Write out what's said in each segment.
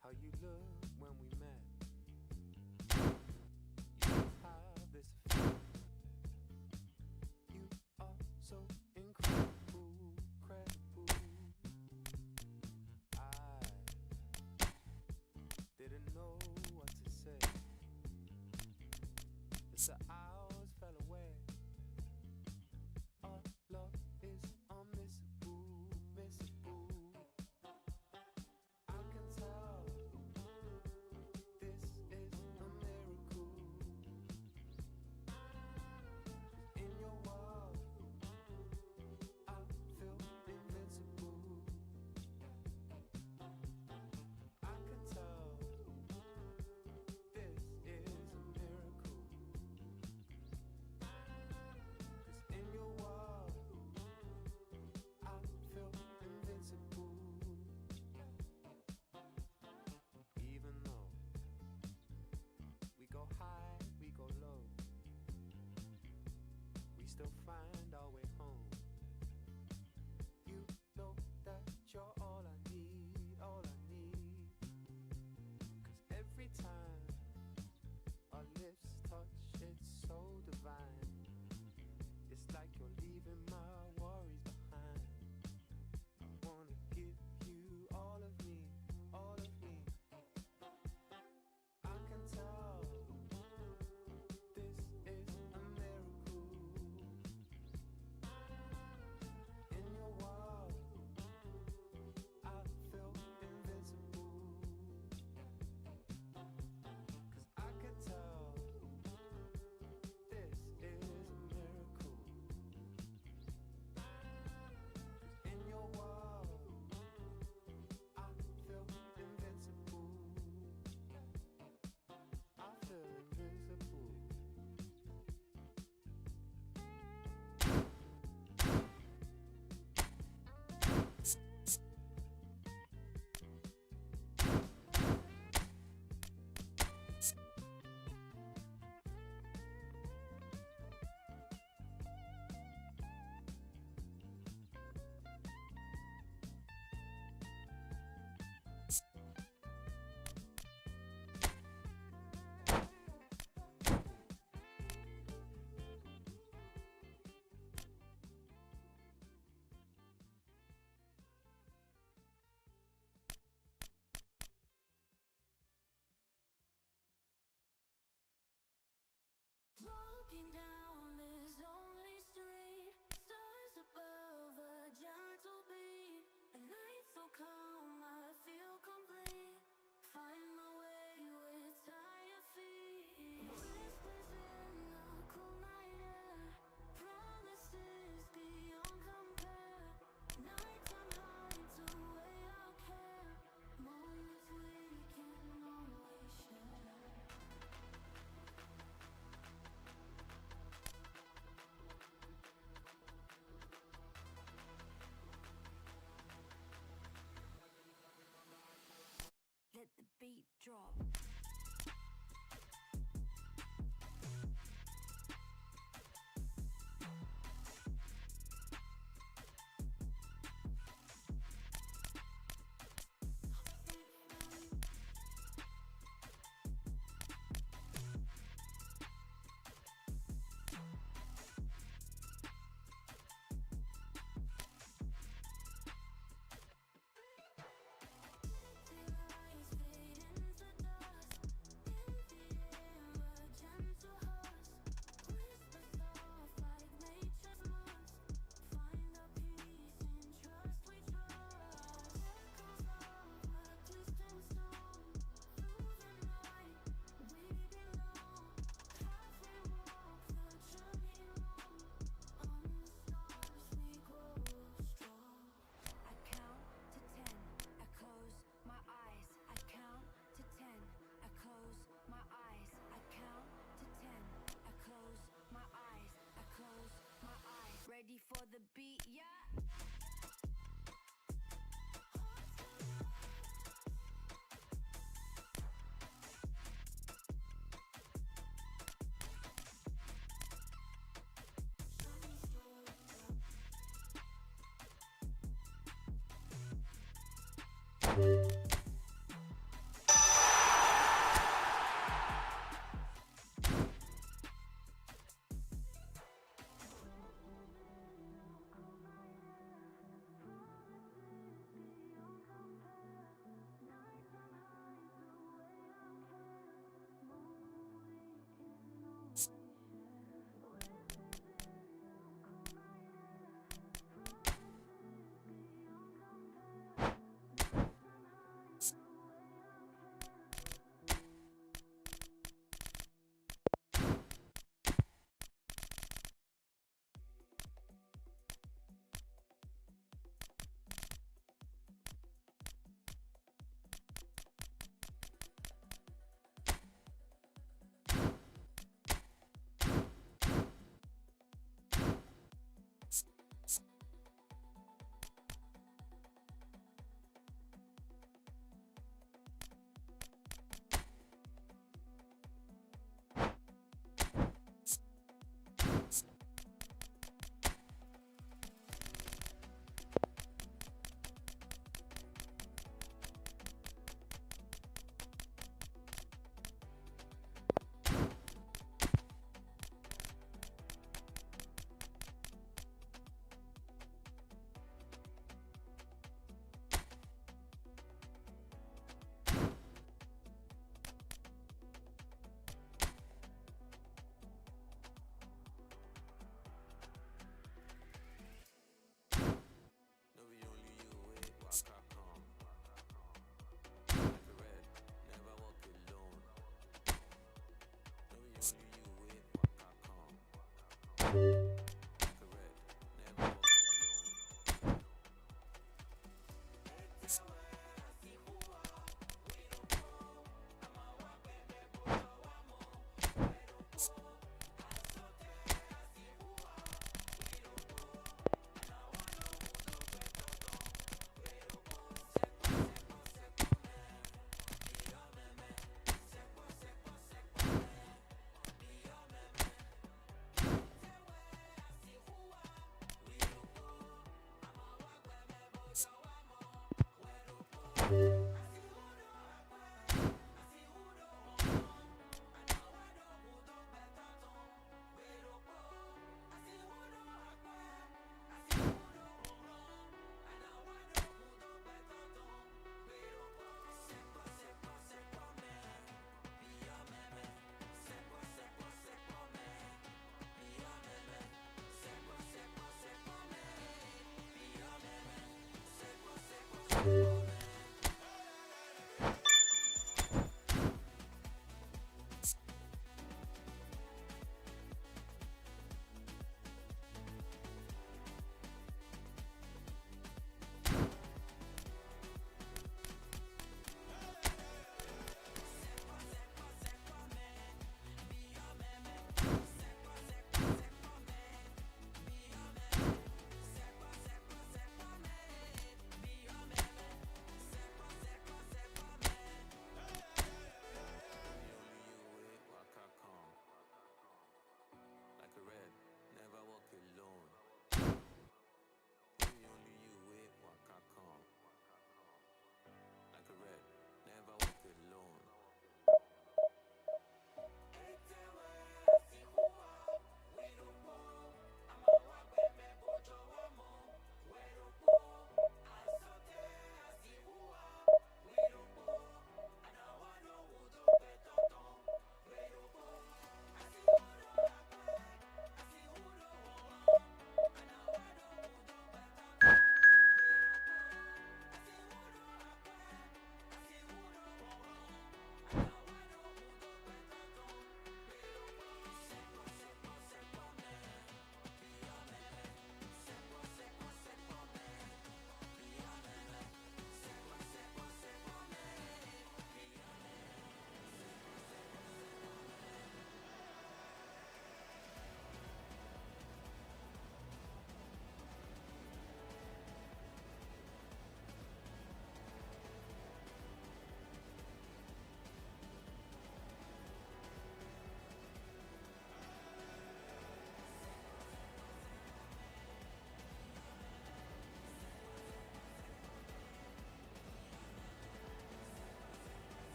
How you look when we met. You have this effect. You are so incredible, credible. I didn't know what to say. As the hours fell away, our love is unmissable, missable. I can tell this is a miracle. In your world, I feel invincible. I can tell this is a miracle. 'Cause in your world, I feel invincible. Even though we go high, we go low, we still find our way home. You know that you're all I need, all I need. 'Cause every time our lips touch, it's so divine. It's like you're leaving my worries behind. I wanna give you all of me, all of me. I can tell this is a miracle. In your world, I feel invincible. 'Cause I can tell this is a miracle. 'Cause in your world, I feel invincible. I feel invincible. Walking down this lonely street, stars above, a gentle beat. A night so calm, I feel complete. Find my way with tired feet. Whispers in the cool night air, promises beyond compare. Nighttime hides away our care, moments we can always share. Let the beat drop. for the beat, yeah.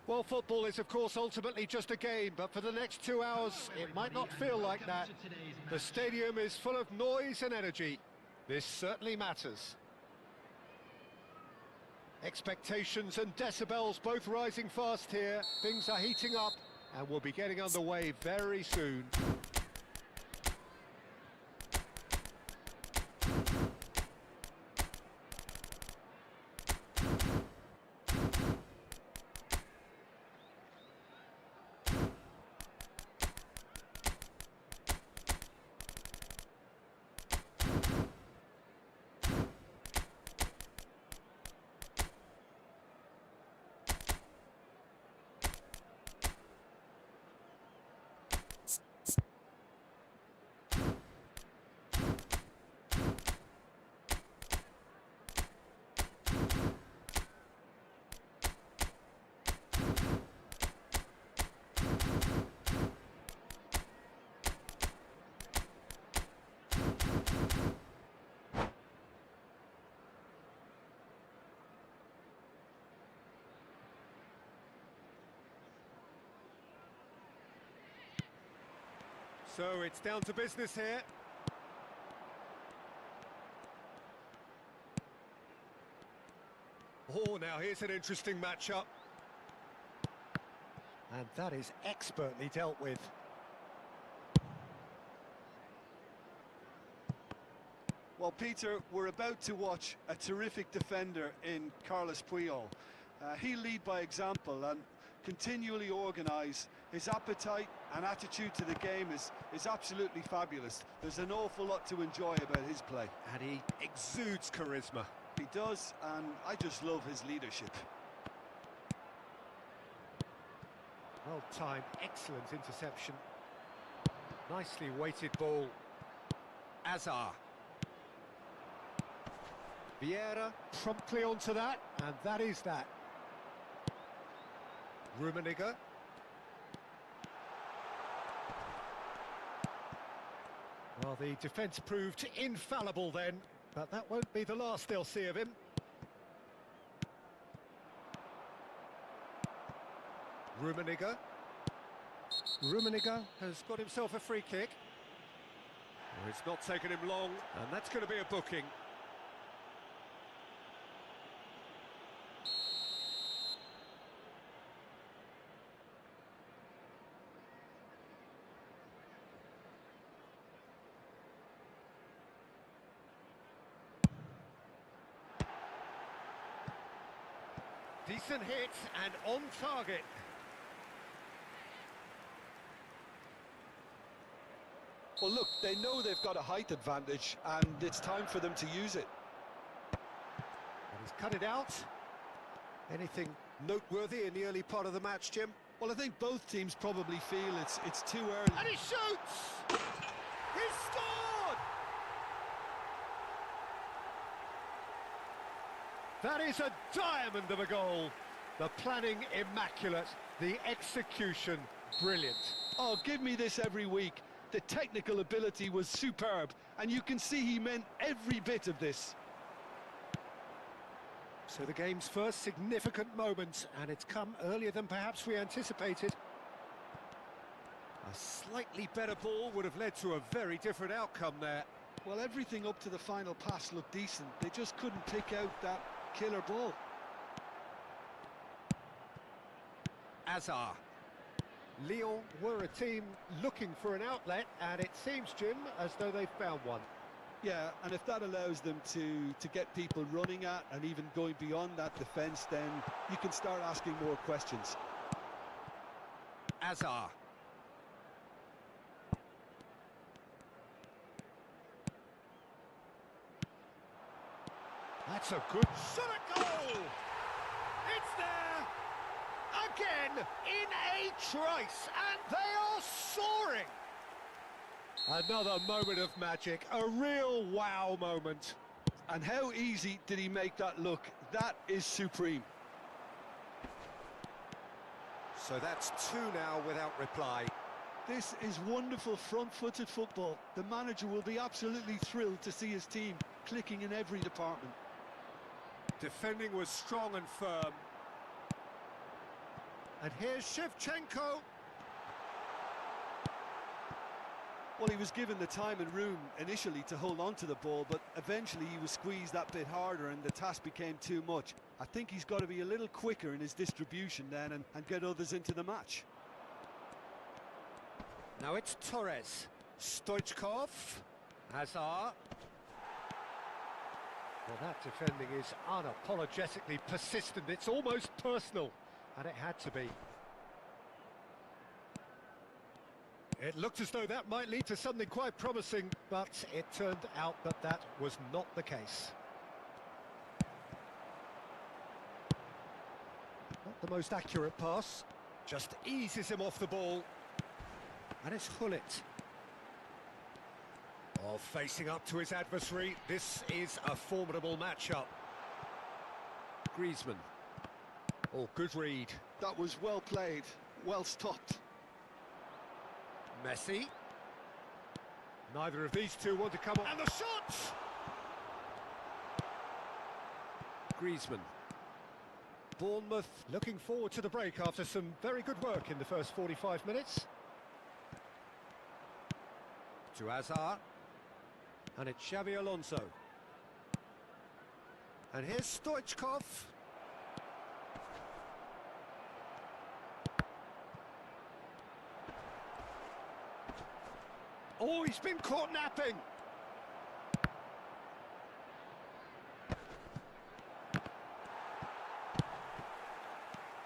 Well, football is, of course, ultimately just a game, but for the next 2 hours, it might not feel like that. The stadium is full of noise and energy. This certainly matters. Expectations and decibels both rising fast here. Things are heating up, and we'll be getting underway very soon. So it's down to business here. Oh, now here's an interesting matchup. And that is expertly dealt with. Well, Peter, we're about to watch a terrific defender in Carlos Puyol. He'll lead by example and continually organise. His appetite and attitude to the game is absolutely fabulous. There's an awful lot to enjoy about his play. And he exudes charisma. He does, and I just love his leadership. Well timed, excellent interception. Nicely weighted ball. Azar. Vieira promptly onto that, and that is that. Rummenigge. Well, the defence proved infallible then, but that won't be the last they'll see of him. Rummenigge. Rummenigge has got himself a free kick. Well, it's not taken him long, and that's going to be a booking. Decent hit and on target. Well, look, they know they've got a height advantage, and it's time for them to use it. And he's cut it out. Anything noteworthy in the early part of the match, Jim? Well, I think both teams probably feel it's too early. And he shoots! He's scored! That is a diamond of a goal. The planning immaculate, the execution brilliant. Oh, give me this every week. The technical ability was superb, and you can see he meant every bit of this. So the game's first significant moment, and it's come earlier than perhaps we anticipated. A slightly better ball would have led to a very different outcome there. Well, everything up to the final pass looked decent. They just couldn't pick out that killer ball. Azar. Lyon were a team looking for an outlet, and it seems, Jim, as though they've found one. Yeah, and if that allows them to get people running at and even going beyond that defence, then you can start asking more questions. Azar. That's a good shot at goal! It's there! Again, in a trice, and they are soaring! Another moment of magic, a real wow moment. And how easy did he make that look? That is supreme. So that's two now without reply. This is wonderful front-footed football. The manager will be absolutely thrilled to see his team clicking in every department. Defending was strong and firm. And here's Shevchenko. Well, he was given the time and room initially to hold on to the ball, but eventually he was squeezed that bit harder and the task became too much. I think he's got to be a little quicker in his distribution then and get others into the match. Now it's Torres. Stoichkov. Hazard. Well, that defending is unapologetically persistent. It's almost personal, and it had to be. It looked as though that might lead to something quite promising, but it turned out that that was not the case. Not the most accurate pass, just eases him off the ball. And it's Hullet. Oh, facing up to his adversary, this is a formidable matchup. Griezmann. Oh, good read. That was well played, well stopped. Messi. Neither of these two want to come on. And the shot! Griezmann. Bournemouth looking forward to the break after some very good work in the first 45 minutes. To Hazard. And it's Xabi Alonso. And here's Stoichkov. Oh, he's been caught napping.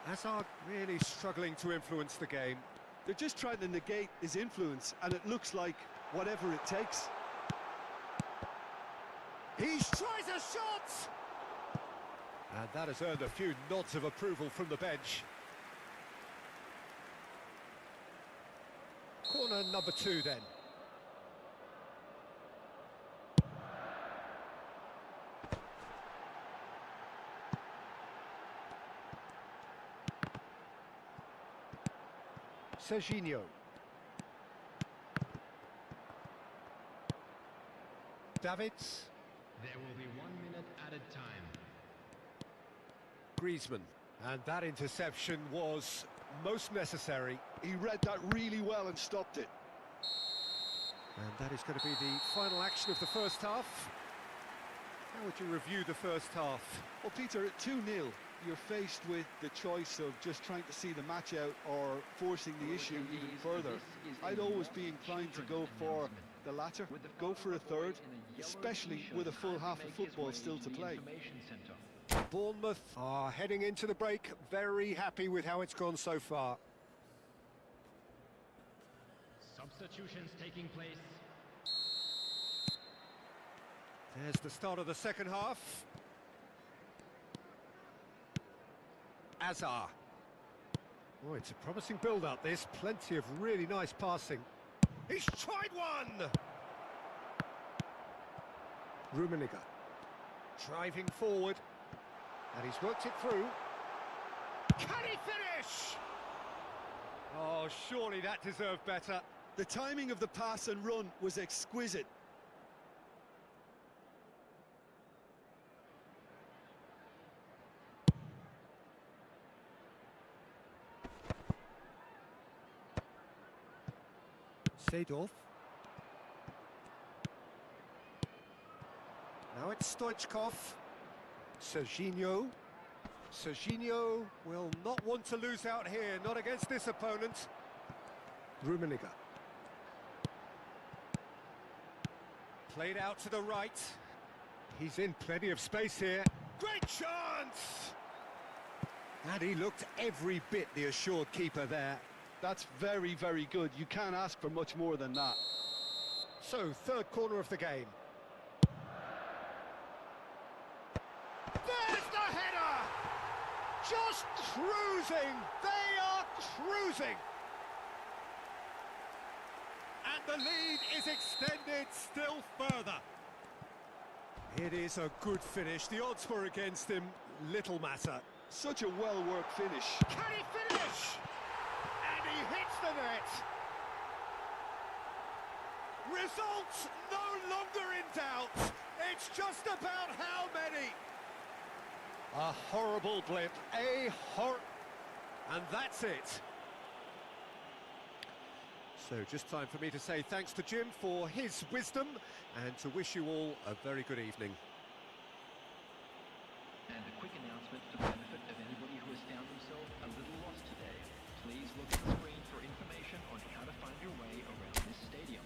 Hazard really struggling to influence the game. They're just trying to negate his influence, and it looks like whatever it takes. He tries a shot! And that has earned a few nods of approval from the bench. Corner number 2 then. Serginho. Davids. There will be 1 minute added time. Griezmann. And that interception was most necessary. He read that really well and stopped it. And that is going to be the final action of the first half. How would you review the first half? Well, Peter, at 2-0, you're faced with the choice of just trying to see the match out or forcing the issue even further. I'd always be inclined to go for the latter, go for a third, especially with a full half of football still to play. Bournemouth are heading into the break very happy with how it's gone so far. Substitutions taking place. There's the start of the second half. Hazard. Oh, it's a promising build-up, this. Plenty of really nice passing. He's tried one! Rummenigge. Driving forward. And he's worked it through. Can he finish? Oh, surely that deserved better. The timing of the pass and run was exquisite. Seedorf. Now it's Stoichkov. Serginho. Serginho will not want to lose out here, not against this opponent. Rummenigge. Played out to the right. He's in plenty of space here. Great chance! And he looked every bit the assured keeper there. That's very, very good. You can't ask for much more than that. So, third corner of the game. There's the header! Just cruising! They are cruising! And the lead is extended still further. It is a good finish. The odds were against him. Little matter. Such a well-worked finish. Can he finish? And he hits the net. Results no longer in doubt. It's just about how many. A horrible blip. And that's it. So just time for me to say thanks to Jim for his wisdom and to wish you all a very good evening. And a quick announcement for the benefit of anybody who has found themselves a little lost today. Please look at the screen for information on how to find your way around this stadium.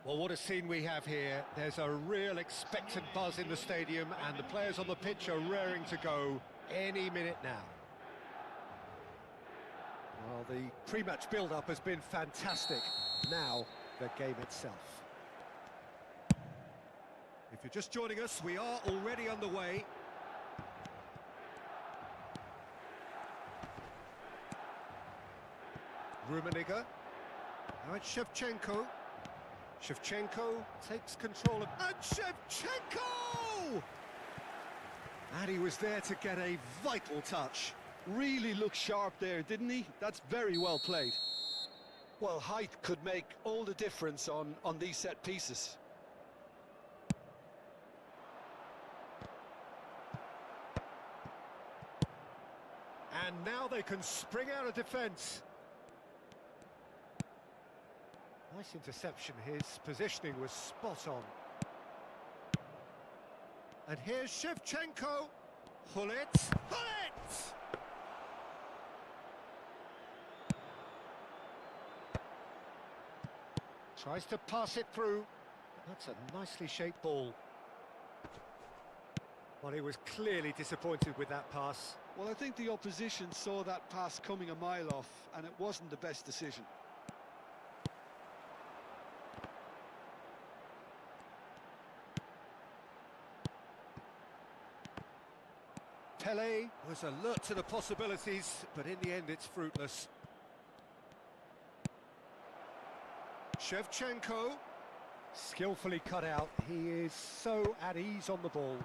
Well, what a scene we have here. There's a real expectant buzz in the stadium, and the players on the pitch are raring to go any minute now. Well, the pre-match build-up has been fantastic. Now, the game itself. If you're just joining us, we are already underway. Rummenigge. Now it's Shevchenko. Shevchenko takes control of... And Shevchenko! And he was there to get a vital touch. Really looked sharp there, didn't he? That's very well played. Well, height could make all the difference on these set pieces. And now they can spring out of defence. Nice interception. His positioning was spot on. And here's Shevchenko. Hullet. Hullet! Tries to pass it through. That's a nicely shaped ball. Well, he was clearly disappointed with that pass. Well, I think the opposition saw that pass coming a mile off, and it wasn't the best decision. Pele was alert to the possibilities, but in the end it's fruitless. Shevchenko, skillfully cut out. He is so at ease on the ball.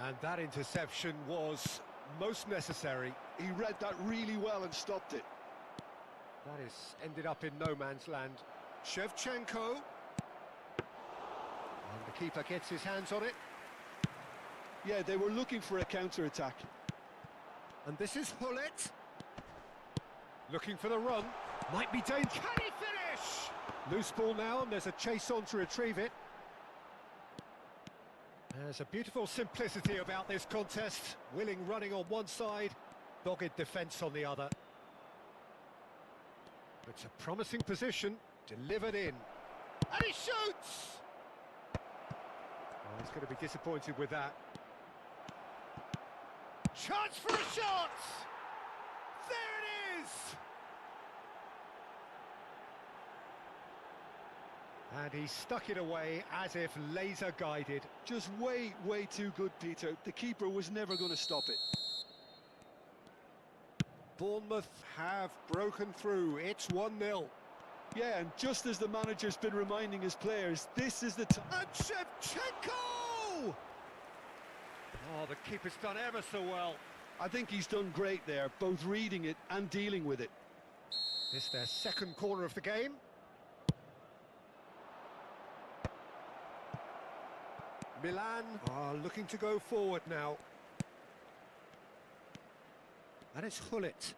And that interception was most necessary. He read that really well and stopped it. That is ended up in no man's land. Shevchenko. And the keeper gets his hands on it. Yeah, they were looking for a counter-attack. And this is Hullet. Looking for the run. Might be dangerous. Can he finish? Loose ball now, and there's a chase on to retrieve it. There's a beautiful simplicity about this contest. Willing running on one side, dogged defence on the other. It's a promising position, delivered in. And he shoots! Oh, he's going to be disappointed with that. Chance for a shot! There it is! And he stuck it away as if laser guided. Just way too good, Peter. The keeper was never going to stop it. Bournemouth have broken through. It's 1-0. Yeah, and just as the manager's been reminding his players, this is the time. And Shevchenko! Oh, the keeper's done ever so well. I think he's done great there, both reading it and dealing with it. This is their second corner of the game. Milan are looking to go forward now. And it's Hullet.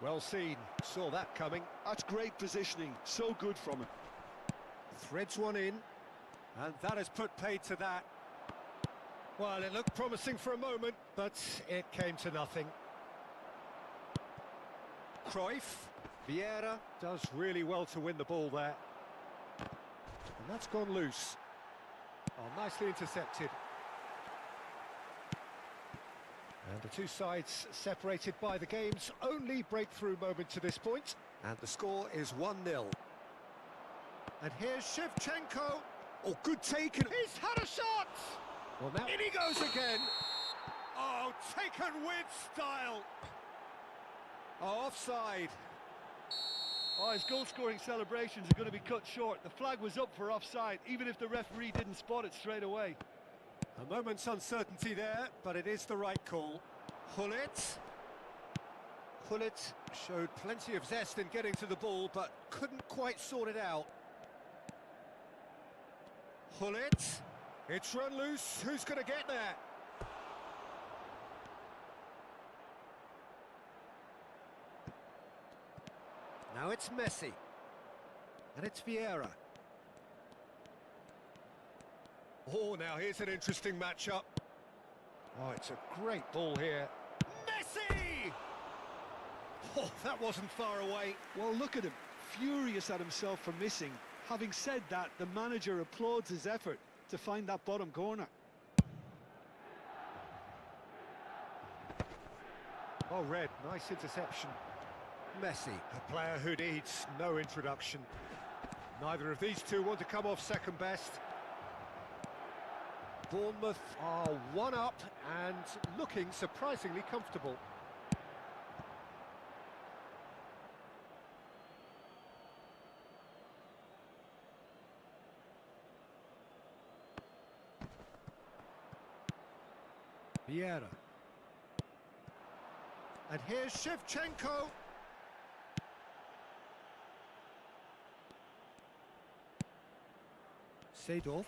Well seen, saw that coming. That's great positioning, so good from him. Threads one in, and that has put paid to that. Well, it looked promising for a moment, but it came to nothing. Cruyff, Vieira does really well to win the ball there. And that's gone loose. Oh, nicely intercepted. And the two sides separated by the game's only breakthrough moment to this point. And the score is 1-0. And here's Shevchenko. Oh, good taken. He's had a shot! Well, now in he goes again. Oh, taken with style. Oh, offside. Oh, his goal-scoring celebrations are going to be cut short. The flag was up for offside, even if the referee didn't spot it straight away. A moment's uncertainty there, but it is the right call. Hullet. Hullet showed plenty of zest in getting to the ball, but couldn't quite sort it out. Hullet. It's run loose. Who's going to get there? Now it's Messi. And it's Vieira. Oh, now here's an interesting matchup. Oh, it's a great ball here. Messi! Oh, that wasn't far away. Well, look at him, furious at himself for missing. Having said that, the manager applauds his effort to find that bottom corner. Oh, Red, nice interception. Messi. A player who needs no introduction. Neither of these two want to come off second best. Bournemouth are one up and looking surprisingly comfortable. Vieira. And here's Shevchenko. Seedorf.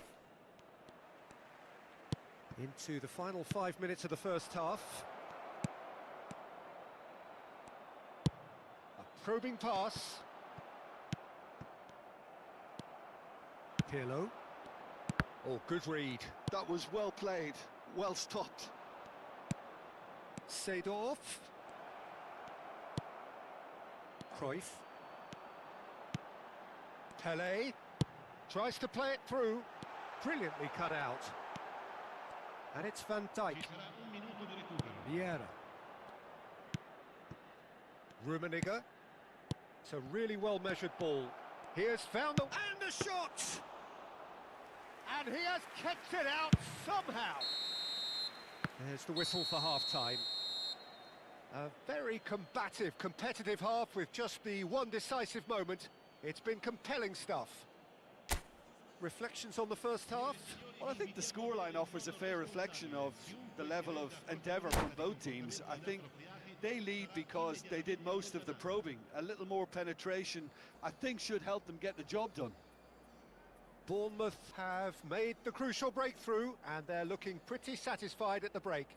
Into the final 5 minutes of the first half. A probing pass. Pirlo. Oh, good read. That was well played, well stopped. Seedorf. Cruyff. Pele. Tries to play it through. Brilliantly cut out. And it's Van Dijk. Vieira. Rummenigge. It's a really well-measured ball. He has found the... And the shot! And he has kept it out somehow. There's the whistle for half-time. A very combative, competitive half with just the one decisive moment. It's been compelling stuff. Reflections on the first half? Well, I think the scoreline offers a fair reflection of the level of endeavour from both teams. I think they lead because they did most of the probing. A little more penetration, I think, should help them get the job done. Bournemouth have made the crucial breakthrough and they're looking pretty satisfied at the break.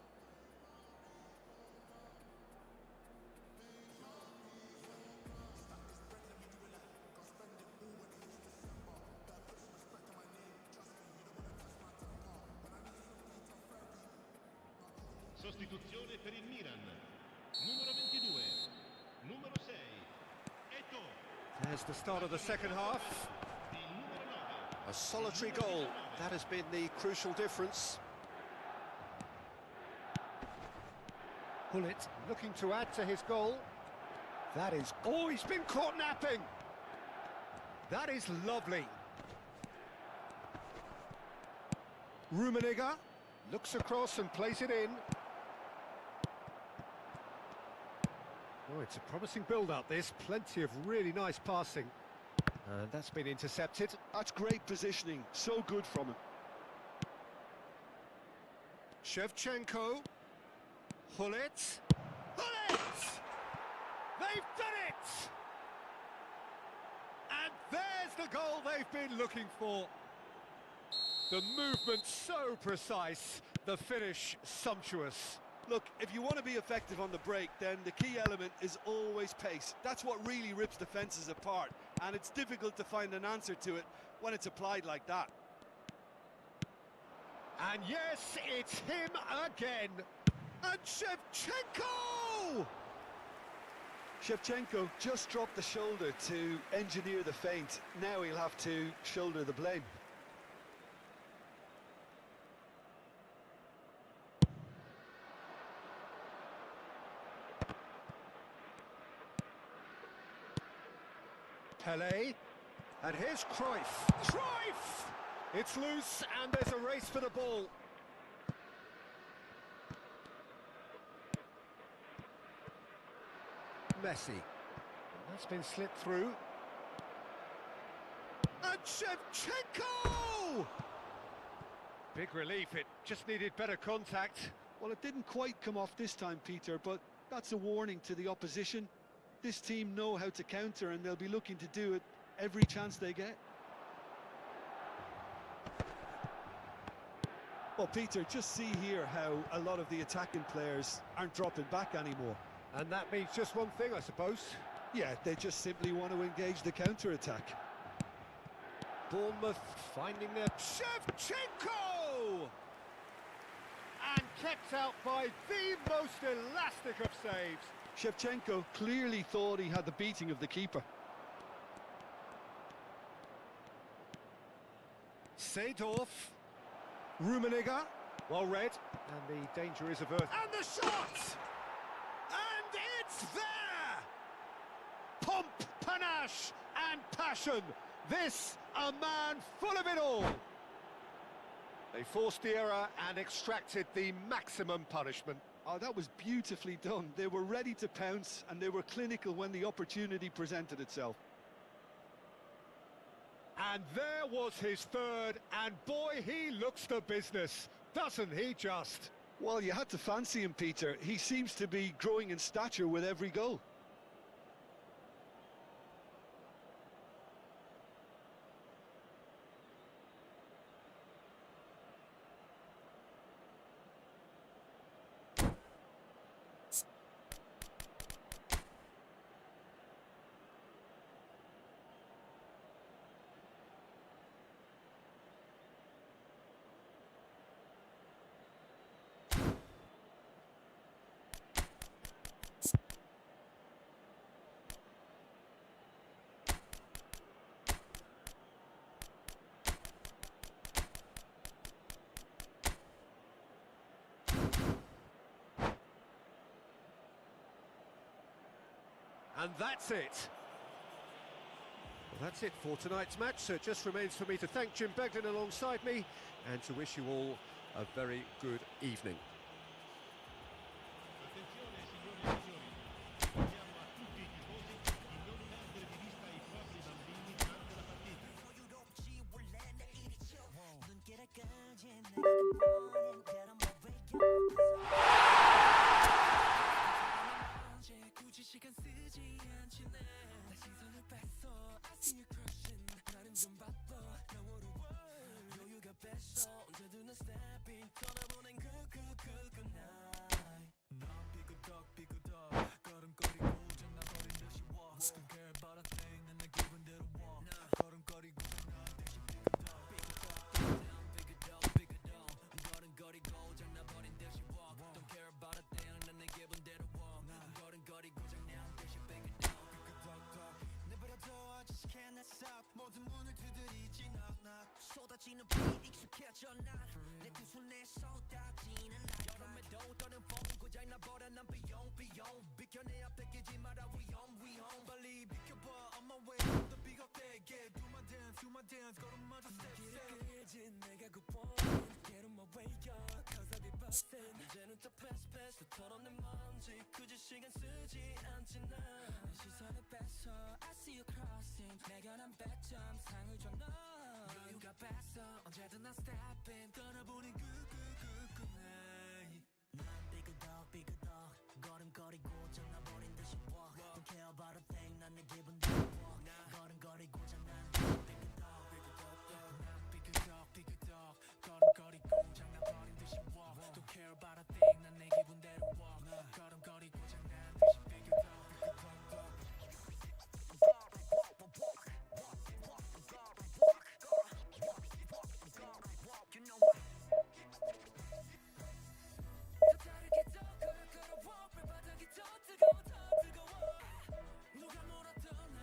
Sostituzione per il Milan. Numero 22. Numero 6. Eto. There's the start of the second half. A solitary goal. That has been the crucial difference. Hullet looking to add to his goal. That is... Oh, he's been caught napping! That is lovely. Rummenigge looks across and plays it in. Oh, it's a promising build-up, this. Plenty of really nice passing. And that's been intercepted. That's great positioning, so good from him. Shevchenko. Hullet. Hullet! They've done it! And there's the goal they've been looking for. The movement so precise, the finish sumptuous. Look, if you want to be effective on the break, then the key element is always pace. That's what really rips defences apart, and it's difficult to find an answer to it when it's applied like that. And yes, it's him again. And Shevchenko! Shevchenko just dropped the shoulder to engineer the feint. Now he'll have to shoulder the blame. Pele, and here's Cruyff. Cruyff! It's loose, and there's a race for the ball. Messi. That's been slipped through. And Shevchenko! Big relief, it just needed better contact. Well, it didn't quite come off this time, Peter, but that's a warning to the opposition. This team know how to counter and they'll be looking to do it every chance they get. Well, Peter, just see here how a lot of the attacking players aren't dropping back anymore. And that means just one thing, I suppose. Yeah, they just simply want to engage the counter-attack. Bournemouth finding their... Shevchenko! And kept out by the most elastic of saves. Shevchenko clearly thought he had the beating of the keeper. Seedorf. Rummenigge. Well read. And the danger is averted. And the shot! there! Pomp, panache and passion. This a man full of it all. They forced the error and extracted the maximum punishment. Oh, that was beautifully done. They were ready to pounce and they were clinical when the opportunity presented itself. And there was his third, and boy, he looks the business, doesn't he just? Well, you had to fancy him, Peter. He seems to be growing in stature with every goal. And that's it. Well, that's it for tonight's match, so it just remains for me to thank Jim Beglin alongside me and to wish you all a very good evening. Attenzione signore e signori, chiediamo a tutti i tifosi di non perdere di vista i propri bambini durante la partita. 쏟아지는 비 익숙해져 난내두 손에 쏟아지는 여름에도 떠는 风고장 나버려 난 비용 비켜내야 뺏기지 마라 위험 빨리 비켜봐 on my way 더 비겁되게 do my dance 걸음마저 step 길을 내가 고폰 get on my way up cause I be bustin' 이제는 다 패스 털어낸 먼지 굳이 시간 쓰지 않지 난 시선을 뺏어 I see you crossing 내가 난 100점 상을 줘 너 여유가 뺐어 언제든 난 step in 떠나보는 그 night 난 삐그덕 걸음거리고 장나버린 듯이 walk Don't care about a thing 난 내 기분대로 walk 걸음거리고 장난 삐그덕 난 삐그덕 걸음거리고 장나버린 듯이 walk Don't care about a thing 난 내 기분대로 walk 걸음거리고 장난 듯이 삐그덕 누가 몰았던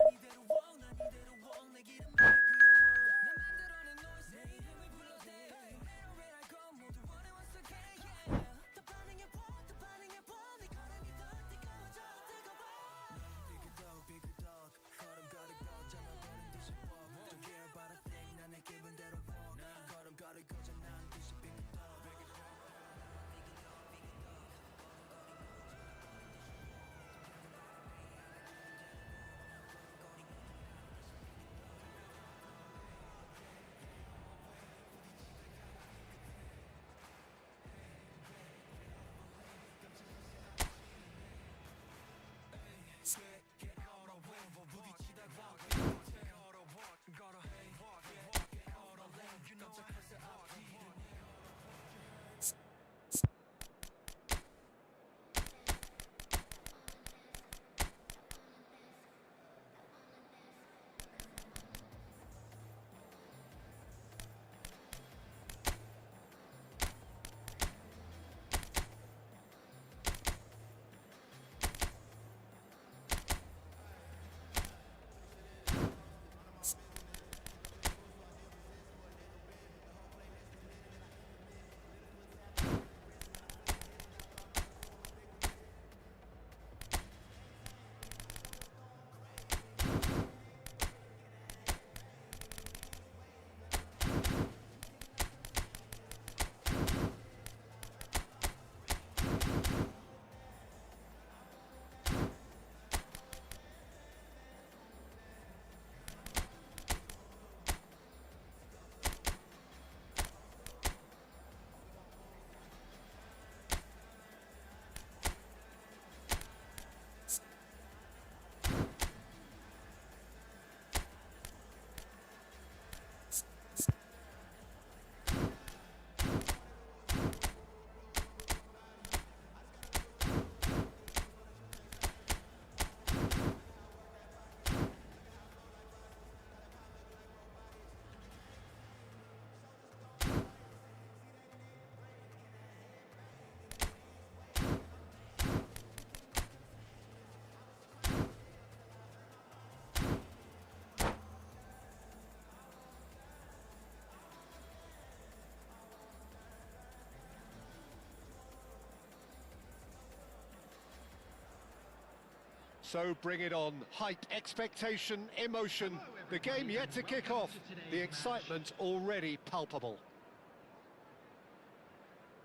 So bring it on. Hype, expectation, emotion. The game yet to kick off. The excitement already palpable.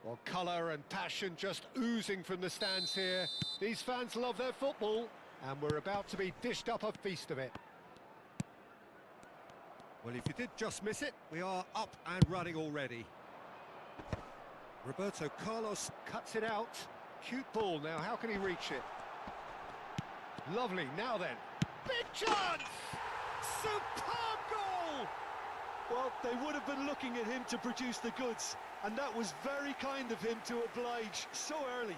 Well, colour and passion just oozing from the stands here. These fans love their football, and we're about to be dished up a feast of it. Well, if you did just miss it, we are up and running already. Roberto Carlos cuts it out. Cute ball now, how can he reach it? Lovely, now then. Big chance! Superb goal! Well, they would have been looking at him to produce the goods, and that was very kind of him to oblige so early.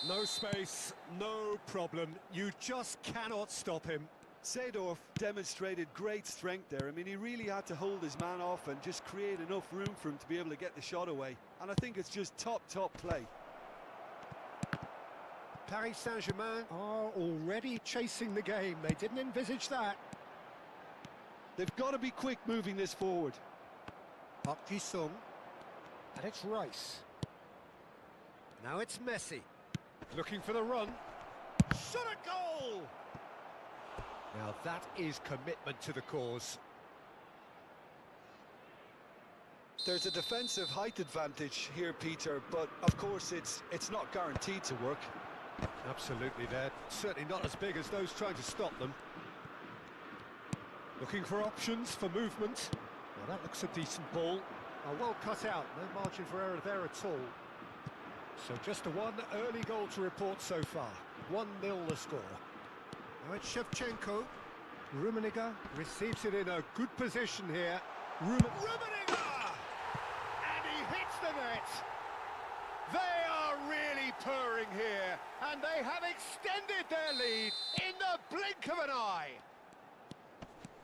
No space, no problem. You just cannot stop him. Seedorf demonstrated great strength there. I mean, he really had to hold his man off and just create enough room for him to be able to get the shot away. And I think it's just top play. Paris Saint-Germain are already chasing the game. They didn't envisage that. They've got to be quick moving this forward. Park Ji-sung. And it's Rice. Now it's Messi. Looking for the run. Shot a goal! Now that is commitment to the cause. There's a defensive height advantage here, Peter, but of course it's not guaranteed to work. Absolutely, they're certainly not as big as those trying to stop them. Looking for options for movement. Well, that looks a decent ball. Well cut out, no margin for error there at all. So just a one early goal to report so far. 1-0 the score. Now it's Shevchenko. Rummenigge receives it in a good position here. Rummenigge! And he hits the net. They are really purring here, and they have extended their lead in the blink of an eye.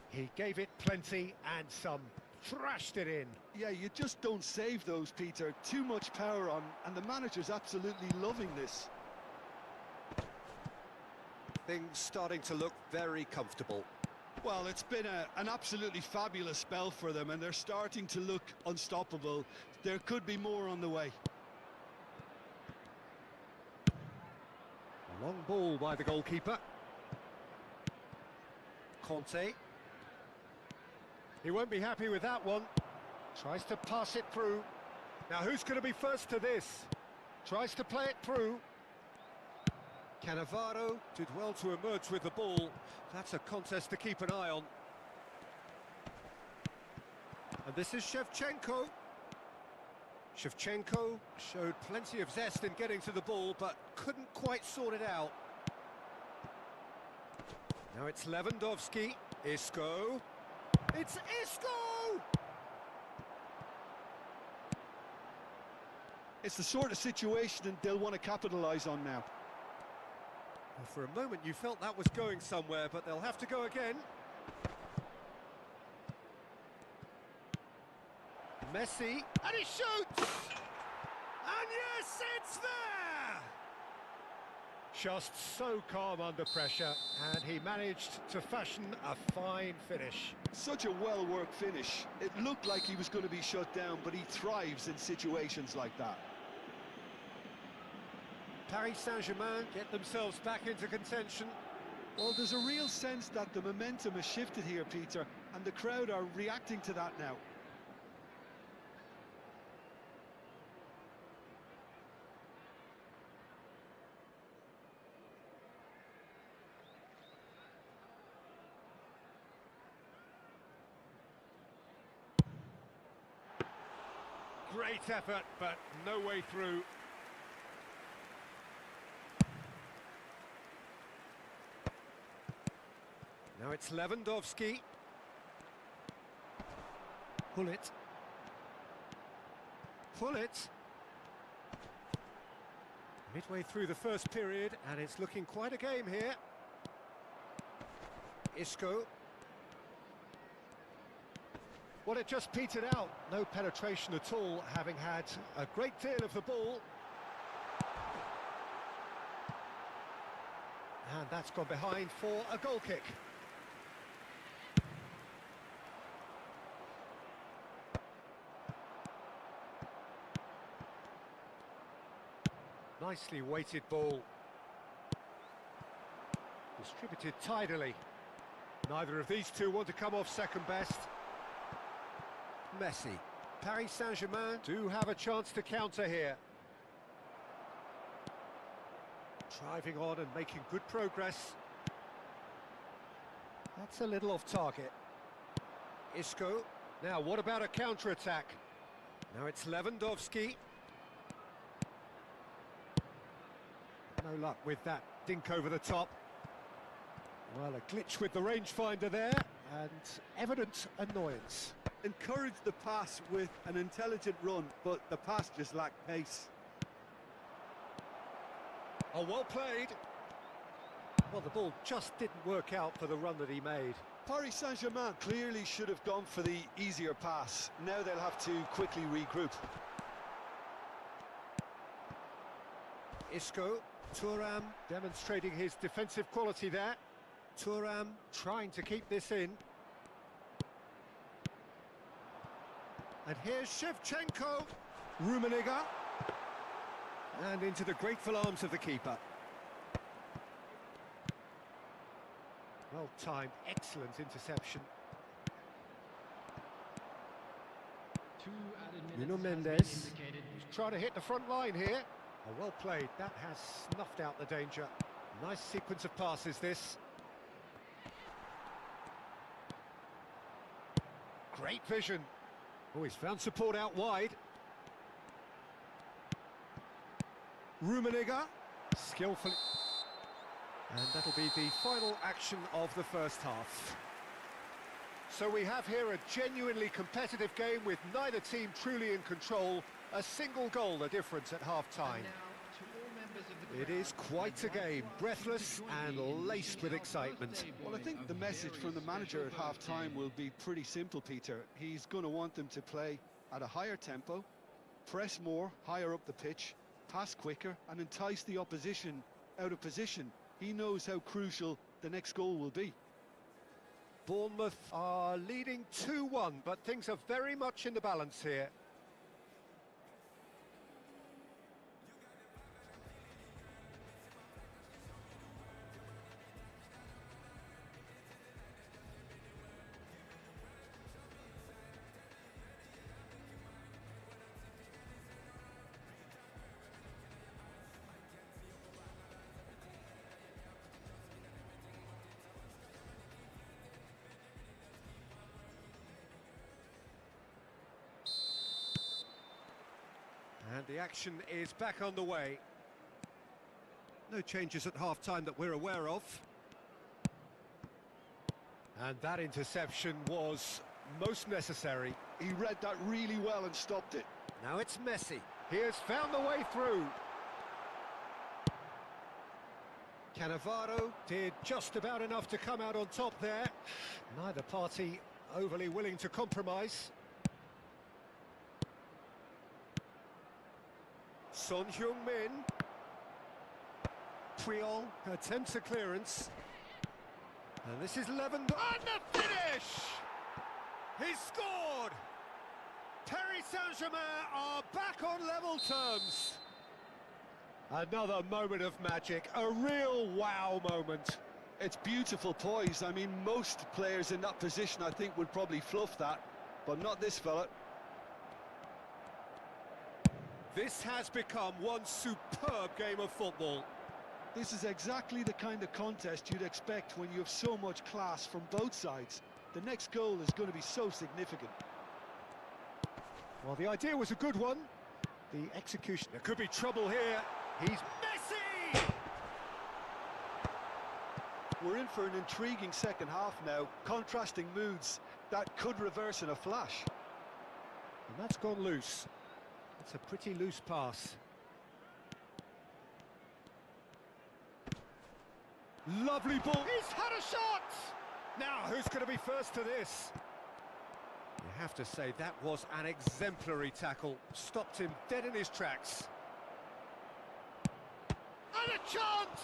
He gave it plenty and some. Thrashed it in. Yeah, you just don't save those, Peter. Too much power on, and the manager's absolutely loving this. Things starting to look very comfortable. Well, it's been an absolutely fabulous spell for them, and they're starting to look unstoppable. There could be more on the way. A long ball by the goalkeeper. Conte. He won't be happy with that one. Tries to pass it through. Now who's going to be first to this? Tries to play it through. Cannavaro did well to emerge with the ball. That's a contest to keep an eye on. And this is Shevchenko. Shevchenko showed plenty of zest in getting to the ball, but couldn't quite sort it out. Now it's Lewandowski. Isco. It's Isco! It's the sort of situation that they'll want to capitalise on now. Well, for a moment you felt that was going somewhere, but they'll have to go again. Messi, and he shoots! And yes, it's there! Just so calm under pressure, and he managed to fashion a fine finish. Such a well-worked finish. It looked like he was going to be shut down, but he thrives in situations like that. Paris Saint-Germain get themselves back into contention. Well, there's a real sense that the momentum has shifted here, Peter, and the crowd are reacting to that now. Great effort, but no way through. Now it's Lewandowski. Pull it. Pull it. Midway through the first period, and it's looking quite a game here. Isco. Well, it just petered out. No penetration at all, having had a great deal of the ball. And that's gone behind for a goal kick. Nicely weighted ball. Distributed tidily. Neither of these two want to come off second best. Messi. Paris Saint-Germain do have a chance to counter here. Driving on and making good progress. That's a little off target. Isco. Now, what about a counter-attack? Now it's Lewandowski. No luck with that dink over the top. Well, a glitch with the rangefinder there, and evident annoyance. Encouraged the pass with an intelligent run, but the pass just lacked pace. Oh, well played. Well, the ball just didn't work out for the run that he made. Paris Saint-Germain clearly should have gone for the easier pass. Now they'll have to quickly regroup. Isco. Thuram demonstrating his defensive quality there. Thuram trying to keep this in. And here's Shevchenko. Rummenigge. And into the grateful arms of the keeper. Well timed, excellent interception. Nuno Mendes. He's trying to hit the front line here. Oh, well played, that has snuffed out the danger. Nice sequence of passes this. Great vision. Oh, he's found support out wide. Rummenigge, skillfully. And that'll be the final action of the first half. So we have here a genuinely competitive game with neither team truly in control. A single goal the difference at half-time. It is quite a game, breathless and laced with excitement. Well, I think the message from the manager at half-time will be pretty simple, Peter. He's going to want them to play at a higher tempo, press more, higher up the pitch, pass quicker and entice the opposition out of position. He knows how crucial the next goal will be. Bournemouth are leading 2-1, but things are very much in the balance here. And the action is back on the way. No changes at half-time that we're aware of. And that interception was most necessary. He read that really well and stopped it. Now it's Messi. He has found the way through. Cannavaro did just about enough to come out on top there. Neither party overly willing to compromise. Son Heung-min. Puyol attempts a clearance. And this is Lewandowski. And the finish! He's scored! Paris Saint-Germain are back on level terms. Another moment of magic, a real wow moment. It's beautiful poise. I mean, most players in that position, I think, would probably fluff that, but not this fella. This has become one superb game of football. This is exactly the kind of contest you'd expect when you have so much class from both sides. The next goal is going to be so significant. Well, the idea was a good one. The execution, there could be trouble here. He's Messi! We're in for an intriguing second half now. Contrasting moods that could reverse in a flash. And that's gone loose. It's a pretty loose pass. Lovely ball. He's had a shot! Now, who's going to be first to this? You have to say that was an exemplary tackle. Stopped him dead in his tracks. And a chance!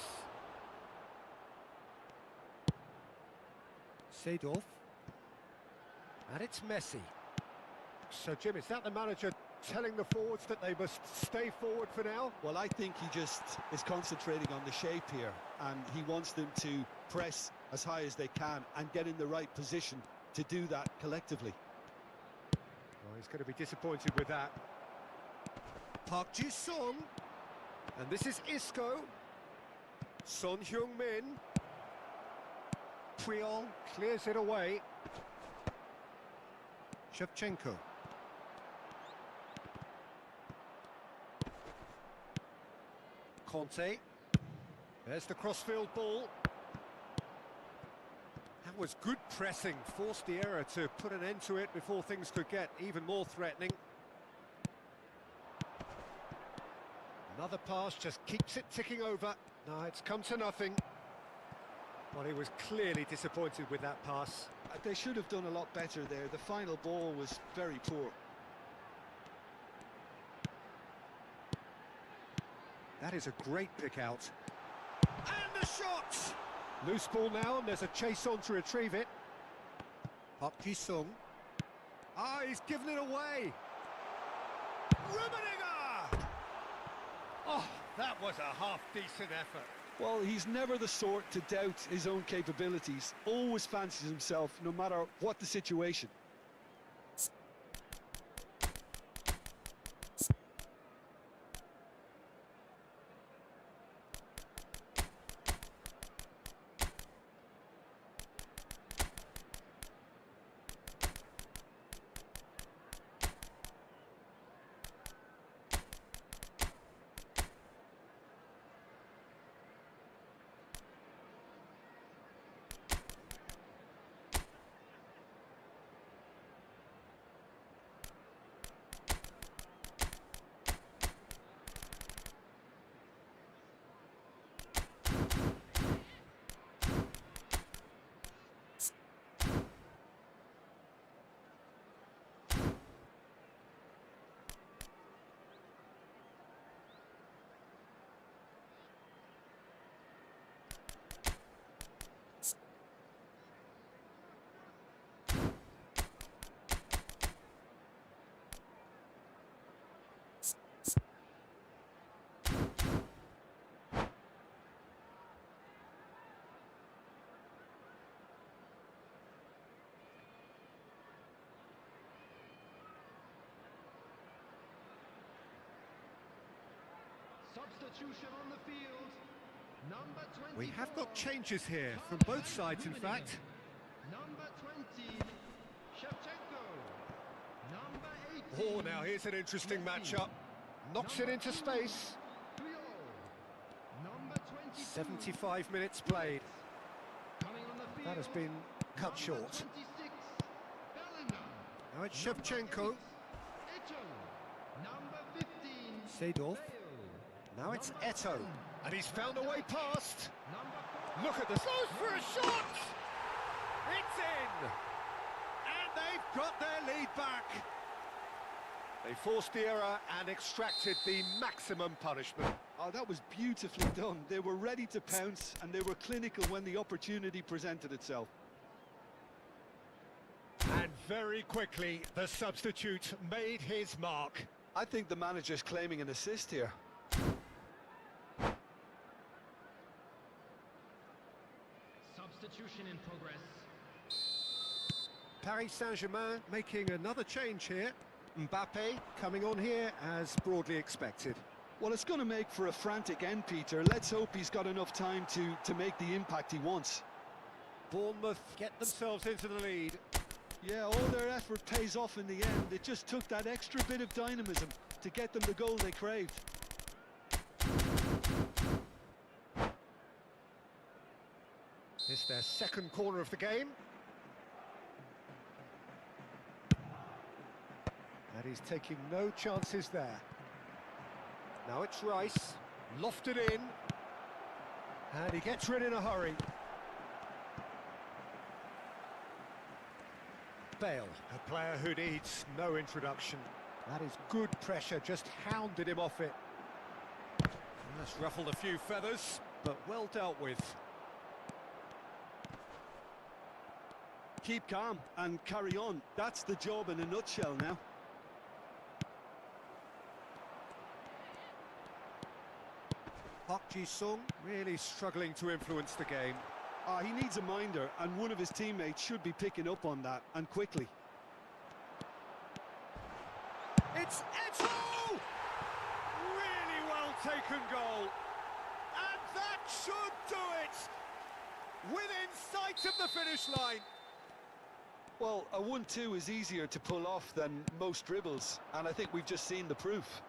Seedorf. And it's Messi. So, Jim, is that the manager telling the forwards that they must stay forward for now? Well, I think he just is concentrating on the shape here, and he wants them to press as high as they can and get in the right position to do that collectively. Oh, he's going to be disappointed with that. Park Ji-sung. And this is Isco. Son Heung-min. Puyol clears it away. Shevchenko. Conte. There's the crossfield ball. That was good pressing, forced the error to put an end to it before things could get even more threatening. Another pass just keeps it ticking over. No, it's come to nothing. Well, he was clearly disappointed with that pass. They should have done a lot better there. The final ball was very poor. That is a great pick out. And the shot! Loose ball now, and there's a chase on to retrieve it. Park Ji-sung. Ah, he's given it away. Rummenigge! Oh, that was a half-decent effort. Well, he's never the sort to doubt his own capabilities. Always fancies himself, no matter what the situation. Substitution on the field. Number 20. We have got changes here from both sides, in fact. Number 20, Shevchenko. Number 18. Oh, now here's an interesting matchup. Knocks it into space. Puyol. Number 22. 75 minutes played. Coming on the field. That has been cut short. Number 26, Bellingham. Now it's Shevchenko. Eto. Number 15, Seedorf. Bale. Now it's Eto. And he's found a way past. Number 4. Look at this. Goes for a shot! It's in! And they've got their lead back. They forced the error and extracted the maximum punishment. Oh, that was beautifully done. They were ready to pounce, and they were clinical when the opportunity presented itself. And very quickly, the substitute made his mark. I think the manager's claiming an assist here. Substitution in progress. Paris Saint-Germain making another change here. Mbappe coming on here as broadly expected. Well, it's going to make for a frantic end, Peter. Let's hope he's got enough time to make the impact he wants. Bournemouth get themselves into the lead. Yeah, all their effort pays off in the end. It just took that extra bit of dynamism to get them the goal they craved. It's their second corner of the game. And he's taking no chances there. Now it's Rice, lofted in, and he gets rid in a hurry. Bale, a player who needs no introduction. That is good pressure, just hounded him off it. That's ruffled a few feathers, but well dealt with. Keep calm and carry on. That's the job in a nutshell now. Park Ji-sung. Really struggling to influence the game. He needs a minder, and one of his teammates should be picking up on that, and quickly. It's Eto'o! Really well taken goal. And that should do it! Within sight of the finish line. Well, a 1-2 is easier to pull off than most dribbles, and I think we've just seen the proof.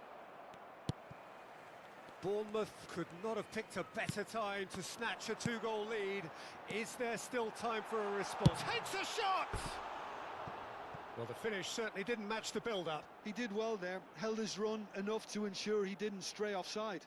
Bournemouth could not have picked a better time to snatch a 2-goal lead. Is there still time for a response? Takes a shot! Well, the finish certainly didn't match the build-up. He did well there, held his run enough to ensure he didn't stray offside.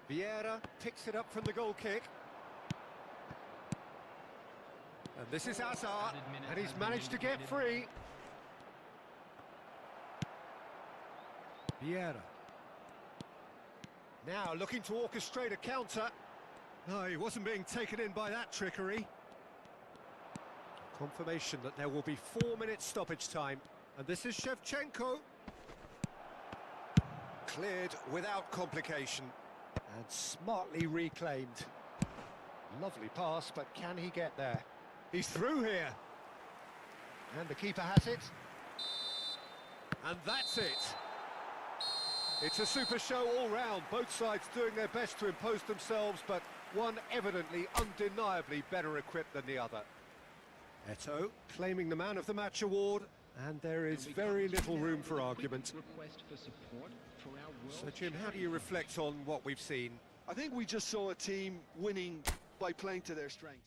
Vieira picks it up from the goal kick. And this is Hazard, and he's managed to get free. Vieira. Now looking to orchestrate a counter. No, he wasn't being taken in by that trickery. Confirmation that there will be 4 minutes stoppage time. And this is Shevchenko. Cleared without complication. And smartly reclaimed. Lovely pass, but can he get there? He's through here. And the keeper has it. And that's it. It's a super show all round. Both sides doing their best to impose themselves, but one evidently, undeniably better equipped than the other. Eto'o claiming the Man of the Match award, and there is very little room for argument. So, Jim, how do you reflect on what we've seen? I think we just saw a team winning by playing to their strengths.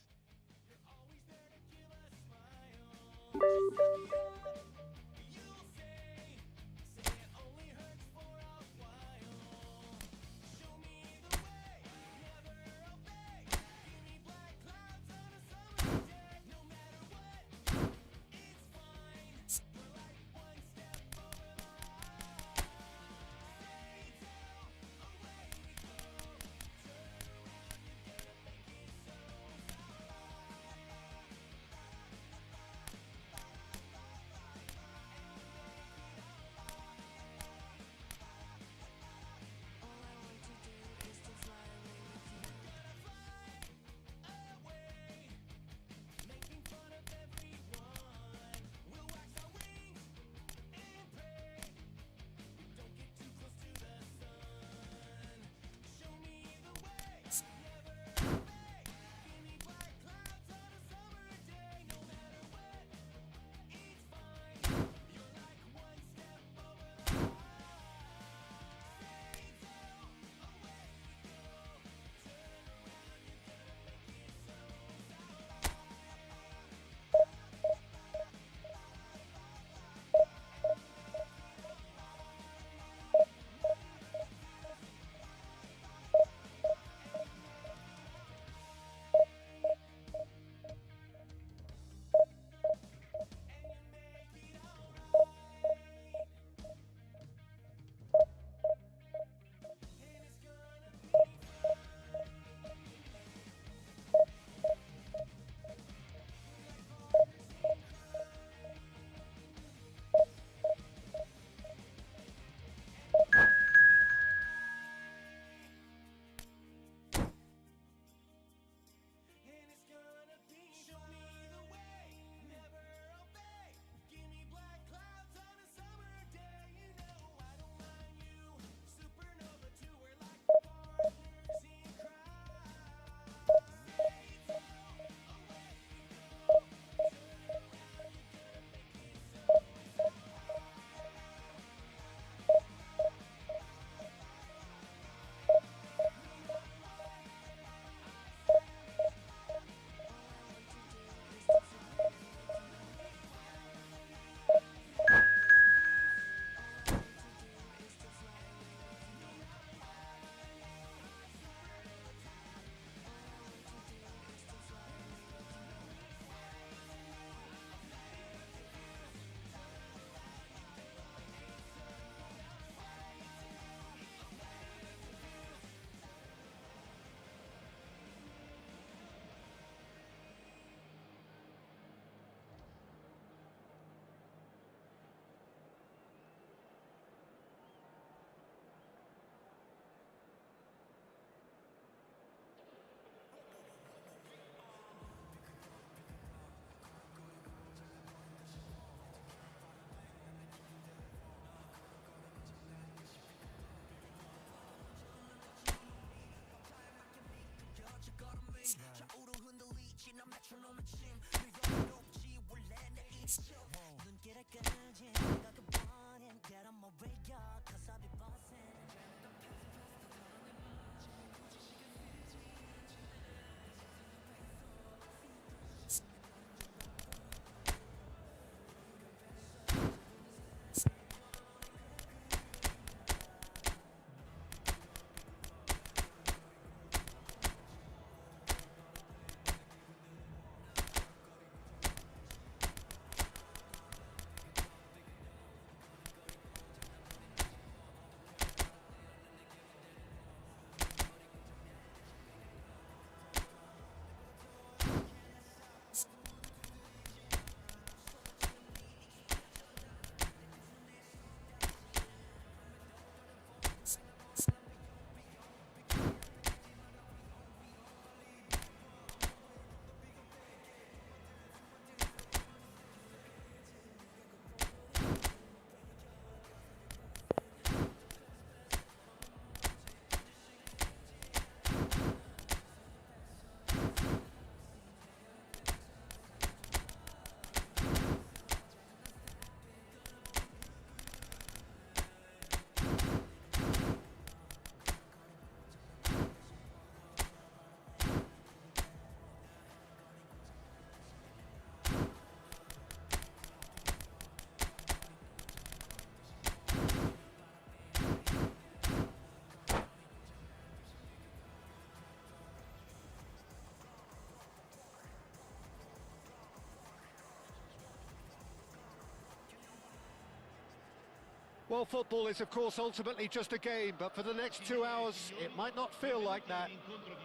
Well, football is, of course, ultimately just a game, but for the next 2 hours, it might not feel like that.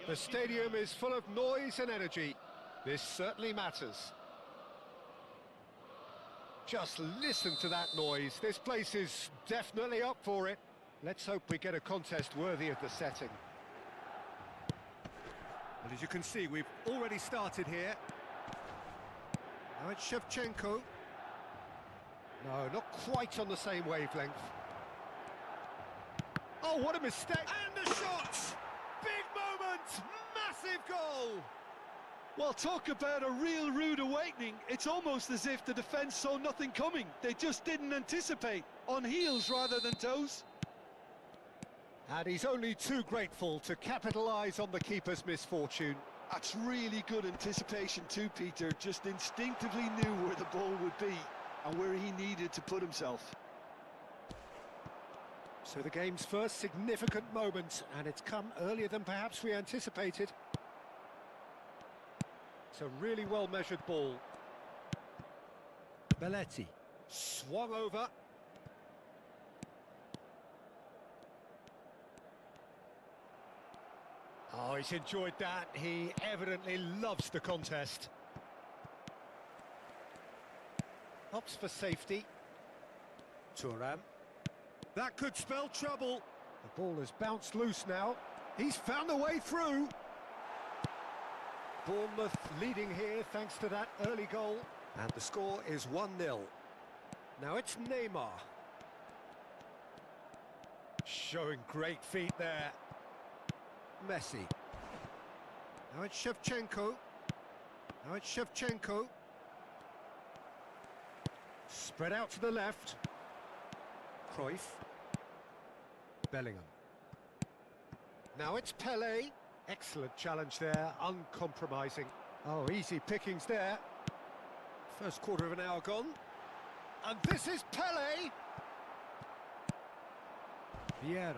The stadium is full of noise and energy. This certainly matters. Just listen to that noise. This place is definitely up for it. Let's hope we get a contest worthy of the setting. And as you can see, we've already started here. Now it's Shevchenko. No, not quite on the same wavelength. Oh, what a mistake! And the shots! Big moment! Massive goal! Well, talk about a real rude awakening. It's almost as if the defence saw nothing coming. They just didn't anticipate. On heels rather than toes. And he's only too grateful to capitalise on the keeper's misfortune. That's really good anticipation too, Peter. Just instinctively knew where the ball would be and where he needed to put himself. So the game's first significant moment, and it's come earlier than perhaps we anticipated. It's a really well-measured ball. Belletti. Swung over. Oh, he's enjoyed that. He evidently loves the contest. Opts for safety. Thuram. That could spell trouble. The ball has bounced loose now. He's found a way through. Bournemouth leading here thanks to that early goal. And the score is 1-0. Now it's Neymar. Showing great feet there. Messi. Now it's Shevchenko. Now it's Shevchenko. Spread out to the left. Cruyff. Bellingham. Now it's Pelé. Excellent challenge there, uncompromising. Oh, easy pickings there. First quarter of an hour gone. And this is Pelé. Vieira.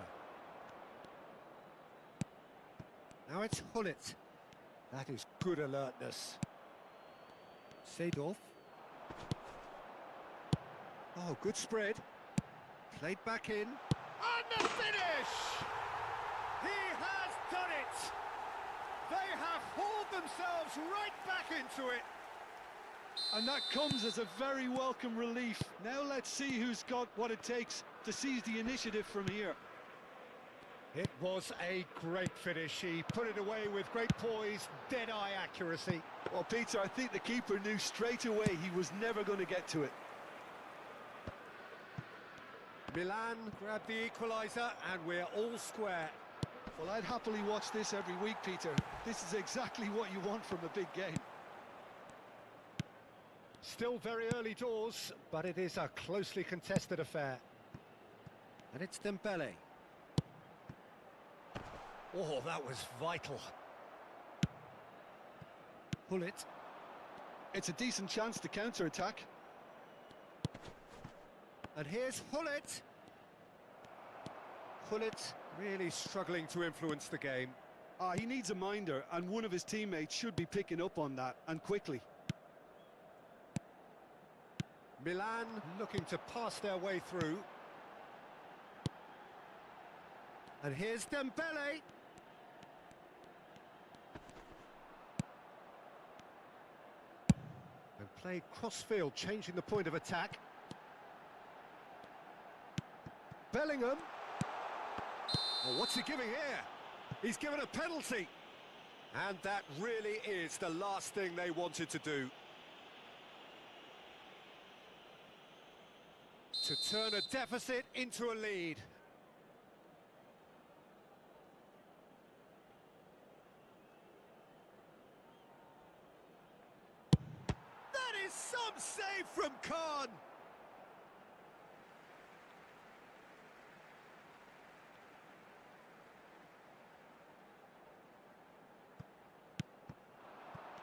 Now it's Hullet. That is good alertness. Seedorf. Oh, good spread. Played back in. And the finish! He has done it! They have hauled themselves right back into it. And that comes as a very welcome relief. Now let's see who's got what it takes to seize the initiative from here. It was a great finish. He put it away with great poise, dead-eye accuracy. Well, Peter, I think the keeper knew straight away he was never going to get to it. Milan grabbed the equaliser, and we're all square. Well, I'd happily watch this every week, Peter. This is exactly what you want from a big game. Still very early doors, but it is a closely contested affair. And it's Dembele. Oh, that was vital. Pull it. It's a decent chance to counter-attack. And here's Hullet. Hullet really struggling to influence the game. He needs a minder, and one of his teammates should be picking up on that, and quickly. Milan looking to pass their way through. And here's Dembele. And play cross-field, changing the point of attack. Bellingham. Well, what's he giving here? He's given a penalty. And that really is the last thing they wanted to do. To turn a deficit into a lead. That is some save from Khan.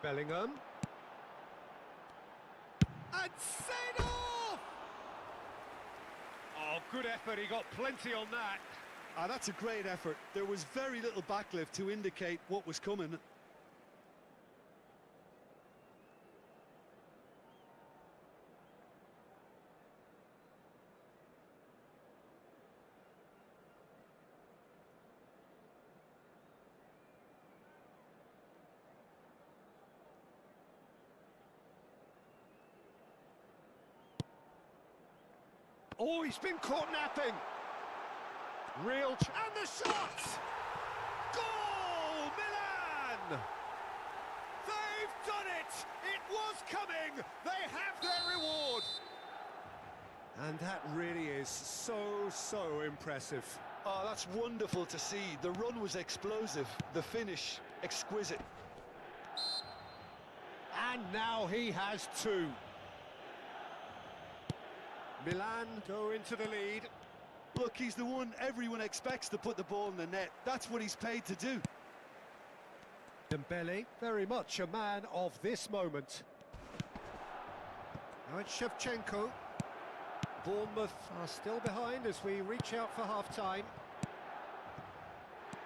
Bellingham. And Seedorf! Oh, good effort, he got plenty on that. That's a great effort. There was very little backlift to indicate what was coming. Oh, he's been caught napping. And the shot! Goal, Milan! They've done it! It was coming! They have their reward! And that really is so impressive. Oh, that's wonderful to see. The run was explosive, the finish exquisite. And now he has two. Milan go into the lead. Look, he's the one everyone expects to put the ball in the net. That's what he's paid to do. Dembele, very much a man of this moment. Now it's Shevchenko. Bournemouth are still behind as we reach out for half-time.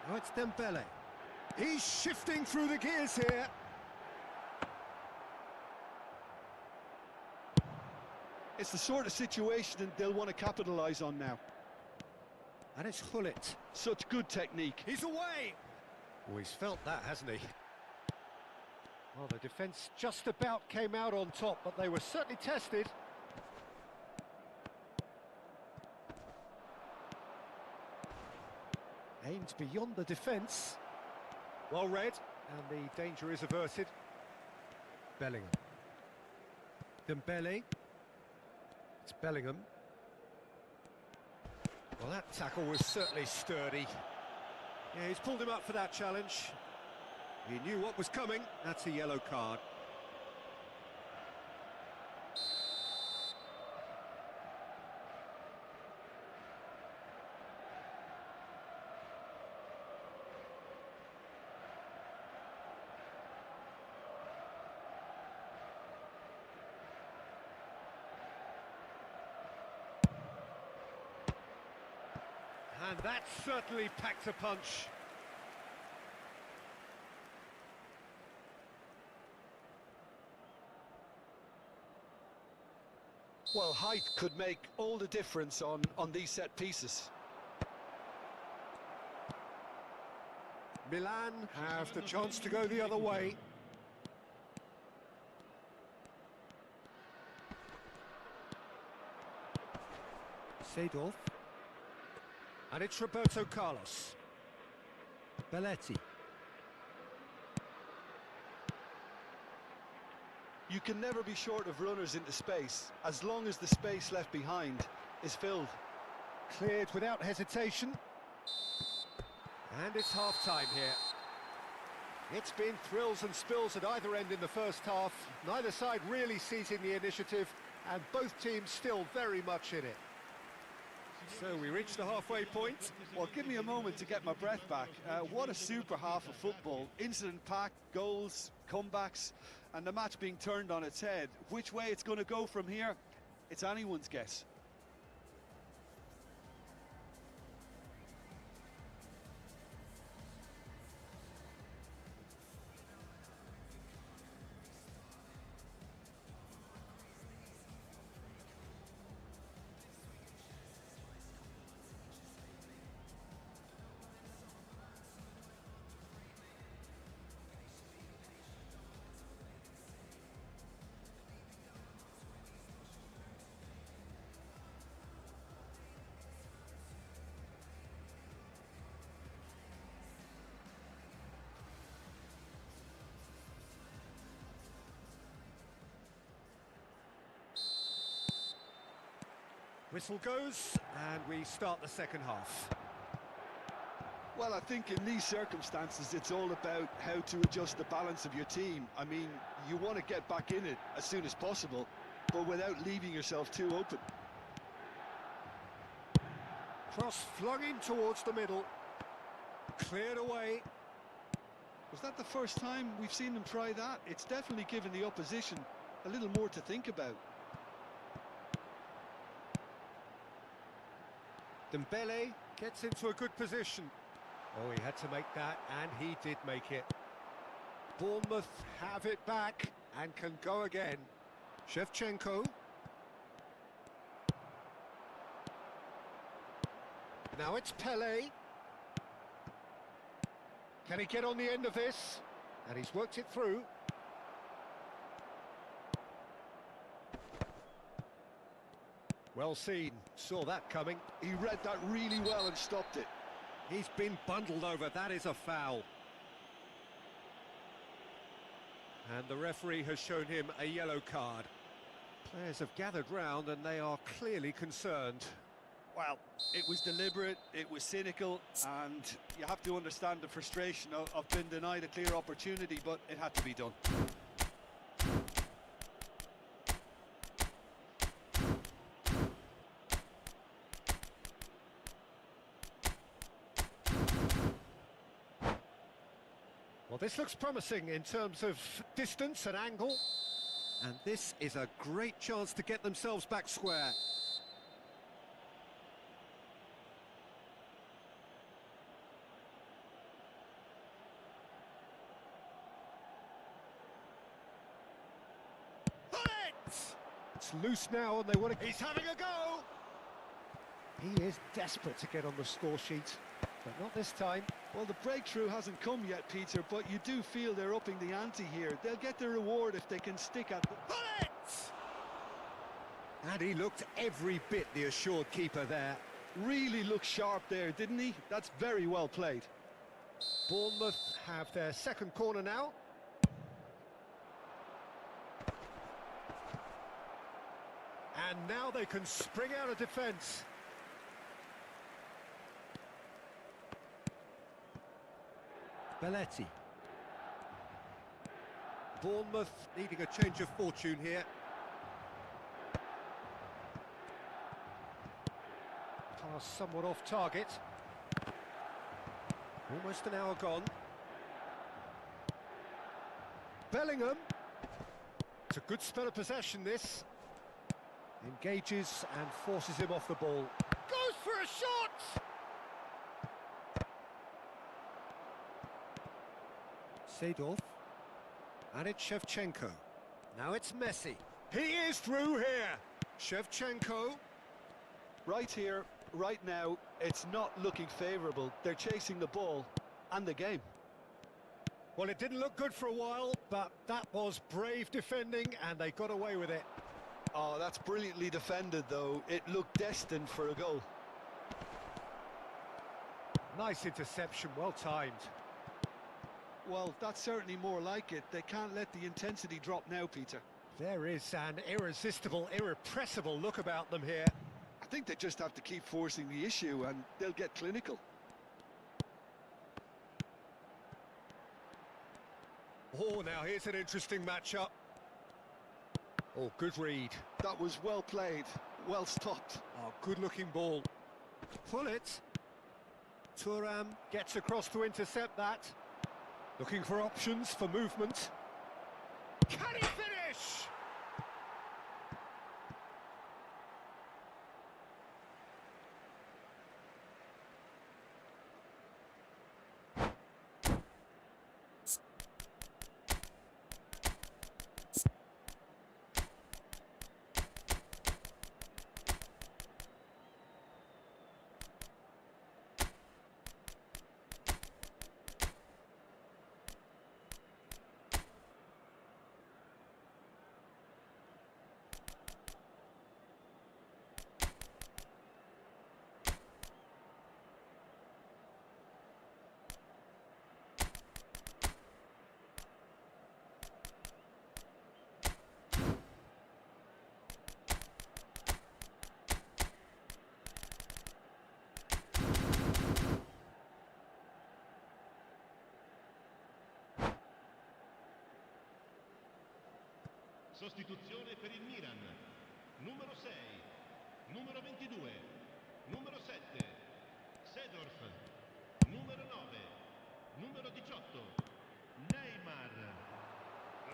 Now it's Dembele. He's shifting through the gears here. It's the sort of situation they'll want to capitalise on now. And it's Hullet. Such good technique. He's away! Oh, he's felt that, hasn't he? Well, the defence just about came out on top, but they were certainly tested. Aimed beyond the defence. Well read, and the danger is averted. Bellingham. Dembele. It's Bellingham. Well, that tackle was certainly sturdy. Yeah, he's pulled him up for that challenge. He knew what was coming. That's a yellow card. And that certainly packed a punch. Well, height could make all the difference on these set pieces. Milan have the chance to go the other way. Seedorf. And it's Roberto Carlos. Belletti. You can never be short of runners into space, as long as the space left behind is filled. Cleared without hesitation. And it's half-time here. It's been thrills and spills at either end in the first half. Neither side really seizing the initiative, and both teams still very much in it. So we reach the halfway point. Well, give me a moment to get my breath back. What a super half of football. Incident-packed, goals, comebacks, and the match being turned on its head. Which way it's going to go from here, it's anyone's guess. Whistle goes, and we start the second half. Well, I think in these circumstances, it's all about how to adjust the balance of your team. I mean, you want to get back in it as soon as possible, but without leaving yourself too open. Cross flung in towards the middle. Cleared away. Was that the first time we've seen them try that? It's definitely given the opposition a little more to think about. Dembele gets into a good position. Oh, he had to make that, and he did make it. Bournemouth have it back and can go again. Shevchenko. Now it's Pele. Can he get on the end of this? And he's worked it through. Well seen, saw that coming. He read that really well and stopped it. He's been bundled over, that is a foul. And the referee has shown him a yellow card. Players have gathered round and they are clearly concerned. Well, it was deliberate, it was cynical, and you have to understand the frustration of being denied a clear opportunity, but it had to be done. Well, this looks promising in terms of distance and angle. And this is a great chance to get themselves back square. It's loose now and they want to... He's having a go! He is desperate to get on the score sheet, but not this time. Well, the breakthrough hasn't come yet, Peter, but you do feel they're upping the ante here. They'll get their reward if they can stick at... And he looked every bit the assured keeper there. Really looked sharp there, didn't he? That's very well played. Bournemouth have their second corner now. And now they can spring out of defence. Belletti. Bournemouth needing a change of fortune here. Pass somewhat off target. Almost an hour gone. Bellingham. It's a good spell of possession, this. Engages and forces him off the ball. Goes for a shot! Seedorf. And it's Shevchenko. Now it's Messi. He is through here. Shevchenko. Right here, right now, it's not looking favourable. They're chasing the ball and the game. Well, it didn't look good for a while, but that was brave defending and they got away with it. Oh, that's brilliantly defended, though. It looked destined for a goal. Nice interception, well timed. Well, that's certainly more like it. They can't let the intensity drop now, Peter. There is an irresistible, irrepressible look about them here. I think they just have to keep forcing the issue and they'll get clinical. Oh, now here's an interesting matchup. Oh, good read. That was well played, well stopped. Oh, good-looking ball. Pull it. Thuram gets across to intercept that. Looking for options for movement. Can he finish? Sostituzione per il Milan. Numero 6, numero 22, numero 7, Seedorf, numero 9, numero 18, Neymar.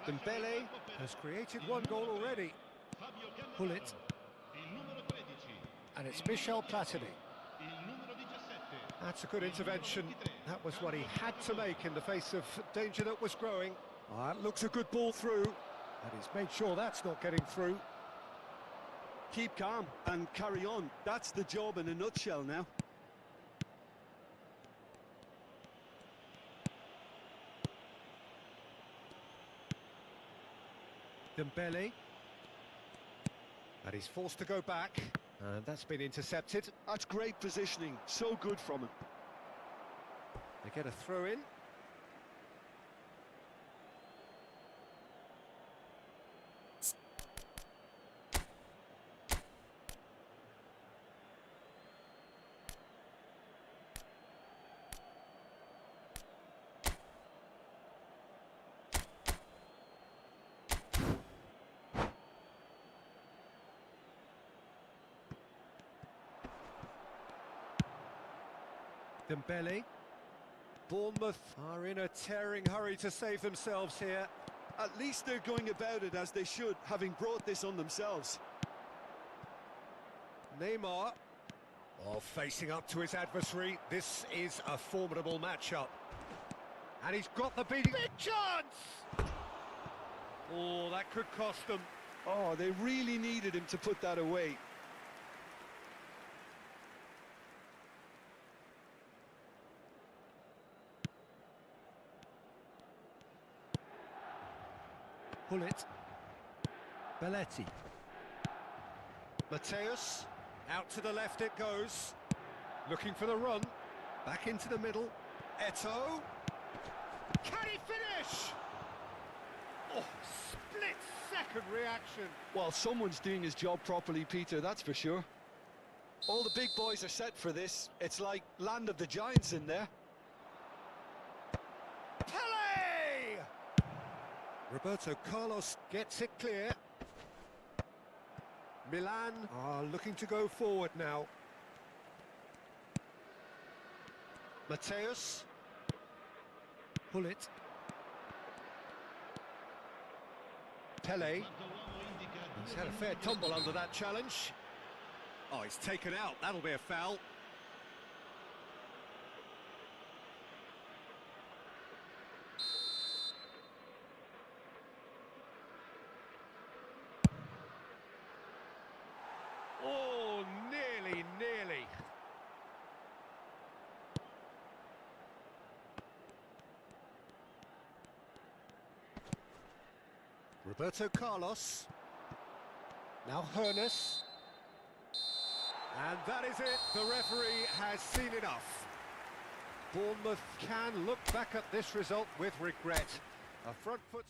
Dembele has created one goal already. Fabio Pull it. il numero 13, And it's Michel Platini. il numero 17. That's a good intervention. That was what he had to make in the face of danger that was growing. That looks a good ball through. And he's made sure that's not getting through. Keep calm and carry on. That's the job in a nutshell now. Dembele. And he's forced to go back. And that's been intercepted. That's great positioning. So good from him. They get a throw in. Dembele. Bournemouth are in a tearing hurry to save themselves here. At least they're going about it as they should, having brought this on themselves. Neymar. Oh, facing up to his adversary. This is a formidable matchup. And he's got the beating. Big chance! Oh, that could cost them. Oh, they really needed him to put that away. Pull it. Belletti. Mateus. Out to the left it goes. Looking for the run. Back into the middle. Eto'o. Can he finish? Oh, split-second reaction. Well, someone's doing his job properly, Peter, that's for sure. All the big boys are set for this. It's like land of the giants in there. Pele! Roberto Carlos gets it clear. Milan are looking to go forward now. Mateus. Pull it. Pele. He's had a fair tumble under that challenge. Oh, he's taken out. That'll be a foul. Oh, nearly. Roberto Carlos. Now Hoeneß. And that is it. The referee has seen enough. Bournemouth can look back at this result with regret. A front foot...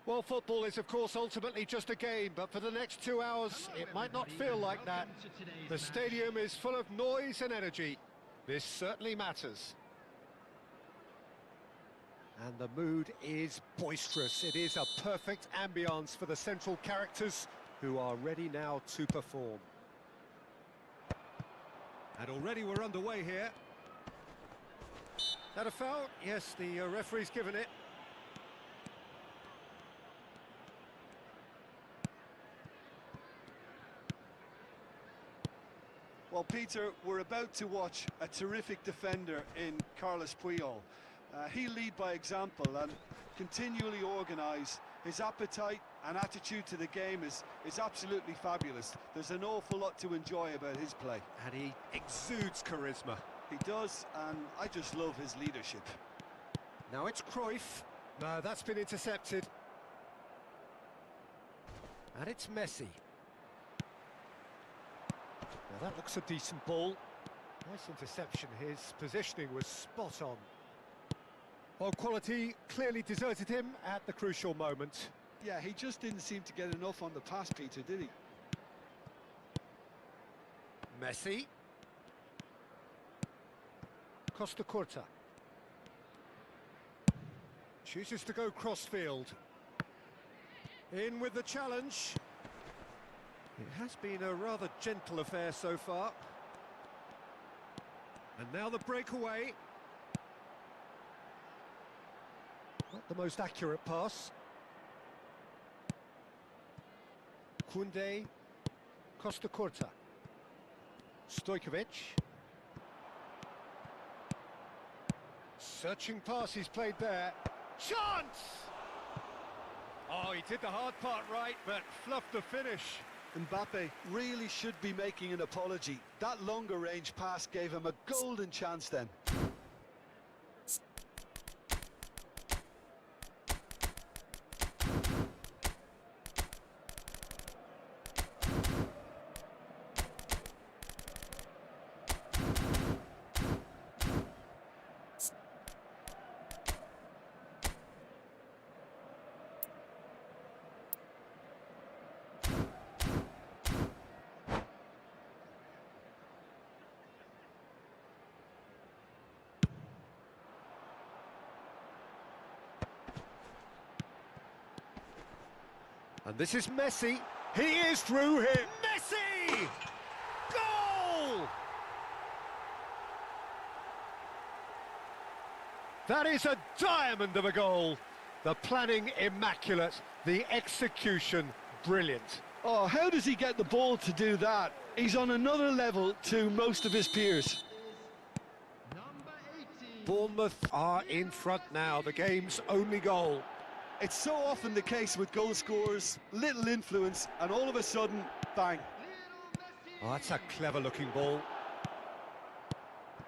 Well, football is, of course, ultimately just a game, but for the next 2 hours, it might not feel like that. The stadium is full of noise and energy. This certainly matters. And the mood is boisterous. It is a perfect ambience for the central characters who are ready now to perform. And already we're underway here. That a foul? Yes, the referee's given it. Well, Peter, we're about to watch a terrific defender in Carlos Puyol. He'll lead by example and continually organise. His appetite and attitude to the game is absolutely fabulous. There's an awful lot to enjoy about his play. And he exudes charisma. He does, and I just love his leadership. Now it's Cruyff. No, that's been intercepted. And it's Messi. Now that looks a decent ball. Nice interception. His positioning was spot on. Well, quality clearly deserted him at the crucial moment. Yeah, he just didn't seem to get enough on the pass, Peter, did he? Messi. Costa Curta. Chooses to go crossfield. In with the challenge. It has been a rather gentle affair so far. And now the breakaway. Not the most accurate pass. Koundé. Costa Curta. Stojkovic. Searching pass he's played there. Chance! Oh, he did the hard part right, but fluffed the finish. Mbappe really should be making an apology. That longer range pass gave him a golden chance then. And this is Messi. He is through here. Messi! Goal! That is a diamond of a goal. The planning immaculate, the execution brilliant. Oh, how does he get the ball to do that? He's on another level to most of his peers. Bournemouth are in front now, the game's only goal. It's so often the case with goal scorers, little influence, and all of a sudden, bang. Oh, that's a clever-looking ball.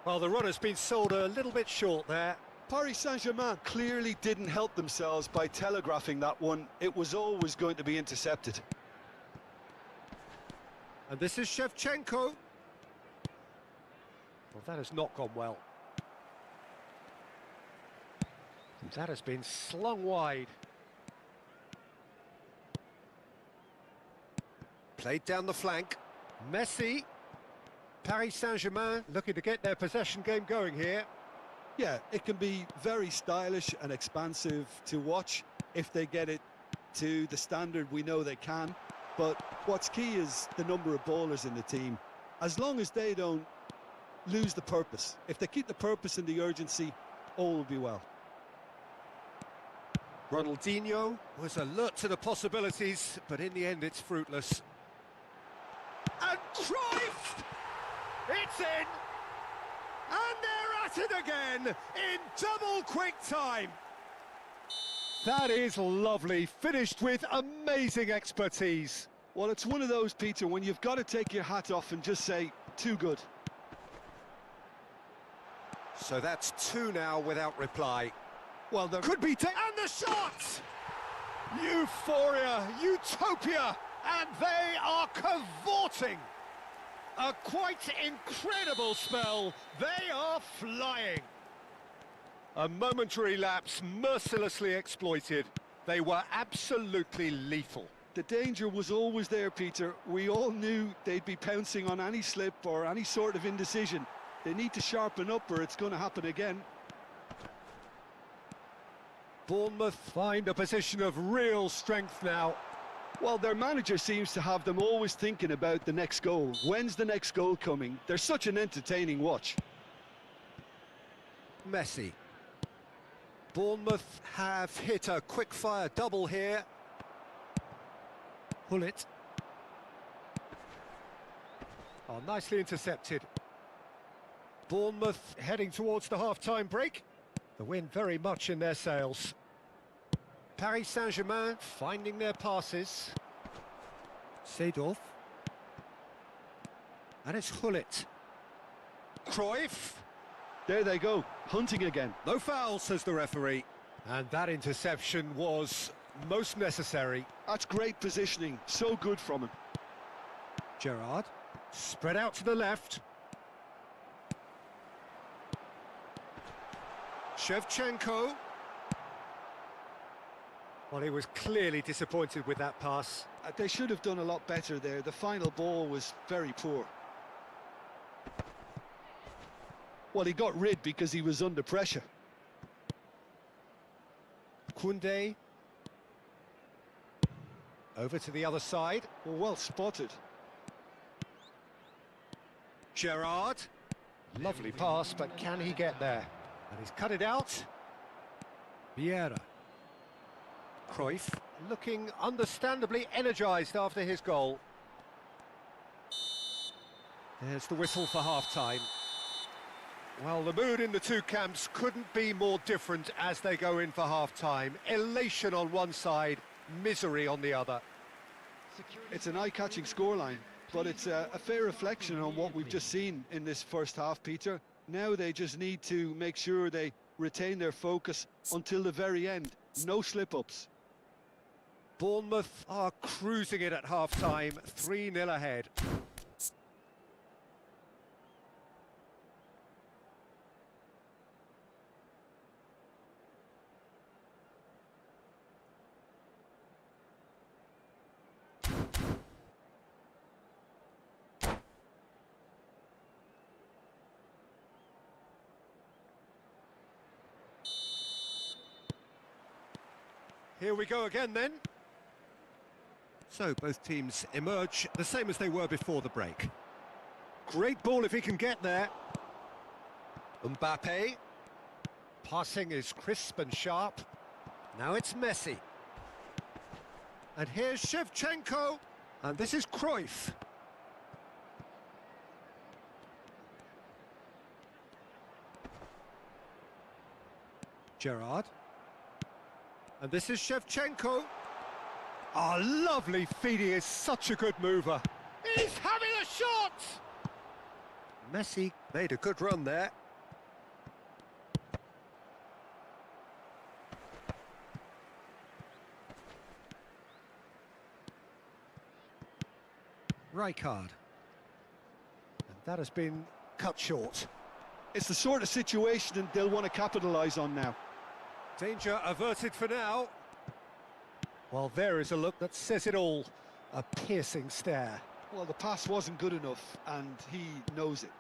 Well, the runner's been sold a little bit short there. Paris Saint-Germain clearly didn't help themselves by telegraphing that one. It was always going to be intercepted. And this is Shevchenko. Well, that has not gone well. That has been slung wide. Played down the flank. Messi. Paris Saint-Germain looking to get their possession game going here. Yeah, it can be very stylish and expansive to watch if they get it to the standard we know they can. But what's key is the number of ballers in the team. As long as they don't lose the purpose. If they keep the purpose and the urgency, all will be well. Ronaldinho was alert to the possibilities, but in the end it's fruitless. And Cruyff! It's in! And they're at it again, in double quick time! That is lovely, finished with amazing expertise. Well, it's one of those, Peter, when you've got to take your hat off and just say, too good. So that's two now without reply. Well, there could be and the shot! Euphoria, utopia, and they are cavorting. A quite incredible spell. They are flying. A momentary lapse mercilessly exploited. They were absolutely lethal. The danger was always there, Peter. We all knew they'd be pouncing on any slip or any sort of indecision. They need to sharpen up or it's going to happen again. Bournemouth find a position of real strength now. Well, their manager seems to have them always thinking about the next goal. When's the next goal coming? They're such an entertaining watch. Messi. Bournemouth have hit a quick-fire double here. Hullet. Oh, nicely intercepted. Bournemouth heading towards the half-time break. The wind very much in their sails. Paris Saint-Germain finding their passes. Seedorf. And it's Hullet. Cruyff. There they go, hunting again. No foul, says the referee. And that interception was most necessary. That's great positioning, so good from him. Gerrard. Spread out to the left. Shevchenko. Well, he was clearly disappointed with that pass. They should have done a lot better there. The final ball was very poor. Well, he got rid because he was under pressure. Koundé. Over to the other side. Well spotted. Gerrard. Lovely pass, but can he get there? And he's cut it out. Vieira. Cruyff looking understandably energised after his goal. There's the whistle for half-time. Well, the mood in the two camps couldn't be more different as they go in for half-time. Elation on one side, misery on the other. It's an eye-catching scoreline, but it's a fair reflection on what we've just seen in this first half, Peter. Now they just need to make sure they retain their focus until the very end. No slip-ups. Bournemouth are cruising it at half-time, 3-0 ahead. Here we go again then. So both teams emerge the same as they were before the break. Great ball if he can get there. Mbappe. Passing is crisp and sharp. Now it's Messi. And here's Shevchenko. And this is Cruyff. Gerrard. And this is Shevchenko. Oh, lovely feed, he is such a good mover. He's having a shot! Messi made a good run there. Rijkaard. And that has been cut short. It's the sort of situation they'll want to capitalise on now. Danger averted for now. Well, there is a look that says it all. A piercing stare. Well, the pass wasn't good enough, and he knows it.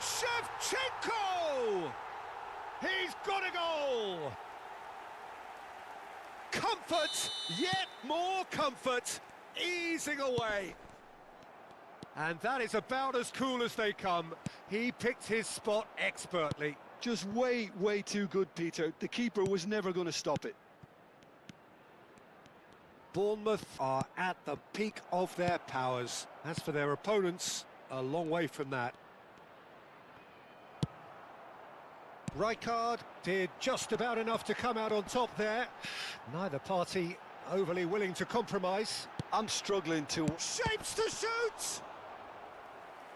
Shevchenko! He's got a goal! Comfort, yet more comfort, easing away. And that is about as cool as they come. He picked his spot expertly. Just way, way too good, Peter. The keeper was never going to stop it. Bournemouth are at the peak of their powers. As for their opponents, a long way from that. Rijkaard did just about enough to come out on top there. Neither party overly willing to compromise. I'm struggling to... Shapes to shoot!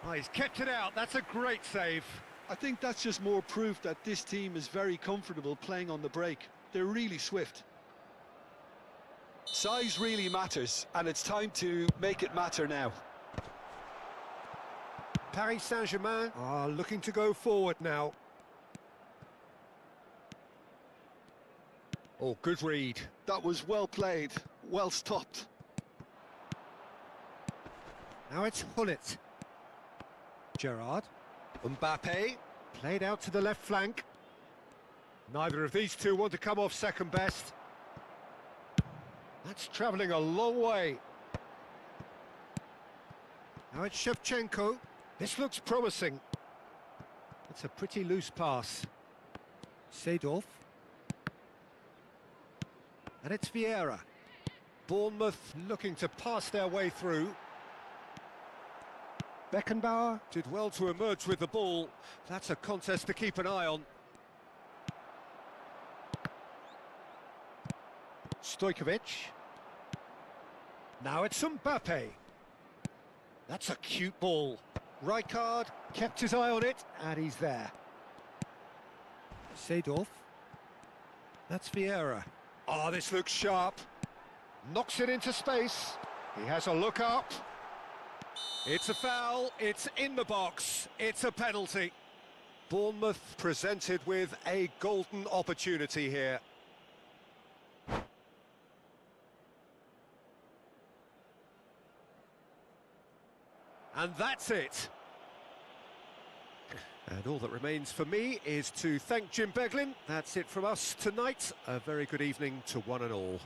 Oh, he's kept it out. That's a great save. I think that's just more proof that this team is very comfortable playing on the break. They're really swift. Size really matters, and it's time to make it matter now. Paris Saint-Germain are looking to go forward now. Oh, good read. That was well played, well stopped. Now it's Hullet. Gerrard. Mbappe. Played out to the left flank. Neither of these two want to come off second best. That's travelling a long way. Now it's Shevchenko. This looks promising. It's a pretty loose pass. Seedorf. And it's Vieira. Bournemouth looking to pass their way through. Beckenbauer did well to emerge with the ball. That's a contest to keep an eye on. Stojkovic. Now it's Mbappe. That's a cute ball. Rijkaard kept his eye on it, and he's there. Seedorf. That's Vieira. Oh, this looks sharp. Knocks it into space. He has a look up. It's a foul, it's in the box, it's a penalty. Bournemouth presented with a golden opportunity here. And that's it. And all that remains for me is to thank Jim Beglin. That's it from us tonight. A very good evening to one and all.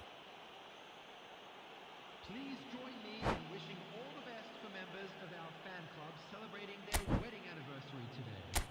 Please join me in wishing all the best for members of our fan club celebrating their wedding anniversary today.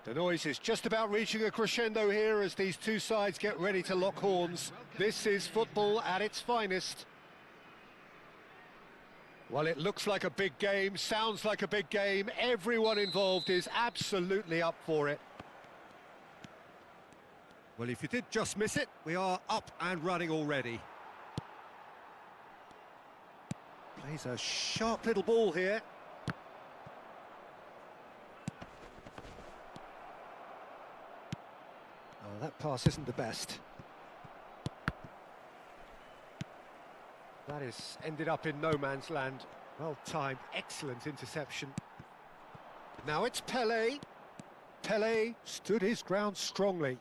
The noise is just about reaching a crescendo here as these two sides get ready to lock horns. This is football at its finest. Well, it looks like a big game, sounds like a big game. Everyone involved is absolutely up for it. Well, if you did just miss it, we are up and running already. Plays a sharp little ball here. Oh, that pass isn't the best. That is ended up in no man's land. Well timed, excellent interception. Now it's Pelé. Pelé stood his ground strongly.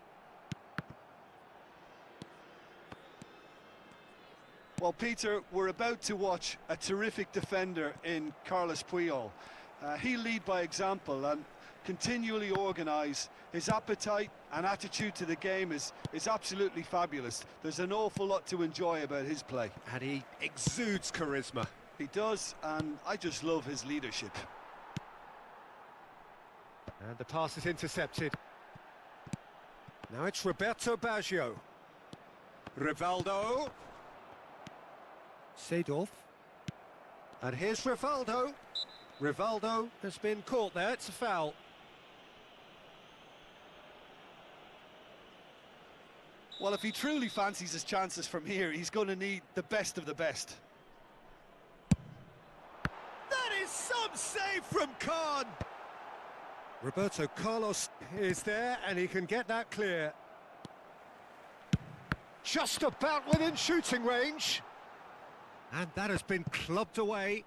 Well, Peter, we're about to watch a terrific defender in Carlos Puyol. He'll lead by example and continually organise. His appetite and attitude to the game is absolutely fabulous. There's an awful lot to enjoy about his play. And he exudes charisma. He does, and I just love his leadership. And the pass is intercepted. Now it's Roberto Baggio. Rivaldo. Seedorf. And here's Rivaldo. Rivaldo has been caught there, it's a foul. Well, if he truly fancies his chances from here, he's going to need the best of the best. That is some save from Khan. Roberto Carlos is there and he can get that clear. Just about within shooting range. And that has been clubbed away.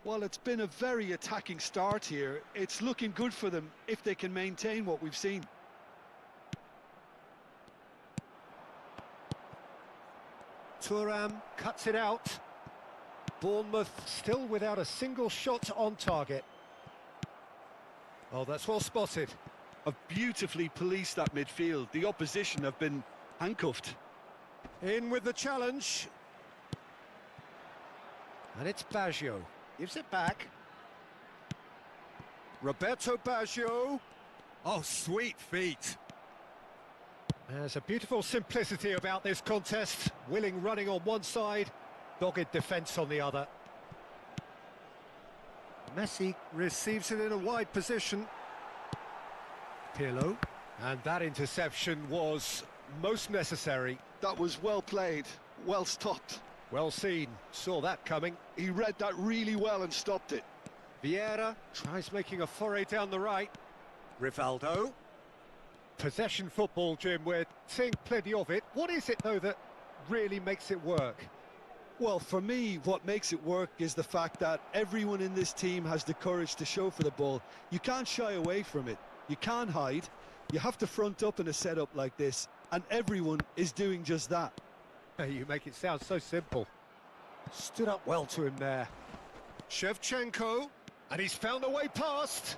Well, it's been a very attacking start here. It's looking good for them if they can maintain what we've seen. Thuram cuts it out. Bournemouth still without a single shot on target. Oh, that's well spotted. Have beautifully policed that midfield. The opposition have been handcuffed. In with the challenge. And it's Baggio. Gives it back. Roberto Baggio. Oh, sweet feet. There's a beautiful simplicity about this contest. Willing running on one side, dogged defence on the other. Messi receives it in a wide position. Pirlo. And that interception was most necessary. That was well played, well stopped. Well seen, saw that coming. He read that really well and stopped it. Vieira tries making a foray down the right. Rivaldo. Possession football, Jim, we're seeing plenty of it. What is it, though, that really makes it work? Well, for me, what makes it work is the fact that everyone in this team has the courage to show for the ball. You can't shy away from it. You can't hide. You have to front up in a setup like this, and everyone is doing just that. You make it sound so simple. Stood up well to him there. Shevchenko, and he's found a way past.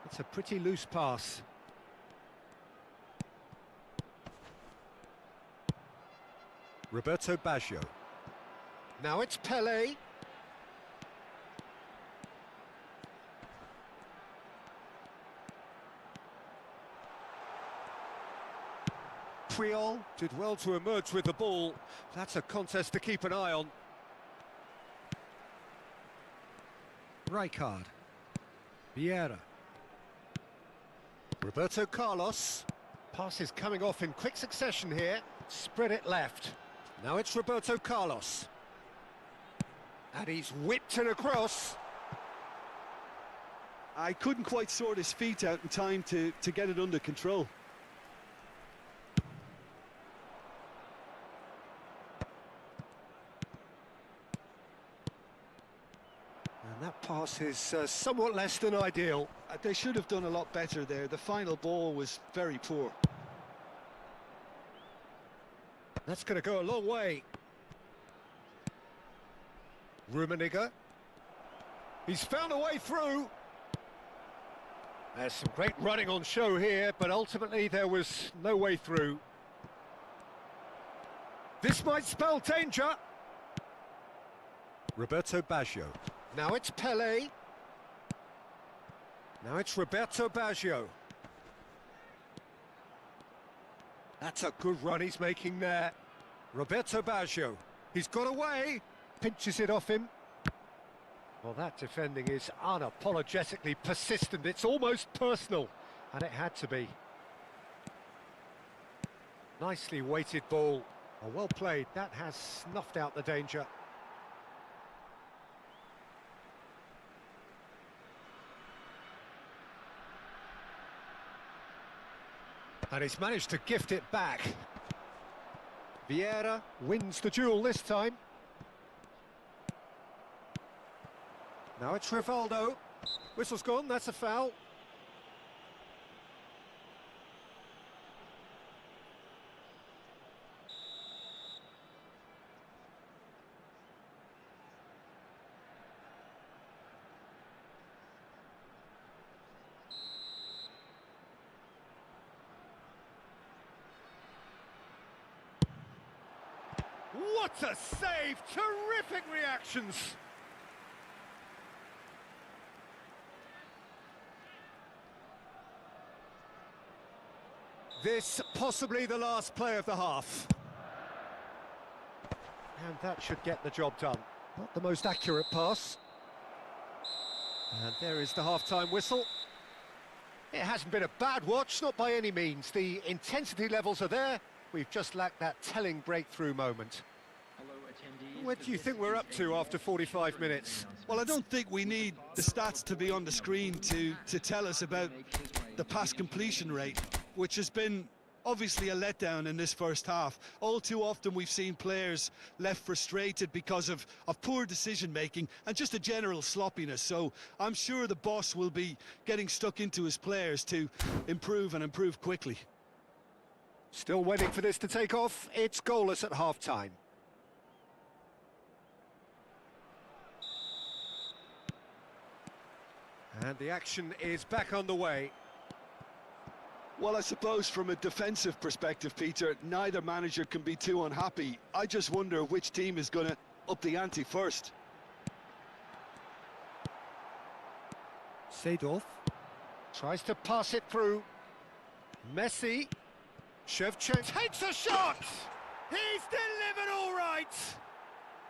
It's a pretty loose pass. Roberto Baggio. Now it's Pelé. Puyol did well to emerge with the ball. That's a contest to keep an eye on. Rijkaard. Vieira. Roberto Carlos. Pass is coming off in quick succession here. Spread it left. Now it's Roberto Carlos. And he's whipped it across. I couldn't quite sort his feet out in time to get it under control. And that pass is somewhat less than ideal. They should have done a lot better there. The final ball was very poor. That's going to go a long way. Rummenigge. He's found a way through. There's some great running on show here, but ultimately there was no way through. This might spell danger. Roberto Baggio. Now it's Pelé. Now it's Roberto Baggio. That's a good run he's making there. Roberto Baggio. He's got away. Pinches it off him. Well, that defending is unapologetically persistent. It's almost personal. And it had to be. Nicely weighted ball. Oh, well played. That has snuffed out the danger. And he's managed to gift it back. Vieira wins the duel this time. Now it's Rivaldo. Whistle's gone, that's a foul. What a save! Terrific reactions! This possibly the last play of the half. And that should get the job done. Not the most accurate pass. And there is the half-time whistle. It hasn't been a bad watch, not by any means. The intensity levels are there. We've just lacked that telling breakthrough moment. What do you think we're up to after 45 minutes? Well, I don't think we need the stats to be on the screen to tell us about the pass completion rate, which has been obviously a letdown in this first half. All too often we've seen players left frustrated because of poor decision-making and just a general sloppiness. So I'm sure the boss will be getting stuck into his players to improve and improve quickly. Still waiting for this to take off. It's goalless at half-time. And the action is back on the way. Well, I suppose from a defensive perspective, Peter, neither manager can be too unhappy. I just wonder which team is going to up the ante first. Seedorf tries to pass it through. Messi. Shevchenko takes a shot! He's delivered all right!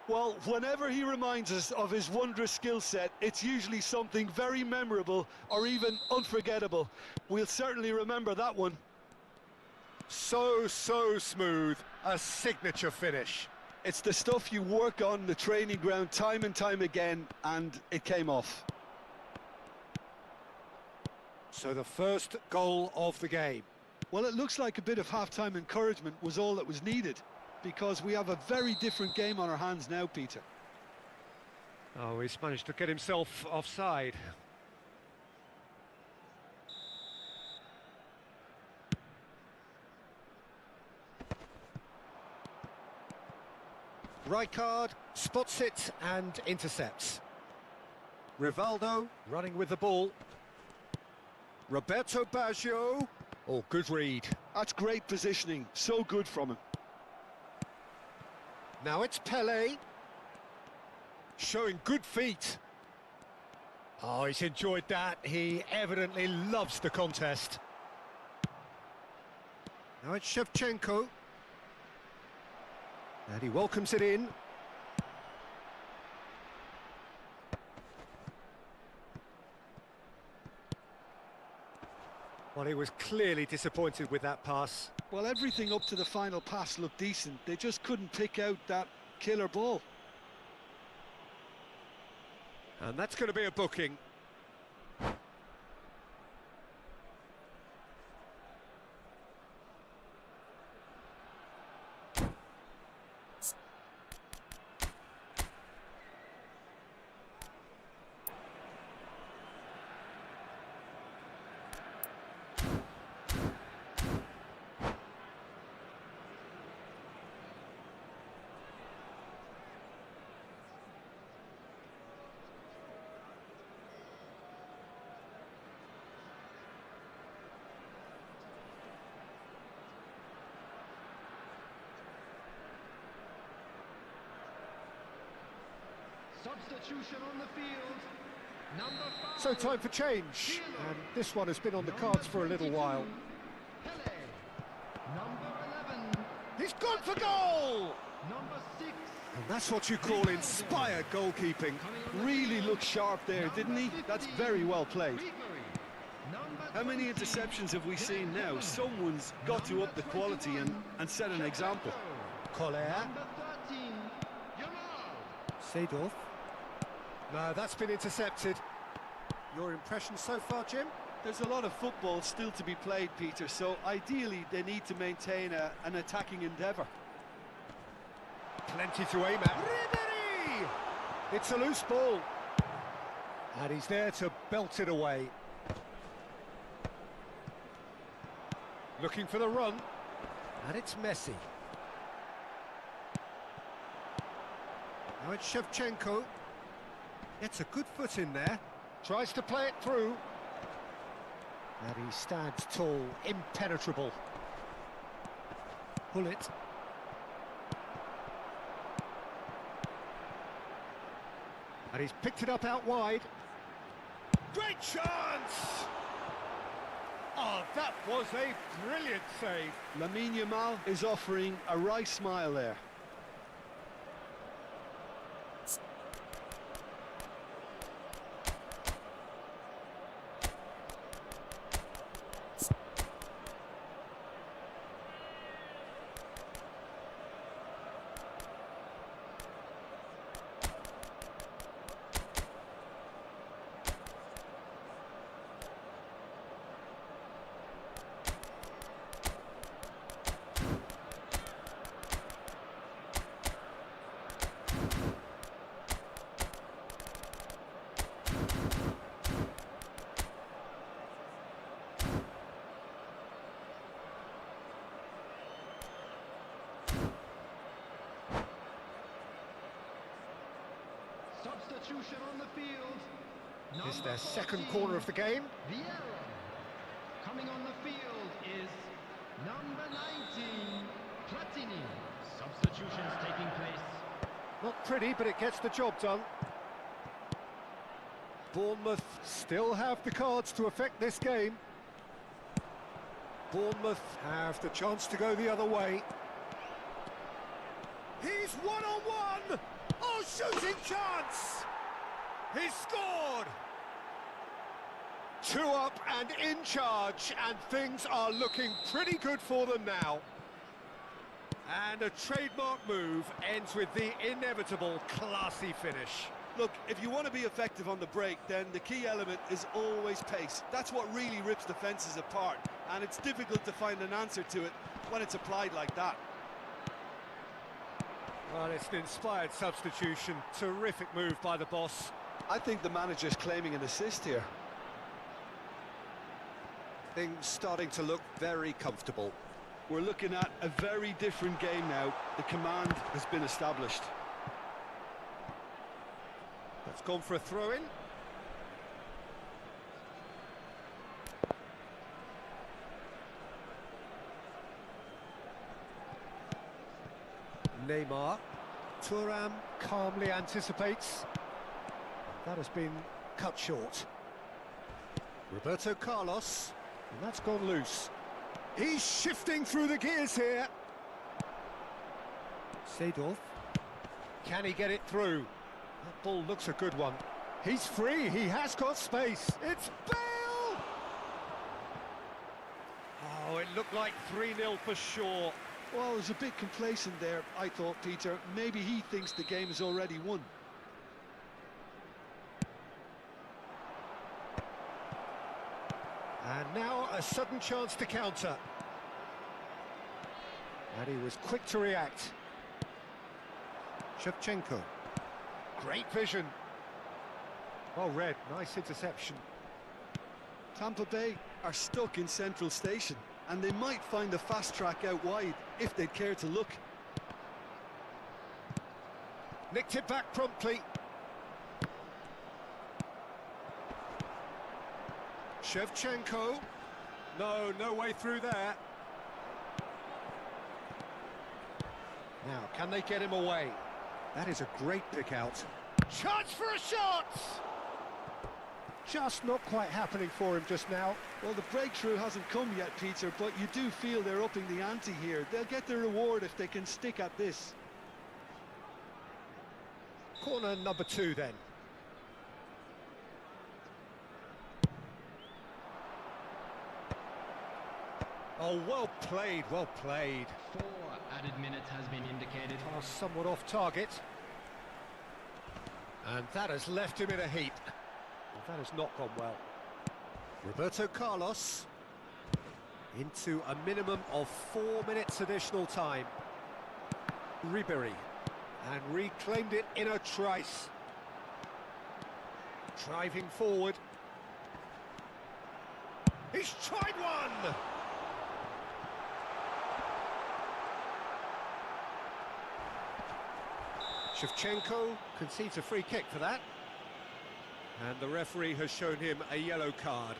Well, whenever he reminds us of his wondrous skill set, it's usually something very memorable or even unforgettable. We'll certainly remember that one. So smooth. A signature finish. It's the stuff you work on the training ground time and time again, and it came off. So the first goal of the game. Well, it looks like a bit of half-time encouragement was all that was needed, because we have a very different game on our hands now, Peter. Oh, he's managed to get himself offside. Rijkaard spots it and intercepts. Rivaldo running with the ball. Roberto Baggio. Oh, good read. That's great positioning, so good from him. Now it's Pele. Showing good feet. Oh, he's enjoyed that. He evidently loves the contest. Now it's Shevchenko. And he welcomes it in. Well, he was clearly disappointed with that pass. Well, everything up to the final pass looked decent. They just couldn't pick out that killer ball. And that's going to be a booking. Substitution on the field. So time for change, and this one has been on the cards for a little while. He's gone for goal! And that's what you call inspired goalkeeping. Really looked sharp there, didn't he? That's very well played. How many interceptions have we seen now? Someone's got to up the quality and set an example. Collier. Seedorf. No, that's been intercepted. Your impression so far, Jim? There's a lot of football still to be played, Peter, so ideally they need to maintain an attacking endeavour. Plenty to aim at. Ribery! It's a loose ball. And he's there to belt it away. Looking for the run. And it's Messi. Now it's Shevchenko. Gets a good foot in there. Tries to play it through. And he stands tall, impenetrable. Pull it. And he's picked it up out wide. Great chance! Oh, that was a brilliant save. Lamine Yamal is offering a wry smile there. Substitution on the field. It's their second corner of the game. Vieira. Coming on the field is number 19, Platini. Substitutions taking place. Not pretty, but it gets the job done. Bournemouth still have the cards to affect this game. Bournemouth have the chance to go the other way. He's one-on-one! Oh, shooting chance! He's scored! 2 up and in charge, and things are looking pretty good for them now. And a trademark move ends with the inevitable classy finish. Look, if you want to be effective on the break, then the key element is always pace. That's what really rips defences apart, and it's difficult to find an answer to it when it's applied like that. Well, it's an inspired substitution. Terrific move by the boss. I think the manager's claiming an assist here. Things starting to look very comfortable. We're looking at a very different game now. The command has been established. That's gone for a throw-in. Neymar. Thuram calmly anticipates. That has been cut short. Roberto Carlos. And that's gone loose. He's shifting through the gears here. Seedorf. Can he get it through? That ball looks a good one. He's free, he has got space. It's Bale! Oh, it looked like 3-0 for sure. Well, it was a bit complacent there, I thought, Peter. Maybe he thinks the game is already won. And now a sudden chance to counter. And he was quick to react. Shevchenko. Great vision. Well read, nice interception. Tampa Bay are stuck in Central Station, and they might find a fast track out wide if they'd care to look. Nicked it back promptly. Shevchenko. No way through there. Now, can they get him away? That is a great pick out. Chance for a shot! Just not quite happening for him just now. Well, the breakthrough hasn't come yet, Peter, but you do feel they're upping the ante here. They'll get their reward if they can stick at this. Corner number 2 then. Oh, well played, well played. 4 added minutes has been indicated. Pass somewhat off target. And that has left him in a heap. Well, that has not gone well. Roberto Carlos into a minimum of 4 minutes additional time. Ribery, and reclaimed it in a trice. Driving forward. He's tried one! Shevchenko concedes a free kick for that. And the referee has shown him a yellow card.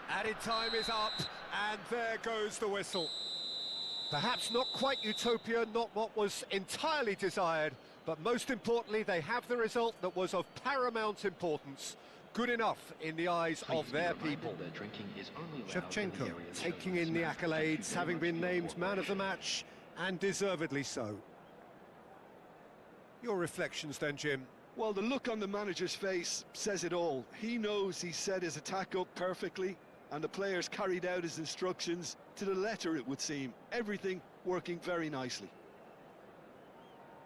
Added time is up, and there goes the whistle. Perhaps not quite utopia, not what was entirely desired, but most importantly, they have the result that was of paramount importance. Good enough in the eyes of their people. Shevchenko taking in the accolades, having been named man of the match, and deservedly so. Your reflections then, Jim? Well, the look on the manager's face says it all. He knows he set his attack up perfectly, and the players carried out his instructions to the letter, it would seem. Everything working very nicely.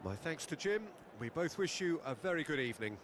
My thanks to Jim. We both wish you a very good evening.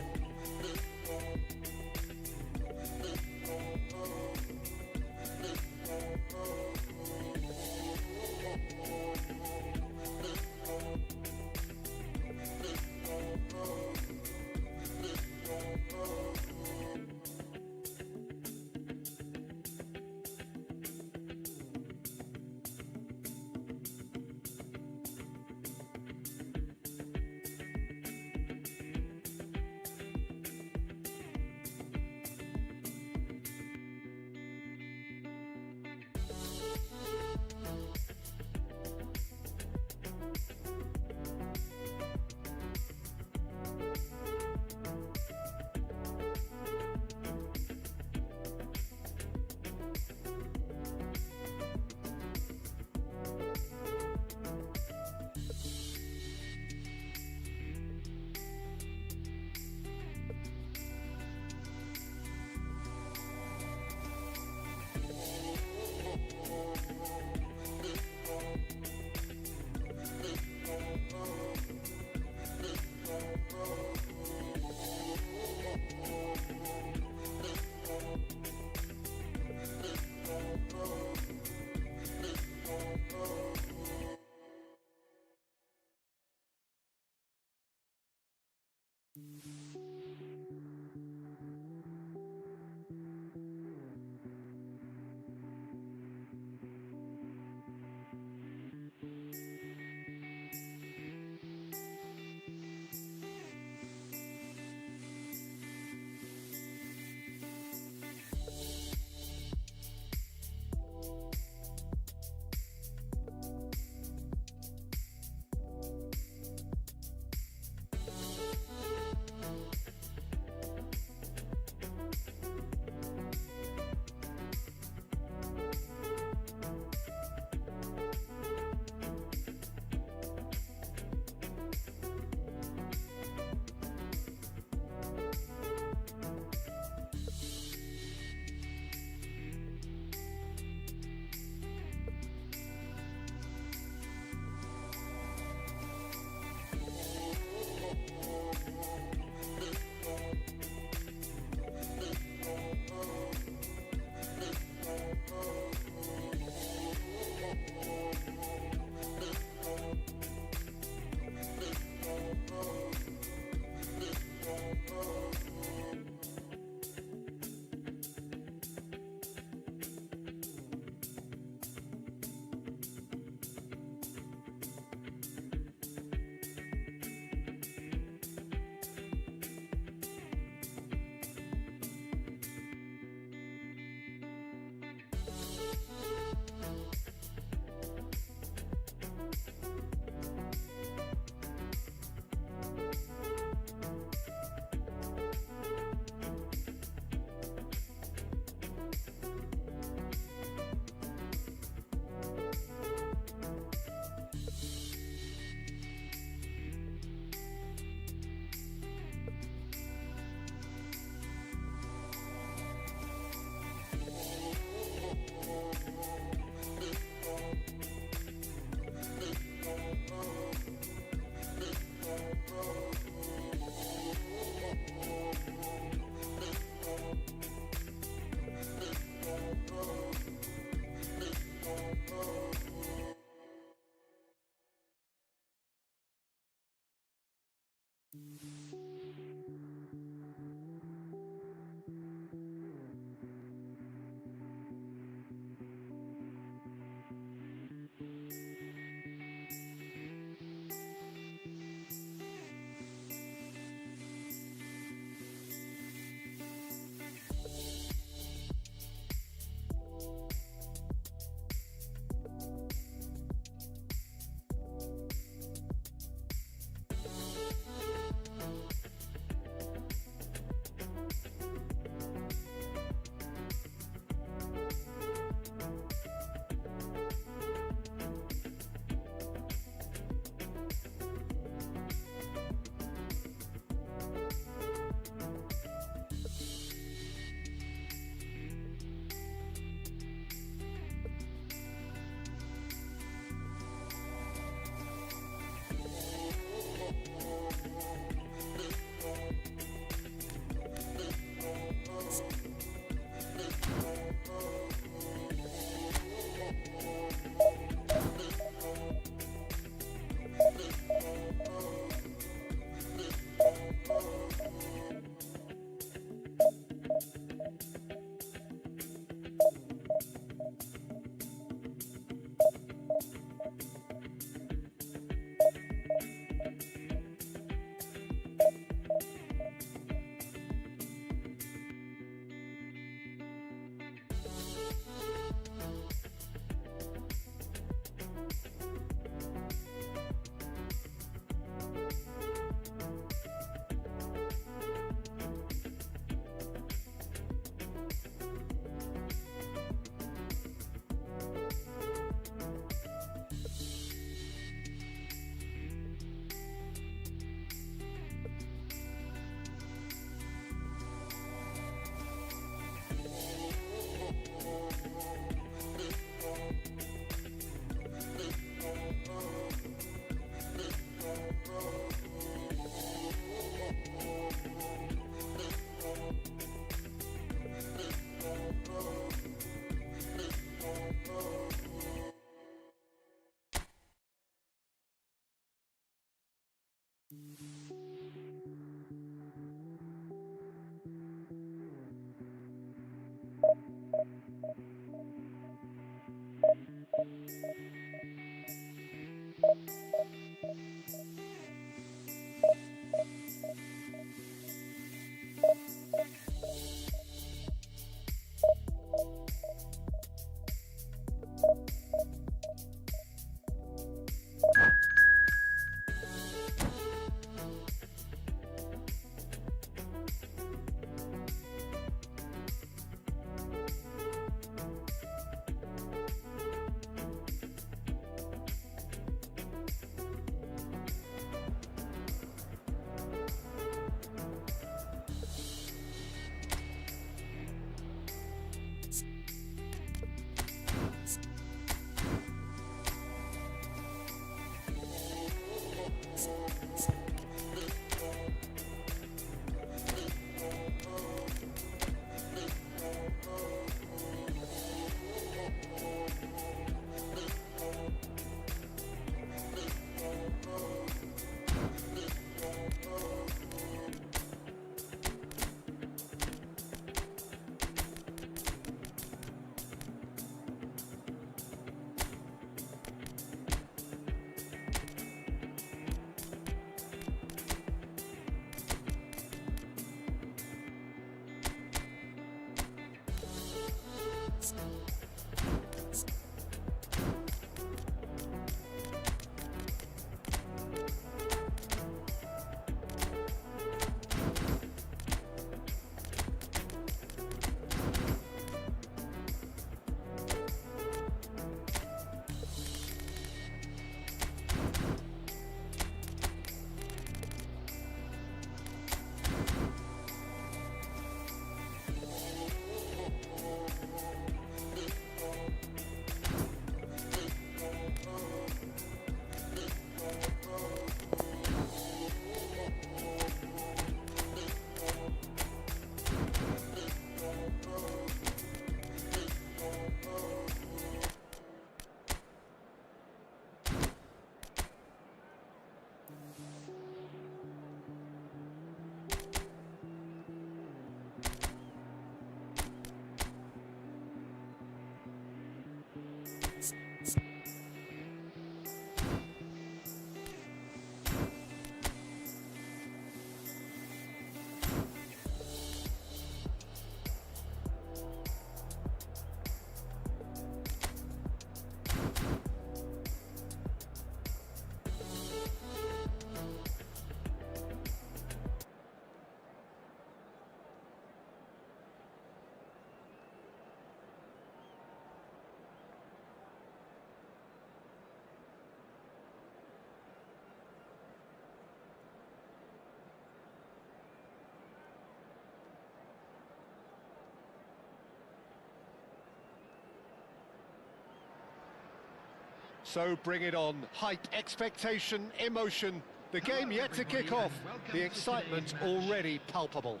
So bring it on. Hype, expectation, emotion. The game yet to kick off. The excitement already palpable.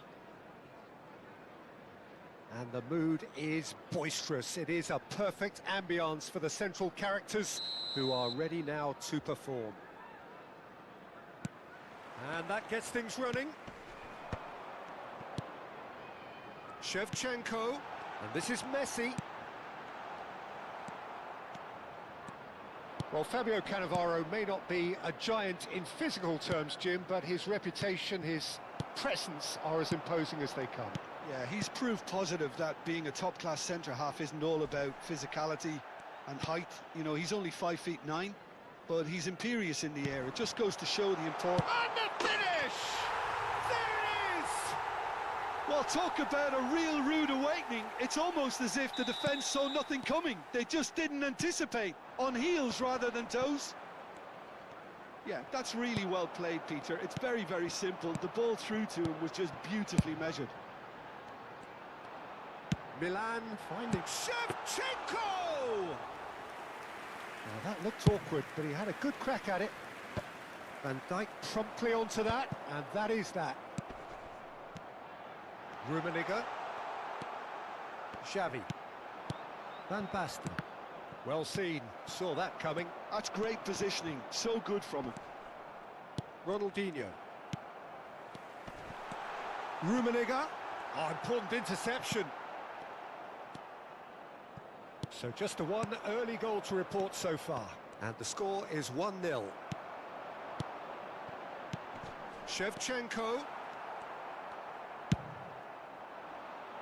And the mood is boisterous. It is a perfect ambience for the central characters who are ready now to perform. And that gets things running. Shevchenko, and this is Messi. Well, Fabio Cannavaro may not be a giant in physical terms, Jim, but his reputation, his presence are as imposing as they come. Yeah, he's proved positive that being a top-class centre-half isn't all about physicality and height. You know, he's only 5'9", but he's imperious in the air. It just goes to show the importance. And the finish! There it is! Well, talk about a real rude awakening. It's almost as if the defence saw nothing coming. They just didn't anticipate. On heels rather than toes. Yeah, that's really well played, Peter. It's very, very simple. The ball through to him was just beautifully measured. Milan finding Shevchenko! Now that looked awkward, but he had a good crack at it. Van Dijk promptly onto that, and that is that. Rummenigge. Xavi. Van Basten. Well seen, saw that coming. That's great positioning, so good from him. Ronaldinho. Rummenigge. Oh, important interception. So just the one early goal to report so far. And the score is 1-0. Shevchenko.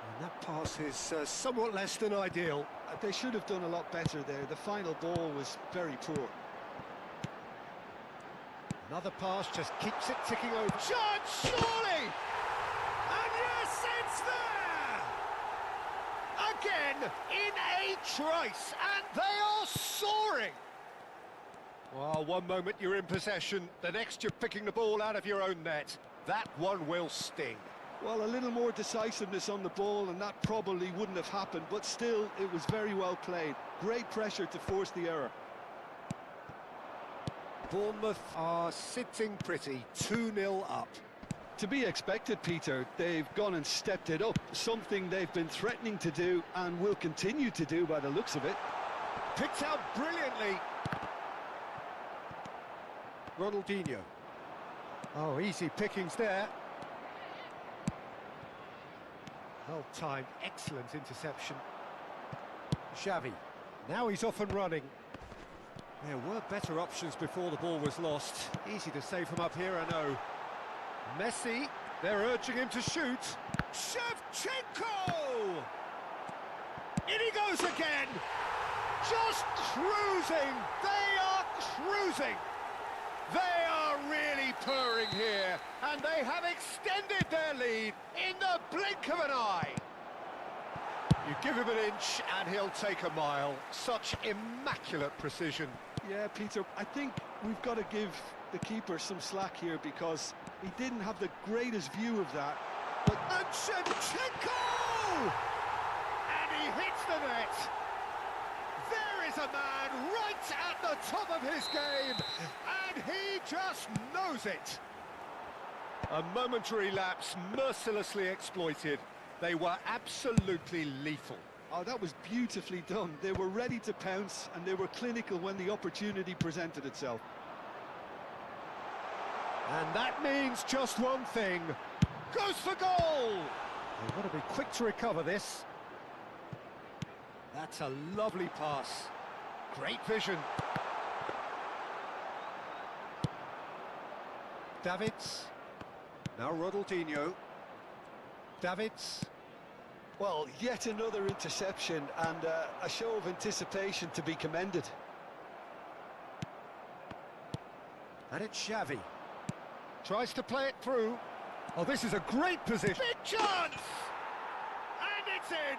And that pass is somewhat less than ideal. They should have done a lot better there. The final ball was very poor. Another pass just keeps it ticking over. Chance, surely! And yes, it's there! Again, in a trice, and they are soaring! Well, one moment you're in possession, the next you're picking the ball out of your own net. That one will sting. Well, a little more decisiveness on the ball and that probably wouldn't have happened, but still, it was very well played. Great pressure to force the error. Bournemouth are sitting pretty, 2-0 up. To be expected, Peter. They've gone and stepped it up, something they've been threatening to do and will continue to do by the looks of it. Picked out brilliantly. Ronaldinho. Oh, easy pickings there. Well-timed, excellent interception. Xavi, now he's off and running. There were better options before the ball was lost. Easy to say from up here, I know. Messi, they're urging him to shoot. Shevchenko! In he goes again! Just cruising! They are cruising! They are really purring here, and they have extended their lead in the blink of an eye. You give him an inch and he'll take a mile. Such immaculate precision. Yeah, Peter, I think we've got to give the keeper some slack here because he didn't have the greatest view of that. But and Shevchenko! And he hits the net. There is a man right at the top of his game, and he just knows it. A momentary lapse mercilessly exploited. They were absolutely lethal. Oh, that was beautifully done. They were ready to pounce, and they were clinical when the opportunity presented itself. And that means just one thing. Goes for goal! They've got to be quick to recover this. That's a lovely pass. Great vision. Davids. Now Ronaldinho. Davids. Well, yet another interception and a show of anticipation to be commended. And it's Xavi. Tries to play it through. Oh, this is a great position. Big chance! And it's in!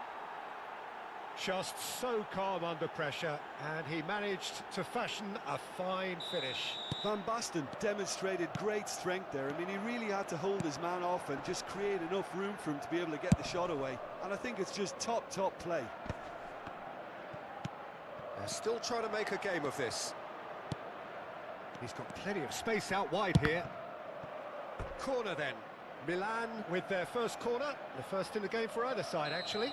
Just so calm under pressure, and he managed to fashion a fine finish. Van Basten demonstrated great strength there. I mean, he really had to hold his man off and just create enough room for him to be able to get the shot away. And I think it's just top play. They're still trying to make a game of this. He's got plenty of space out wide here. Corner then. Milan with their first corner. The first in the game for either side, actually.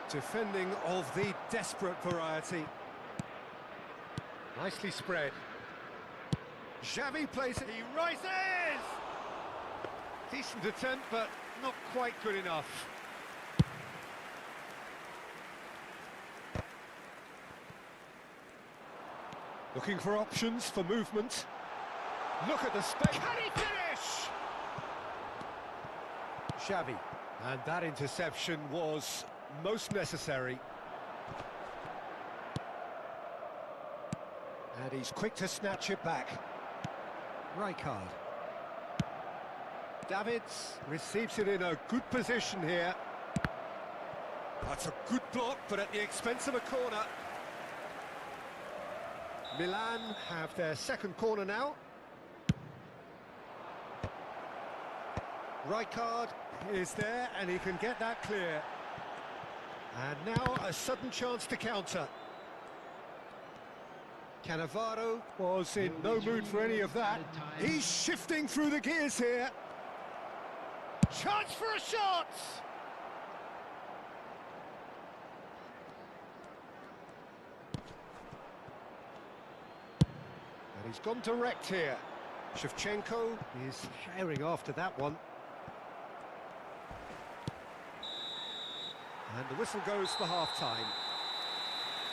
Defending of the desperate variety. Nicely spread. Xavi plays it. He rises! Decent attempt, but not quite good enough. Looking for options for movement. Look at the space. Can he finish? Xavi. And that interception was most necessary. And he's quick to snatch it back. Rijkaard. Davids receives it in a good position here. That's a good block, but at the expense of a corner. Milan have their second corner now. Rijkaard is there, and he can get that clear. And now a sudden chance to counter. Cannavaro was in no mood for any of that. He's shifting through the gears here. Chance for a shot! And he's gone direct here. Shevchenko is firing after that one. And the whistle goes for half-time.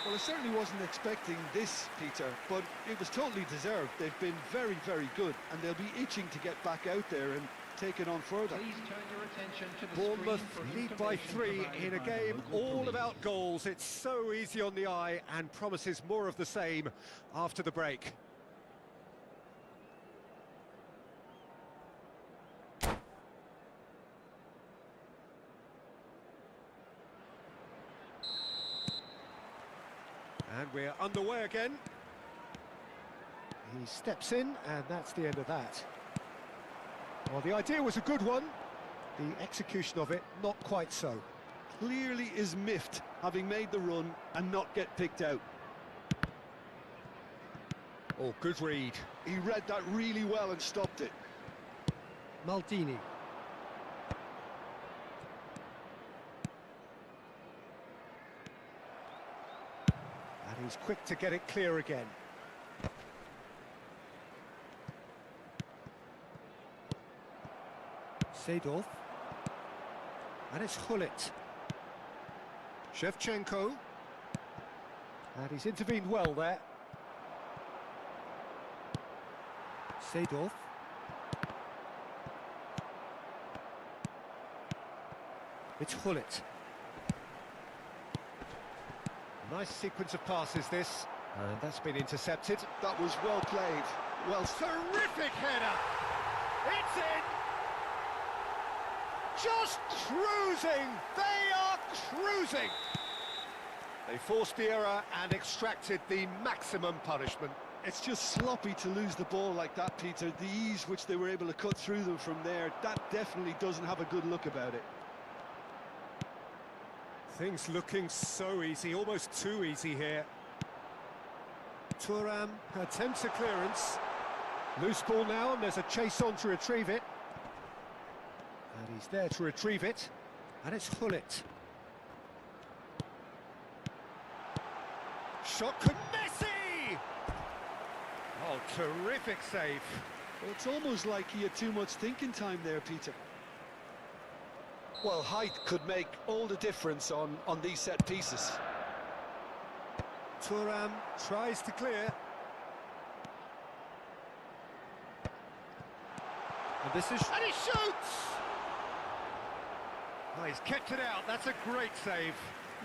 Well, I certainly wasn't expecting this, Peter, but it was totally deserved. They've been very, very good, and they'll be itching to get back out there and take it on further. Please turn your attention to the Bournemouth screen for lead by information 3 in a provided by game the local all police. about goals. It's so easy on the eye and promises more of the same after the break. And we're underway again. He steps in, and that's the end of that. Well, the idea was a good one. The execution of it, not quite so. Clearly is miffed, having made the run and not get picked out. Oh, good read. He read that really well and stopped it. Maldini. And he's quick to get it clear again. Seedorf. And it's Hullet. Shevchenko. And he's intervened well there. Seedorf. It's Hullet. Nice sequence of passes this, and that's been intercepted. That was well played. Well, Terrific header! It's in! Just cruising! They are cruising! They forced the error and extracted the maximum punishment. it's just sloppy to lose the ball like that, Peter. The ease which they were able to cut through them from there, that definitely doesn't have a good look about it. Things looking so easy, almost too easy here. Thuram attempts a clearance. Loose ball now, and there's a chase on to retrieve it. And he's there to retrieve it. And it's Hullet. Shot from Messi! Oh, terrific save. Well, it's almost like he had too much thinking time there, Peter. Well, height could make all the difference on these set pieces. Thuram tries to clear. And this is... And he shoots! Oh, he's kept it out. That's a great save.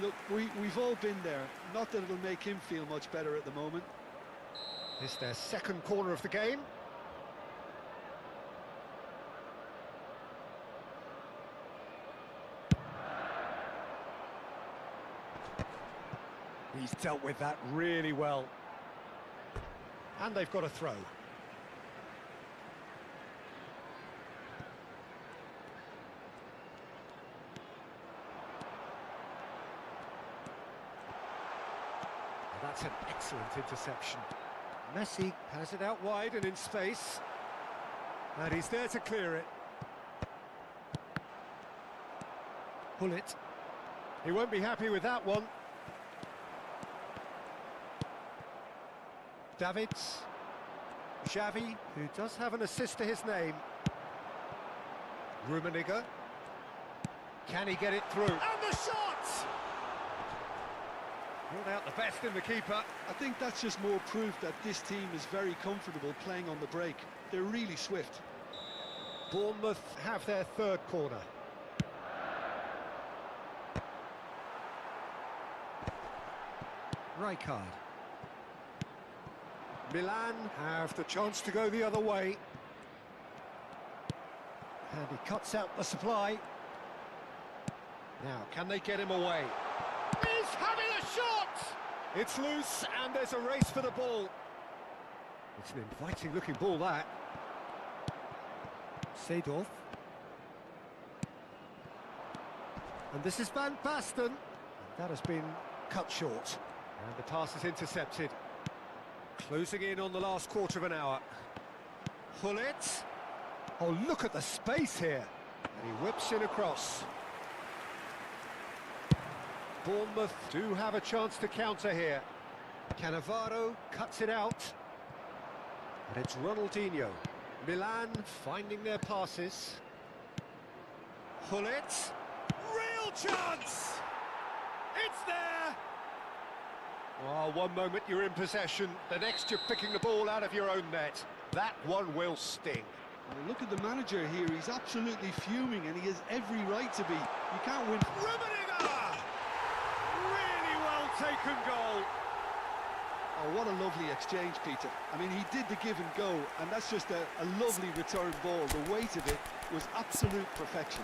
Look, we've all been there. Not that it'll make him feel much better at the moment. It's their second corner of the game. He's dealt with that really well. And they've got a throw. That's an excellent interception. Messi has it out wide and in space. And he's there to clear it. Pull it. He won't be happy with that one. Davids. Xavi, who does have an assist to his name. Rummenigge. Can he get it through? And the shot! Brought out the best in the keeper. I think that's just more proof that this team is very comfortable playing on the break. They're really swift. Bournemouth have their third corner. Rijkaard. Milan have the chance to go the other way. And he cuts out the supply. Now, can they get him away? He's having a shot! It's loose, and there's a race for the ball. It's an inviting-looking ball, that. Seedorf. And this is Van Basten. And that has been cut short. And the pass is intercepted. Closing in on the last quarter of an hour. Pull it. Oh, look at the space here. And he whips in across. Bournemouth do have a chance to counter here. Cannavaro cuts it out. And it's Ronaldinho. Milan finding their passes. Pull it. Real chance! It's there! Oh, one moment you're in possession, the next you're picking the ball out of your own net. That one will sting. Well, look at the manager here, he's absolutely fuming and he has every right to be. You can't win. Rummenigge! Really well taken goal. Oh, what a lovely exchange, Peter. I mean, he did the give and go, and that's just a lovely return ball. The weight of it was absolute perfection.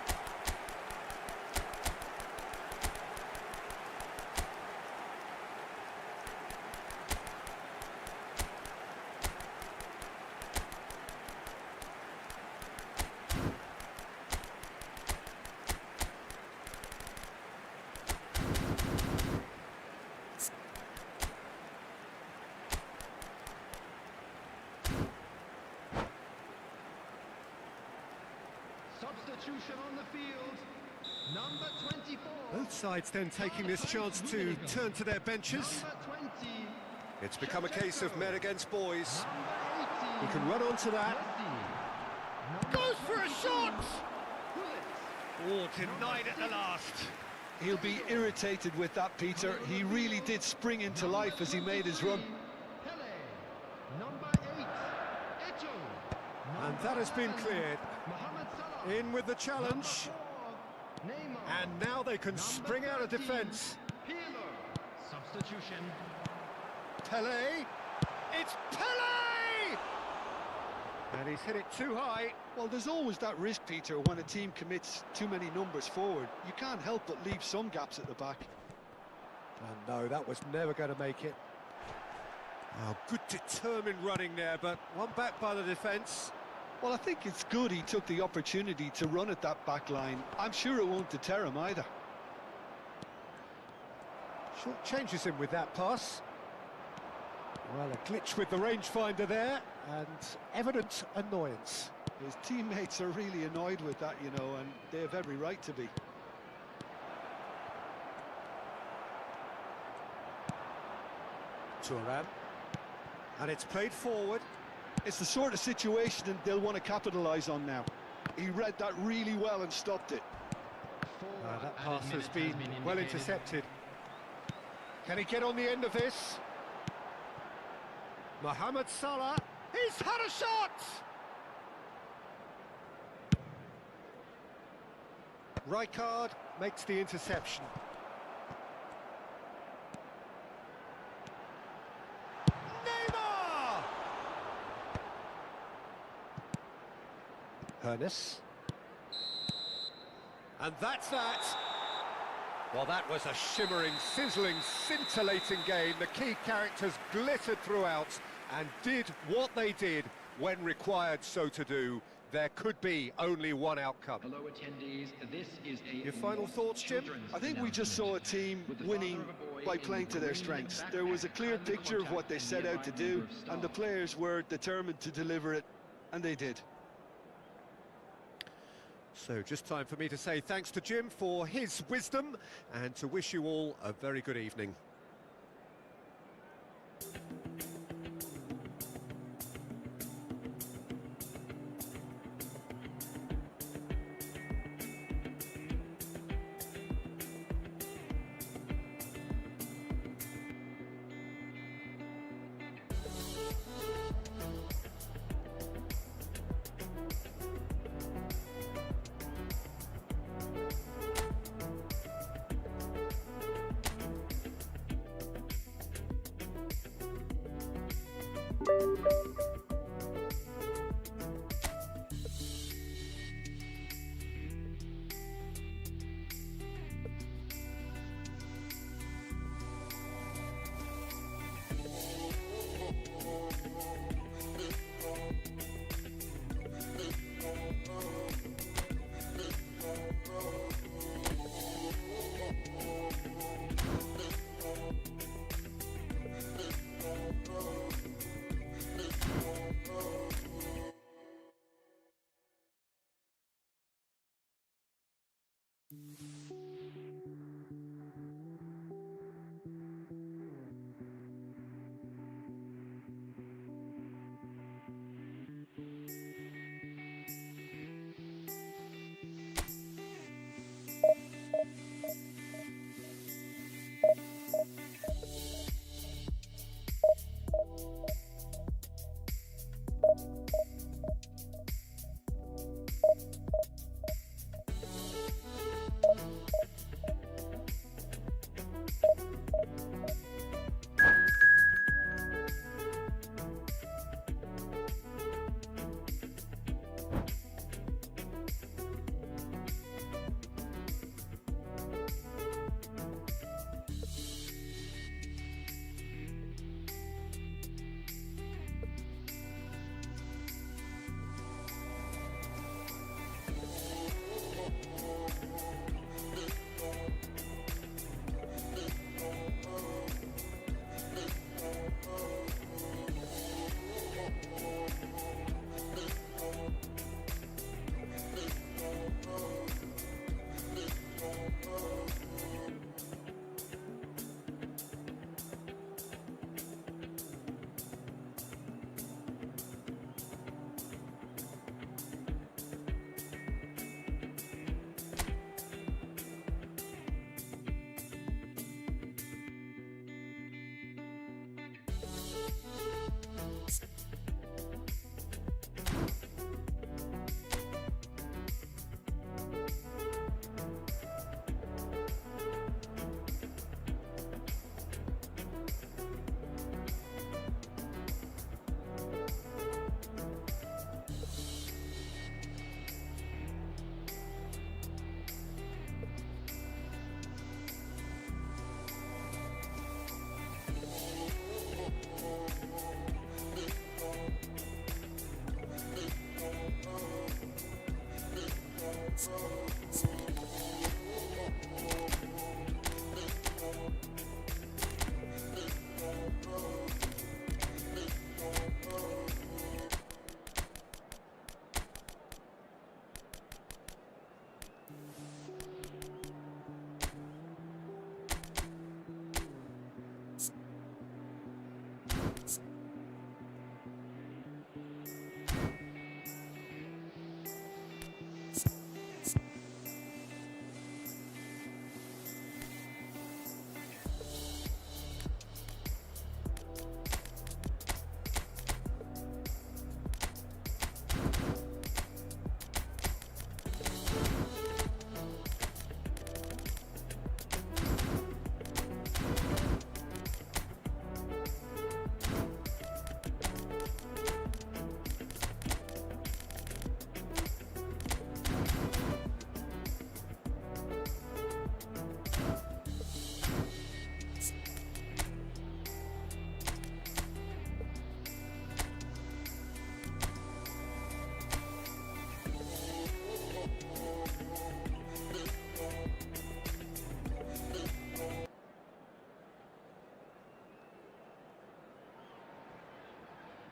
Substitution on the field, number 24. Both sides then taking this chance to turn to their benches. Number 20. It's become a case of men against boys. Number 18. He can run onto that. Messi. Goes for a shot! Oh, denied at the last. He'll be irritated with that, Peter. He really did spring into life as he made his run. Pele. Number 8. Eto. And that has been cleared. Mohamed Salah. In with the challenge. Number 4. Neymar. And now they can spring out of defence. Puyol. Substitution. Pele. It's Pele! And he's hit it too high. Well, there's always that risk, Peter, when a team commits too many numbers forward. You can't help but leave some gaps at the back. And no, that was never going to make it. Oh, good determined running there, but one back by the defence. Well, I think it's good he took the opportunity to run at that back line. I'm sure it won't deter him either. Short changes him with that pass. Well, a glitch with the rangefinder there, and evident annoyance. His teammates are really annoyed with that, you know, and they have every right to be. Thuram. And it's played forward. It's the sort of situation that they'll want to capitalise on now. He read that really well and stopped it. That pass has been well intercepted. Can he get on the end of this? Mohamed Salah. He's had a shot! Rijkaard makes the interception. Neymar! Hernes. And that's that. Well, that was a shimmering, sizzling, scintillating game. The key characters glittered throughout and did what they did when required so to do. there could be only one outcome. Hello attendees, this is a Your final thoughts, Jim? children's I think we just saw a team with the winning father of a boy by in playing to their green strengths. backpack There was a clear and the picture of what they contact set out to and the do, arriving and the staff. players were determined to deliver it, and they did. So just time for me to say thanks to Jim for his wisdom and to wish you all a very good evening.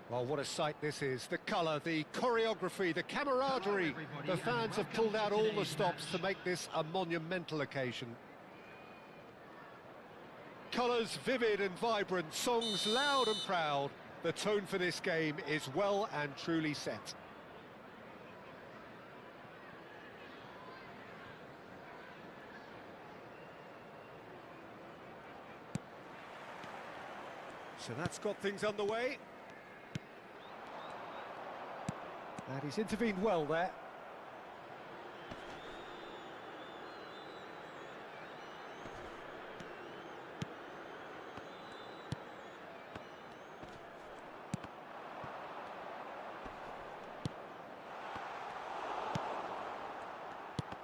Well, what a sight this is. The colour, the choreography, the camaraderie. The fans have pulled out all the stops to make this a monumental occasion. Colours vivid and vibrant, songs loud and proud. The tone for this game is well and truly set. So that's got things underway. And he's intervened well there.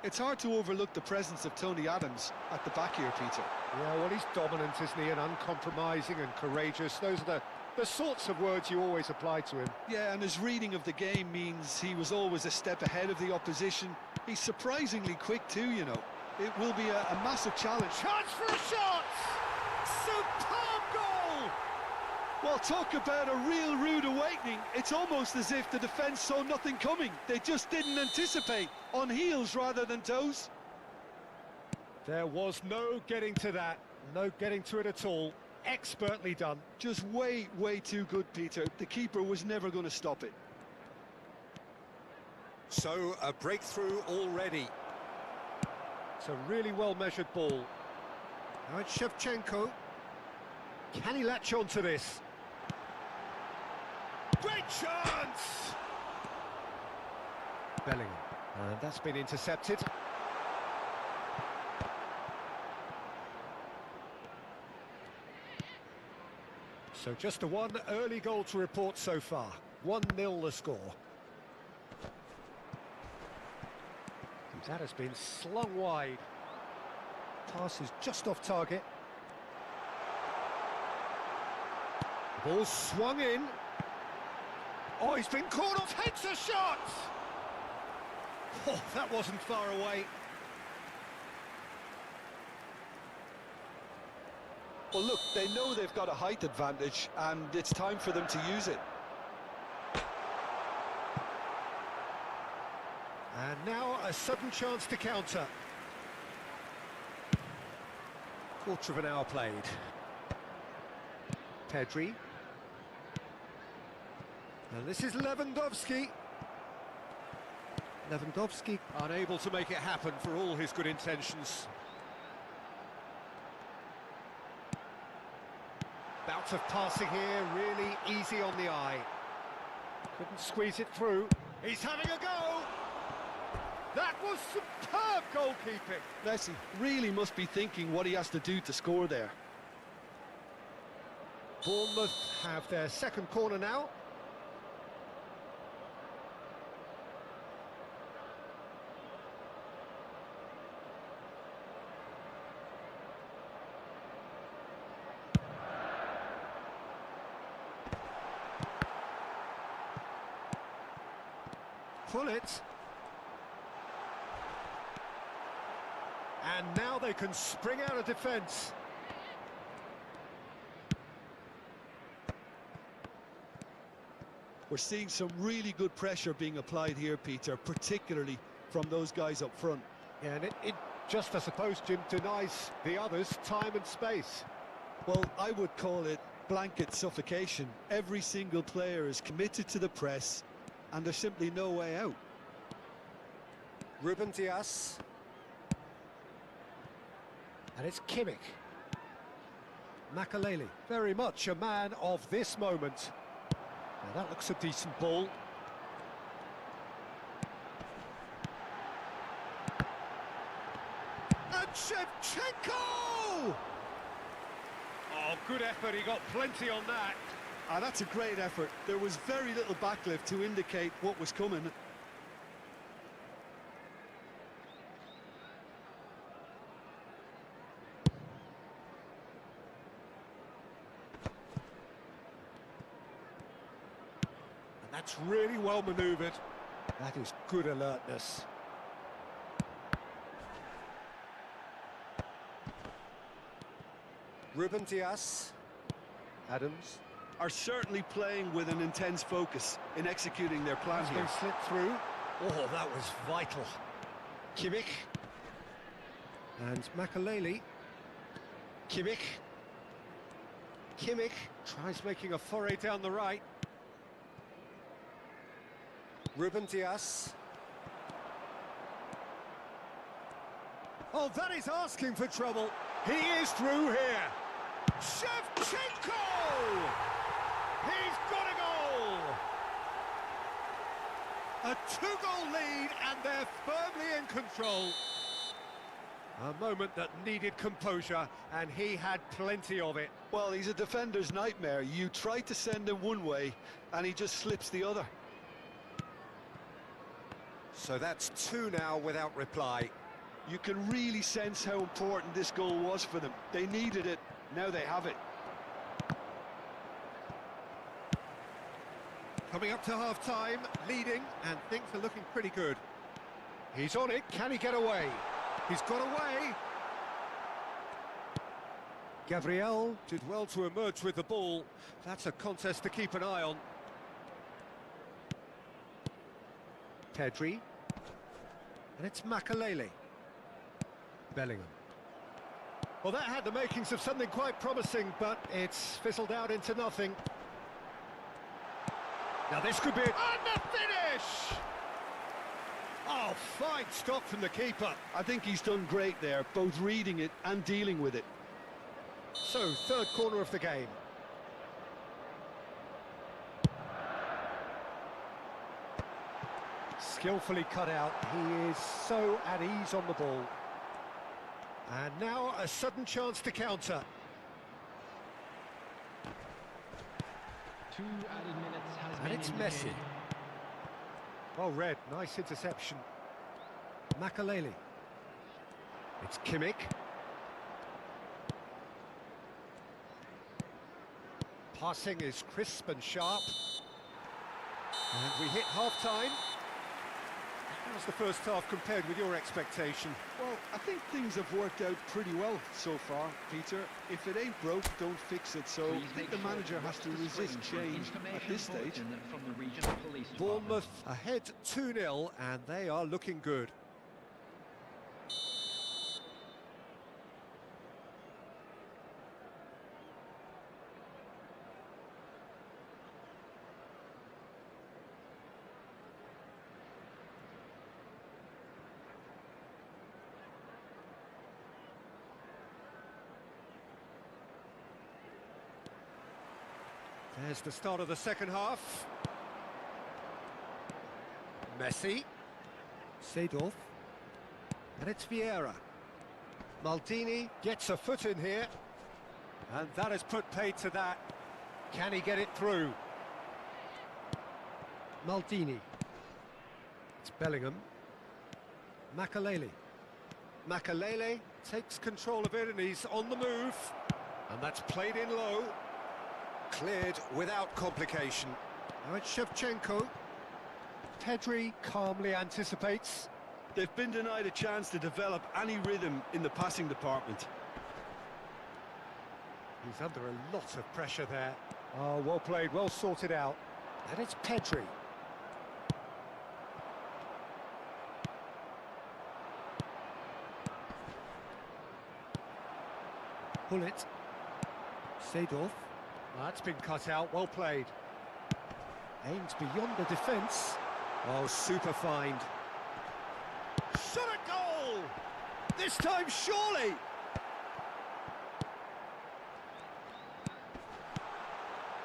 It's hard to overlook the presence of Tony Adams at the back here, Peter. Yeah, well, he's dominant, isn't he? And uncompromising and courageous. Those are the sorts of words you always apply to him. Yeah, and his reading of the game means he was always a step ahead of the opposition. He's surprisingly quick too, you know. It will be a massive challenge. Chance for a shot! Superb goal! Well, talk about a real rude awakening. It's almost as if the defence saw nothing coming. They just didn't anticipate. On heels rather than toes. There was no getting to that. No getting to it at all. Expertly done. Just way too good, Peter. The keeper was never going to stop it. So, a breakthrough already. It's a really well-measured ball. Now it's Shevchenko. Can he latch on to this? Great chance! Bellingham. And that's been intercepted. So just the one early goal to report so far. 1-0 the score. That has been slung wide. Pass is just off target. Ball swung in. Oh, he's been caught off. Takes a shot! Oh, that wasn't far away. Well, look, they know they've got a height advantage, and it's time for them to use it. And now a sudden chance to counter. Quarter of an hour played. Pedri. And this is Lewandowski. Lewandowski unable to make it happen for all his good intentions. Bout of passing here, really easy on the eye. Couldn't squeeze it through. He's having a go! That was superb goalkeeping! Messi really must be thinking what he has to do to score there. Bournemouth have their second corner now. Pull it. And now they can spring out of defence. We're seeing some really good pressure being applied here, Peter, particularly from those guys up front. Yeah, and it just, I suppose, Jim, denies the others time and space. Well, I would call it blanket suffocation. Every single player is committed to the press, and there's simply no way out. Ruben Dias. And it's Kimmich. Makaleli, very much a man of this moment. Now that looks a decent ball. And Shevchenko! Oh, good effort, he got plenty on that. Ah, that's a great effort. There was very little backlift to indicate what was coming. That's really well manoeuvred. That is good alertness. Ruben Dias. Adams. are certainly playing with an intense focus in executing their plan He's here. going to slip through. Oh, that was vital. Kimmich. And Makaleli. Kimmich. Kimmich tries making a foray down the right. Ruben Dias. Oh, that is asking for trouble. He is through here. Shevchenko! He's got a goal! A two-goal lead, and they're firmly in control. A moment that needed composure, and he had plenty of it. Well, he's a defender's nightmare. You try to send him one way, and he just slips the other. So that's two now without reply. You can really sense how important this goal was for them. They needed it, now they have it. Coming up to half-time, leading, and things are looking pretty good. He's on it, can he get away? He's got away! Gabriel did well to emerge with the ball. That's a contest to keep an eye on. Pedri. And it's Makaleli. Bellingham. Well, that had the makings of something quite promising, but it's fizzled out into nothing. Now this could be it. And the finish! Oh, fine stop from the keeper. I think he's done great there, both reading it and dealing with it. So, third corner of the game. Skillfully cut out. He is so at ease on the ball. And now a sudden chance to counter. 2 added minutes has And been it's indicated. Messi. Well read, nice interception. Makaleli. It's Kimmich. Passing is crisp and sharp. And we hit half-time. How's the first half compared with your expectation? Well, I think things have worked out pretty well so far, Peter. If it ain't broke, don't fix it. So Please I think make the sure manager to has to watch the resist screen for change at information this stage. bulletin from the regional police department. Bournemouth ahead 2-0, and they are looking good. There's the start of the second half. Messi. Seedorf. And it's Vieira. Maldini gets a foot in here. And that has put paid to that. Can he get it through? Maldini. It's Bellingham. Makaleli. Makaleli takes control of it and he's on the move. And that's played in low. Cleared without complication. Now it's Shevchenko. Pedri calmly anticipates. They've been denied a chance to develop any rhythm in the passing department. He's under a lot of pressure there. Oh, well played, well sorted out. And it's Pedri. Hullet. Seedorf. That's been cut out, well played. Aims beyond the defence. Oh, super find. Shot a goal! This time, surely!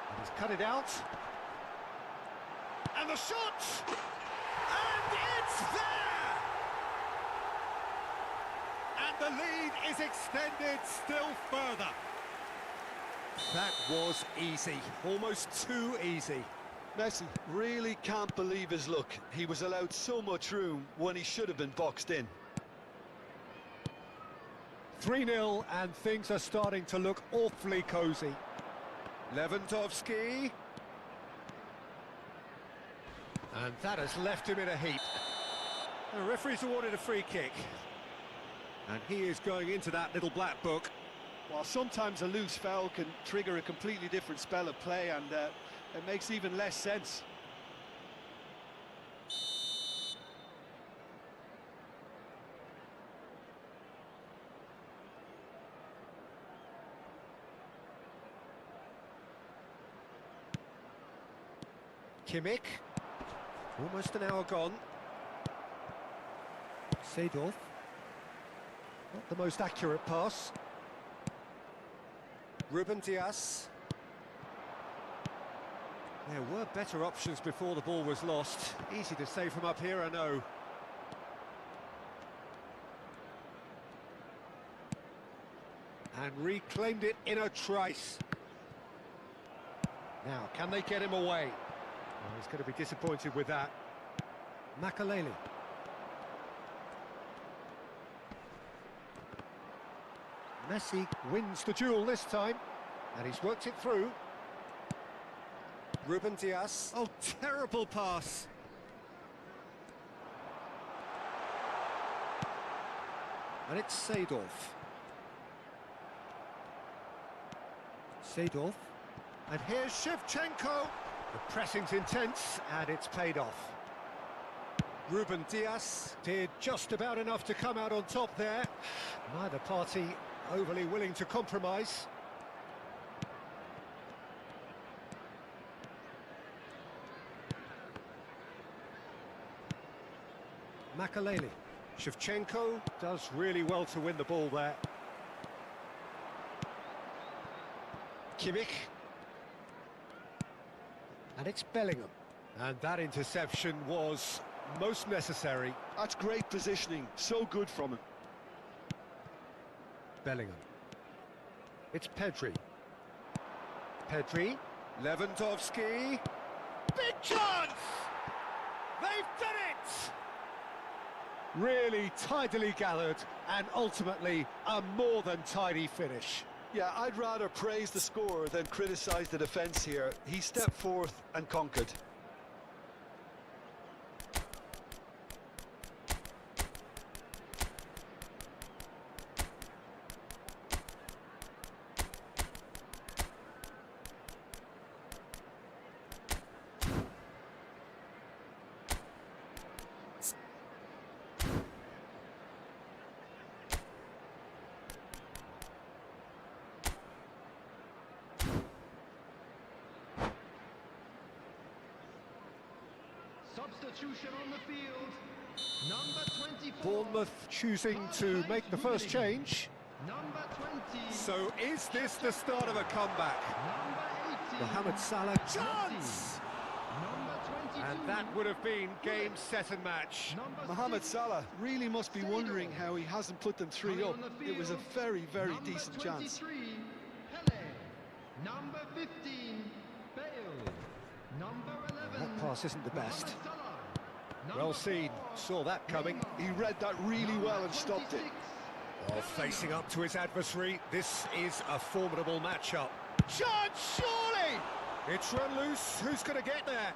And he's cut it out. And the shot! And it's there! And the lead is extended still further. That was easy, almost too easy. Messi really can't believe his luck. He was allowed so much room when he should have been boxed in. 3-0 and things are starting to look awfully cosy. Lewandowski. And that has left him in a heap. The referee's awarded a free kick. And he is going into that little black book. Well, sometimes a loose foul can trigger a completely different spell of play, and it makes even less sense. Kimmich, almost an hour gone. Seedorf, not the most accurate pass. Ruben Dias. There were better options before the ball was lost. Easy to say from up here, I know. And reclaimed it in a trice. Now, can they get him away? Well, he's going to be disappointed with that. Makaleli. Messi wins the duel this time, and he's worked it through. Ruben Dias. Oh, terrible pass. And it's Seedorf. Seedorf. And here's Shevchenko. The pressing's intense, and it's paid off. Ruben Dias did just about enough to come out on top there. Neither party overly willing to compromise. Makaleli. Shevchenko does really well to win the ball there. Kimmich. And it's Bellingham. And that interception was most necessary. That's great positioning, so good from him. Bellingham. It's Pedri. Pedri. Lewandowski. Big chance! They've done it! Really tidily gathered, and ultimately a more than tidy finish. Yeah, I'd rather praise the scorer than criticise the defence here. He stepped forth and conquered. Substitution on the field. Number 24. Bournemouth choosing to make the first change. Number 20. So is this the start of a comeback? Number 18. Mohamed Salah, chance! Number 22. And that would have been game, set and match. Number Mohamed 6. Salah really must be wondering how he hasn't put them 3 Coming up. on the It was a field, very, very number decent chance. 23, Pele. Number 15, Bale. Number 11. That pass isn't the best. Mohamed Salah. Well Number seen, 4, saw that coming. He read that really well and stopped it. 26, Oh, facing up to his adversary, this is a formidable matchup. Chance, surely! It's run loose, who's going to get there?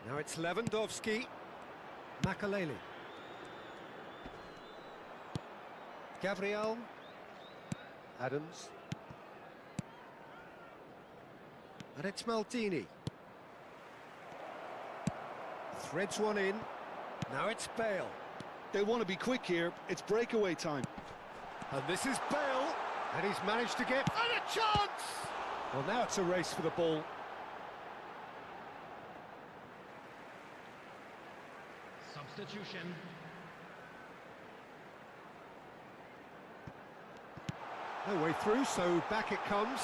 Now it's Lewandowski. Makaleli. Gabriel. Adams. And it's Maldini. Threads one in. Now it's Bale. They want to be quick here. It's breakaway time. And this is Bale. And he's managed to get... And a chance! Well, now it's a race for the ball. substitution. No way through, so back it comes.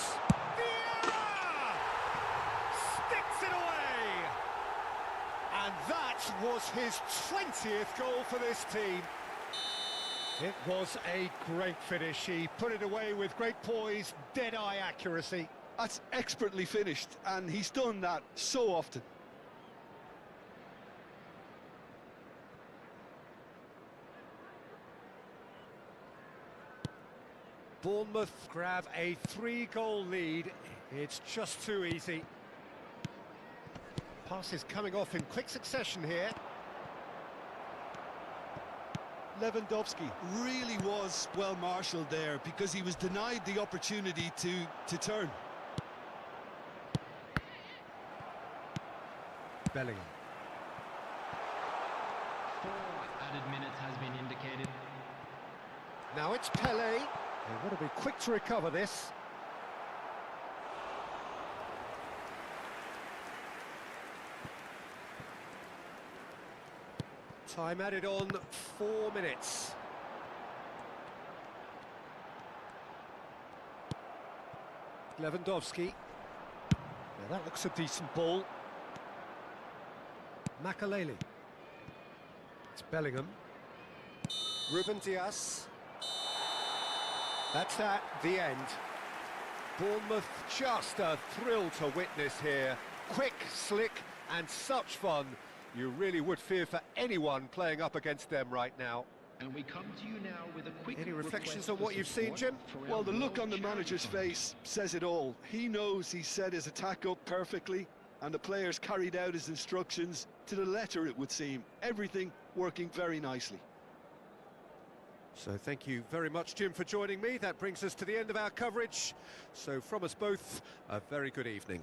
Vieira! Sticks it away! And that was his 20th goal for this team. It was a great finish. He put it away with great poise, dead-eye accuracy. That's expertly finished, and he's done that so often. Bournemouth grab a 3-goal lead. It's just too easy. Passes coming off in quick succession here. Lewandowski really was well marshalled there because he was denied the opportunity to turn. Bellingham. 4 added minutes has been indicated. Now it's Pele. They've got to be quick to recover this. Time added on, 4 minutes. Lewandowski. Yeah, that looks a decent ball. Makaleli. It's Bellingham. Ruben Dias. That's that, the end. Bournemouth, just a thrill to witness here. Quick, slick, and such fun. You really would fear for anyone playing up against them right now. And we come to you now with a quick Any reflections request on what for you've seen, support Jim? for our Well, the look World on the Charity manager's Fund. face says it all. He knows he set his attack up perfectly, and the players carried out his instructions to the letter, it would seem. Everything working very nicely. So thank you very much, Jim, for joining me. That brings us to the end of our coverage. So from us both, a very good evening.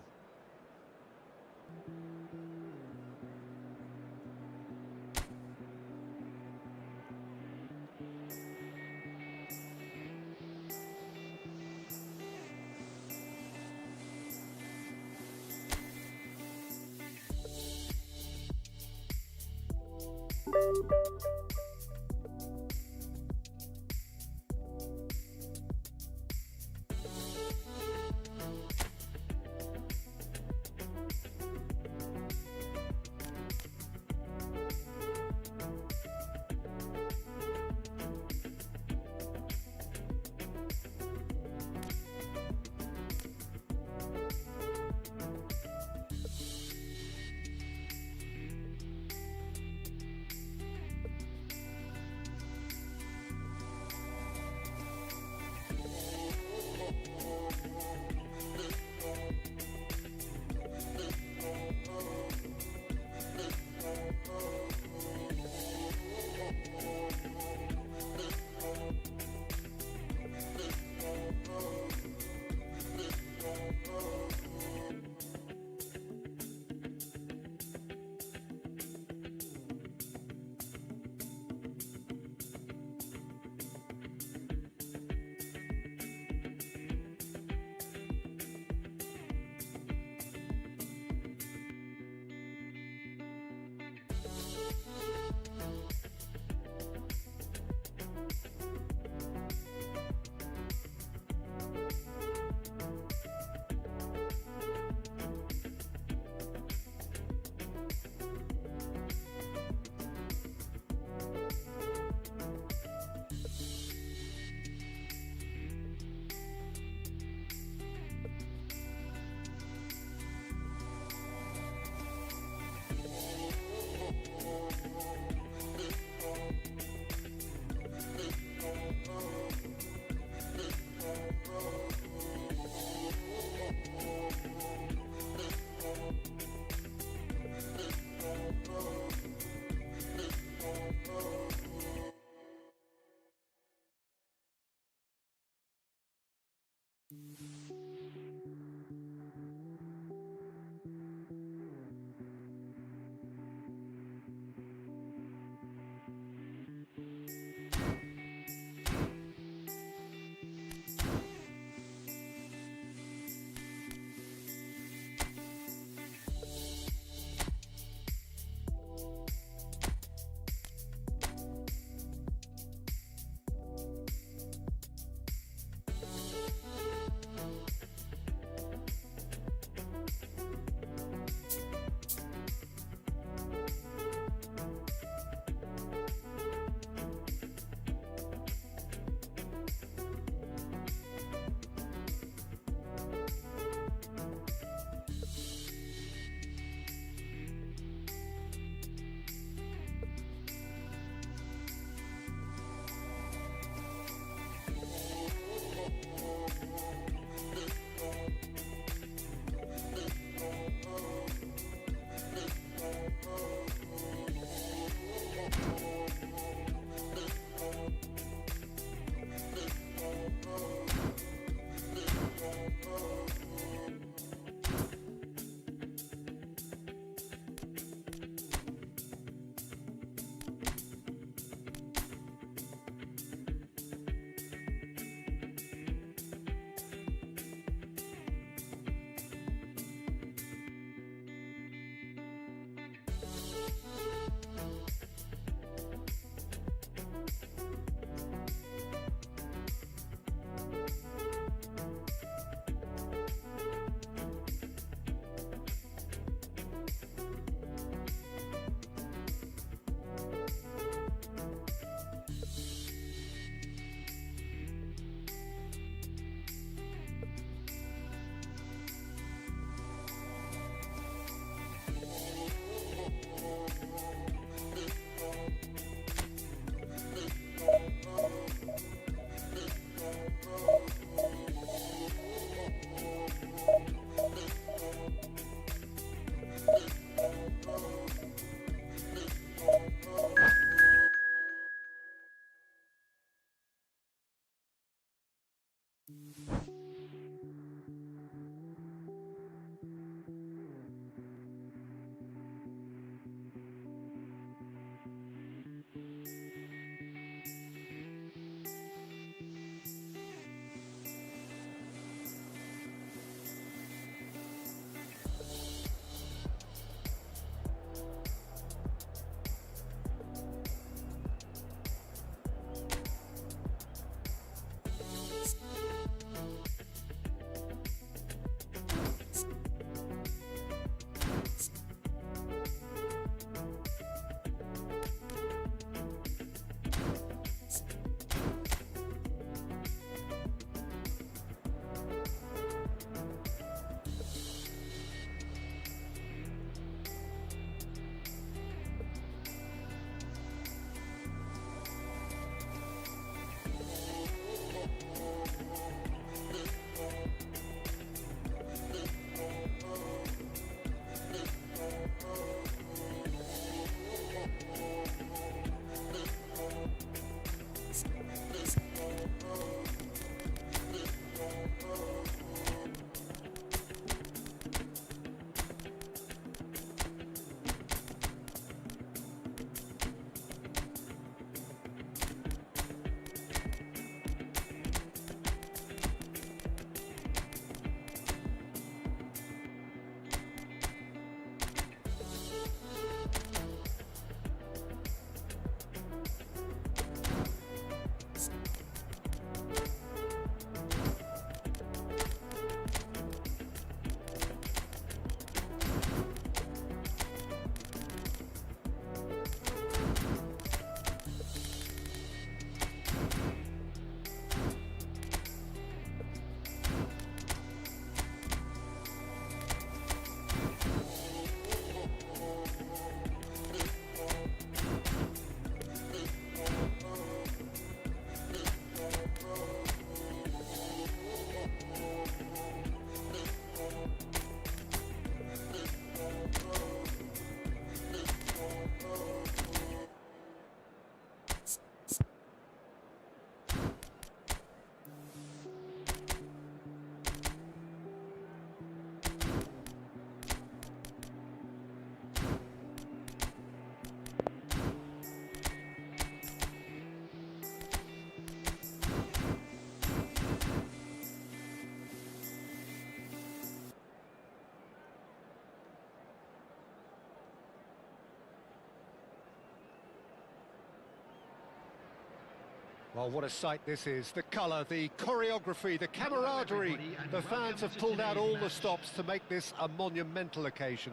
Oh, what a sight this is. The colour, the choreography, the camaraderie. The fans have pulled out all the stops to make this a monumental occasion.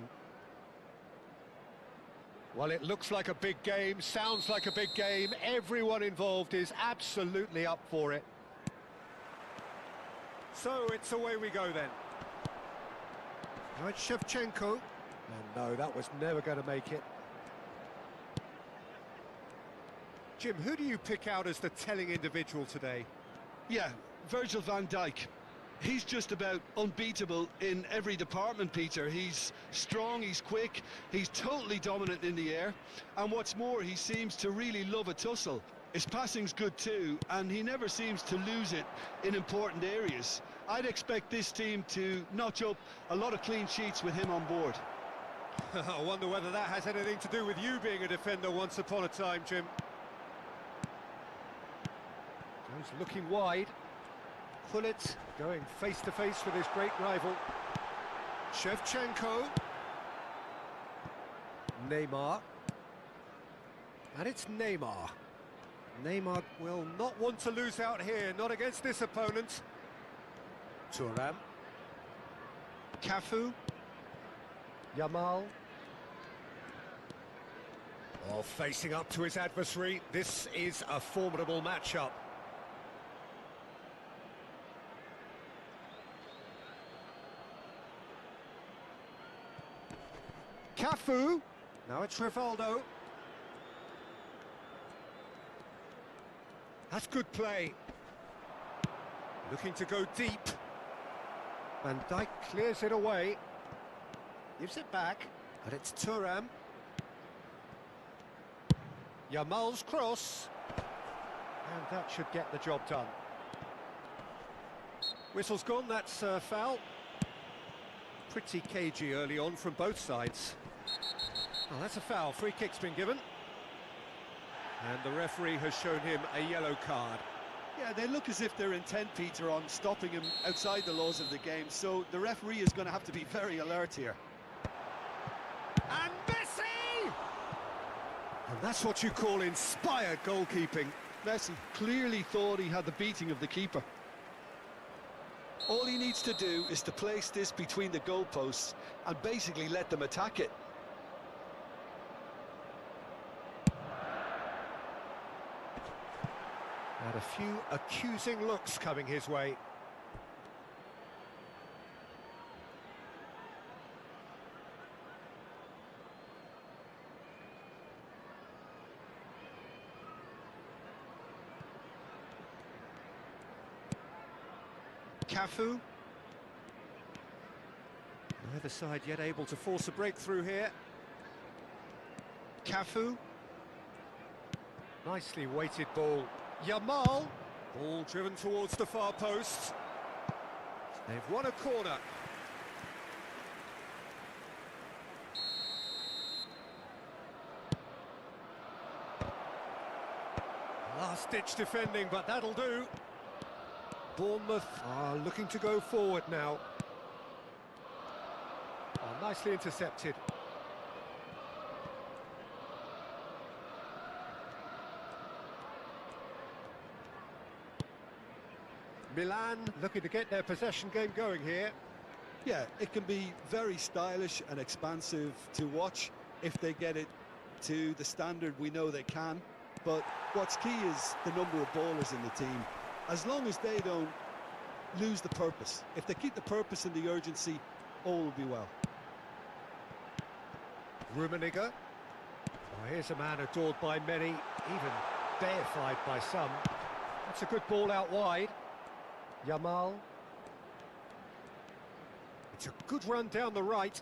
Well, it looks like a big game, sounds like a big game. Everyone involved is absolutely up for it. So it's away we go then. Now it's Shevchenko. And no, that was never going to make it. Jim, who do you pick out as the telling individual today? Yeah, Virgil van Dijk. He's just about unbeatable in every department, Peter. He's strong, he's quick, he's totally dominant in the air. And what's more, he seems to really love a tussle. His passing's good too, and he never seems to lose it in important areas. I'd expect this team to notch up a lot of clean sheets with him on board. I wonder whether that has anything to do with you being a defender once upon a time, Jim. He's looking wide. Gullit going face-to-face with his great rival. Shevchenko. Neymar. And it's Neymar. Neymar will not want to lose out here, not against this opponent. Thuram. Cafu. Yamal. Oh, facing up to his adversary. This is a formidable matchup. Cafu. Now it's Rivaldo. That's good play. Looking to go deep. Van Dijk clears it away. Gives it back. And it's Thuram. Yamal's cross. And that should get the job done. Whistle's gone, that's a foul. Pretty cagey early on from both sides. Well, that's a foul. Free kick's been given. And the referee has shown him a yellow card. Yeah, they look as if they're intent, Peter, on stopping him outside the laws of the game, so the referee is going to have to be very alert here. And Messi! And that's what you call inspired goalkeeping. Messi clearly thought he had the beating of the keeper. All he needs to do is to place this between the goalposts and basically let them attack it. And a few accusing looks coming his way. Cafu. Neither side yet able to force a breakthrough here. Cafu. Nicely weighted ball. Yamal. Ball driven towards the far post. They've won a corner. Last-ditch defending, but that'll do. Bournemouth are looking to go forward now. Oh, nicely intercepted. Milan looking to get their possession game going here. Yeah, it can be very stylish and expansive to watch if they get it to the standard we know they can. But what's key is the number of ballers in the team. As long as they don't lose the purpose. If they keep the purpose and the urgency, all will be well. Rummenigge. Oh, here's a man adored by many, even deified by some. That's a good ball out wide. Yamal. It's a good run down the right.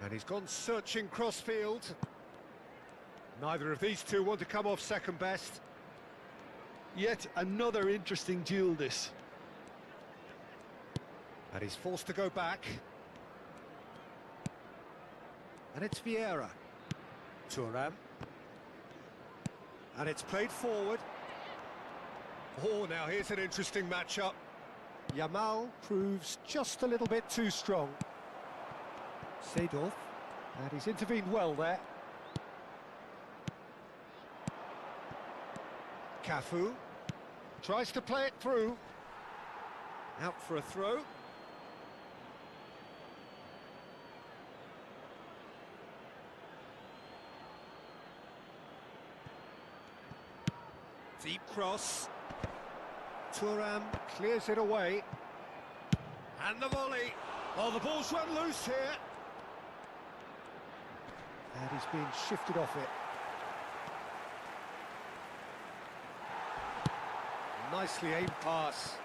And he's gone searching crossfield. Neither of these two want to come off second best. Yet another interesting duel, this. And he's forced to go back. And it's Vieira. Thuram. And it's played forward. Oh, now here's an interesting matchup. Yamal proves just a little bit too strong. Seedorf. And he's intervened well there. Cafu tries to play it through. Out for a throw. Deep cross. Thuram clears it away. And the volley. Oh, the ball's run loose here. And he's being shifted off it. Nicely aimed pass.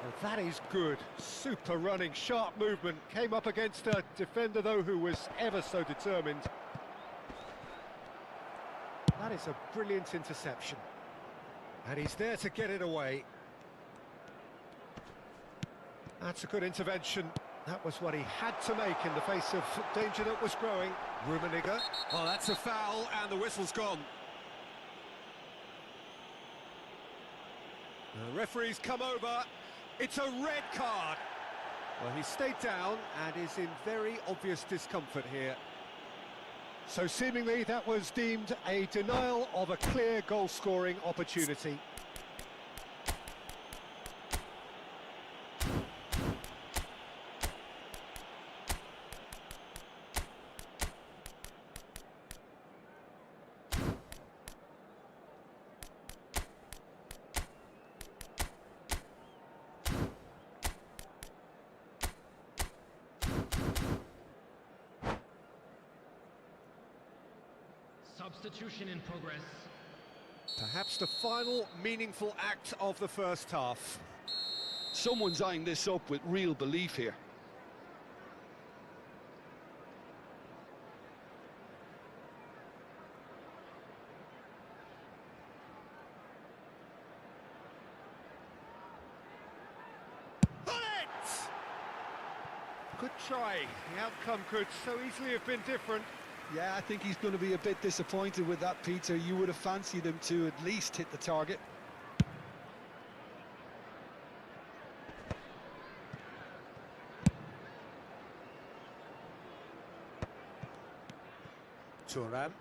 Well, that is good. Super running, sharp movement. Came up against a defender, though, who was ever so determined. That is a brilliant interception. And he's there to get it away. That's a good intervention. That was what he had to make in the face of danger that was growing. Rummenigge. Oh, that's a foul, and the whistle's gone. The referee's come over. It's a red card. Well, he stayed down and is in very obvious discomfort here. So seemingly that was deemed a denial of a clear goal-scoring opportunity. Substitution in progress. Perhaps the final meaningful act of the first half. Someone's eyeing this up with real belief here. Good try. The outcome could so easily have been different. Yeah, I think he's going to be a bit disappointed with that, Peter. You would have fancied him to at least hit the target. Thuram.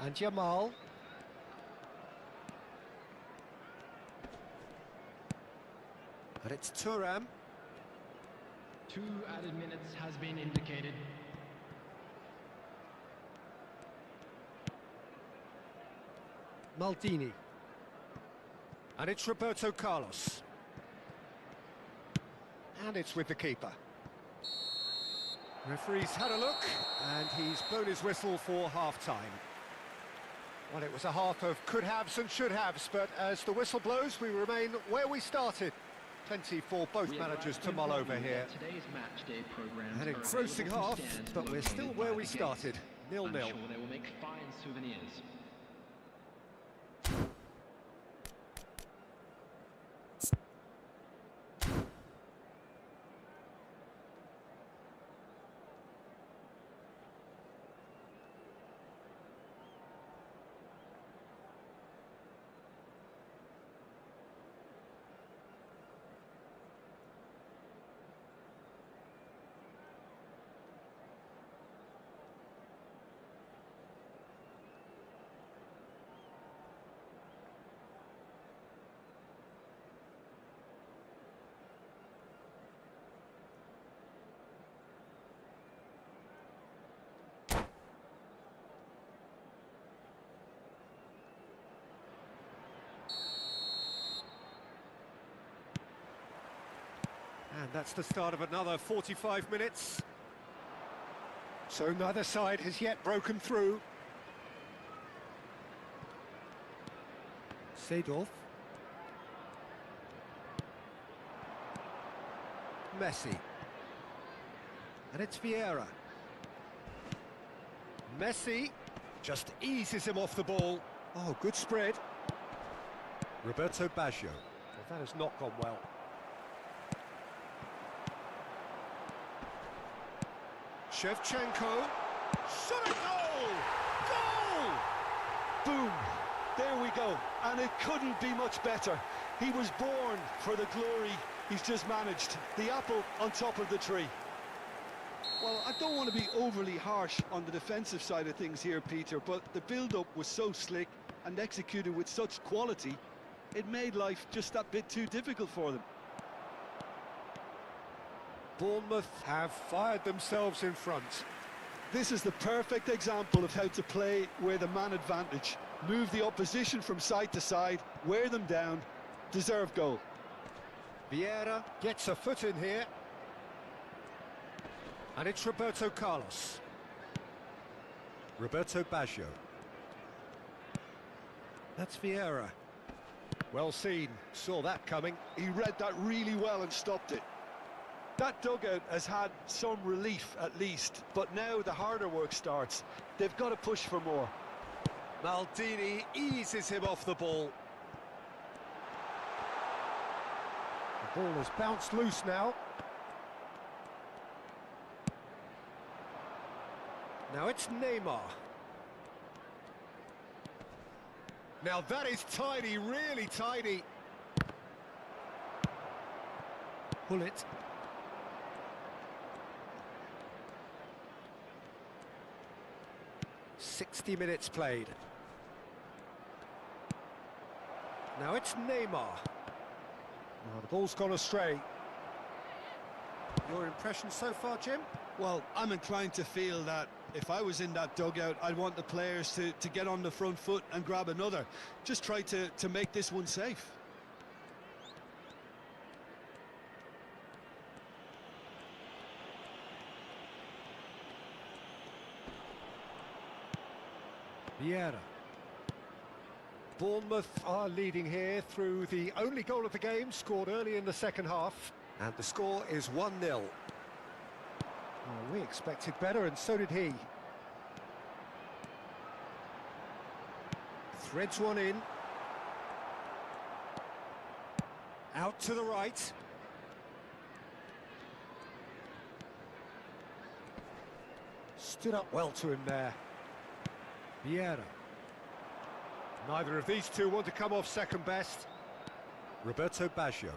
And Jamal. And it's Thuram. 2 added minutes has been indicated. Maldini. And it's Roberto Carlos. And it's with the keeper. Referee's had a look, and he's blown his whistle for half-time. Well, it was a half of could-haves and should-haves, but as the whistle blows, we remain where we started. Plenty for both managers to mull over here. An engrossing half, but we're still where we started, 0-0. I'm sure they will make fine souvenirs. And that's the start of another 45 minutes. So neither side has yet broken through. Seedorf. Messi. And it's Vieira. Messi just eases him off the ball. Oh, good spread. Roberto Baggio. Well, that has not gone well. Shevchenko. Shot a goal! Goal! Boom! There we go. And it couldn't be much better. He was born for the glory he's just managed. The apple on top of the tree. Well, I don't want to be overly harsh on the defensive side of things here, Peter, but the build-up was so slick and executed with such quality, it made life just that bit too difficult for them. Bournemouth have fired themselves in front. This is the perfect example of how to play with a man advantage. Move the opposition from side to side, wear them down, deserve goal. Vieira gets a foot in here. And it's Roberto Carlos. Roberto Baggio. That's Vieira. Well seen, saw that coming. He read that really well and stopped it. That dugout has had some relief at least, but now the harder work starts. They've got to push for more. Maldini eases him off the ball. The ball has bounced loose now. Now it's Neymar. Now that is tidy, really tidy. Pull it. "60 minutes played. Now it's Neymar. Now the ball's gone astray. Your impression so far, Jim? Well, I'm inclined to feel that if I was in that dugout, I'd want the players to get on the front foot and grab another. Just try to make this one safe. Vieira. Bournemouth are leading here through the only goal of the game, scored early in the second half. And the score is 1-0. Oh, we expected better, and so did he. Threads one in. Out to the right. Stood up well to him there. Vieira. Neither of these two want to come off second best. Roberto Baggio.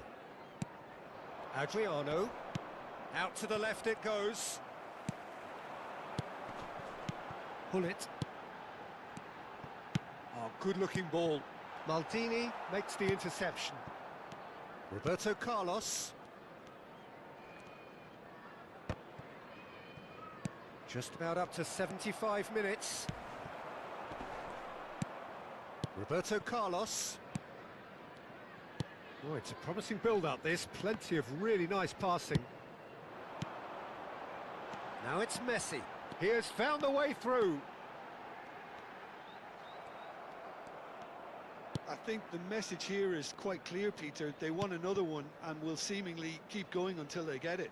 Adriano. Out to the left it goes. Pull it. Oh, good-looking ball. Maldini makes the interception. Roberto Carlos. Just about up to 75 minutes. Roberto Carlos. Oh, it's a promising build-up this. Plenty of really nice passing. Now it's Messi. He has found a way through. I think the message here is quite clear, Peter. They want another one and will seemingly keep going until they get it.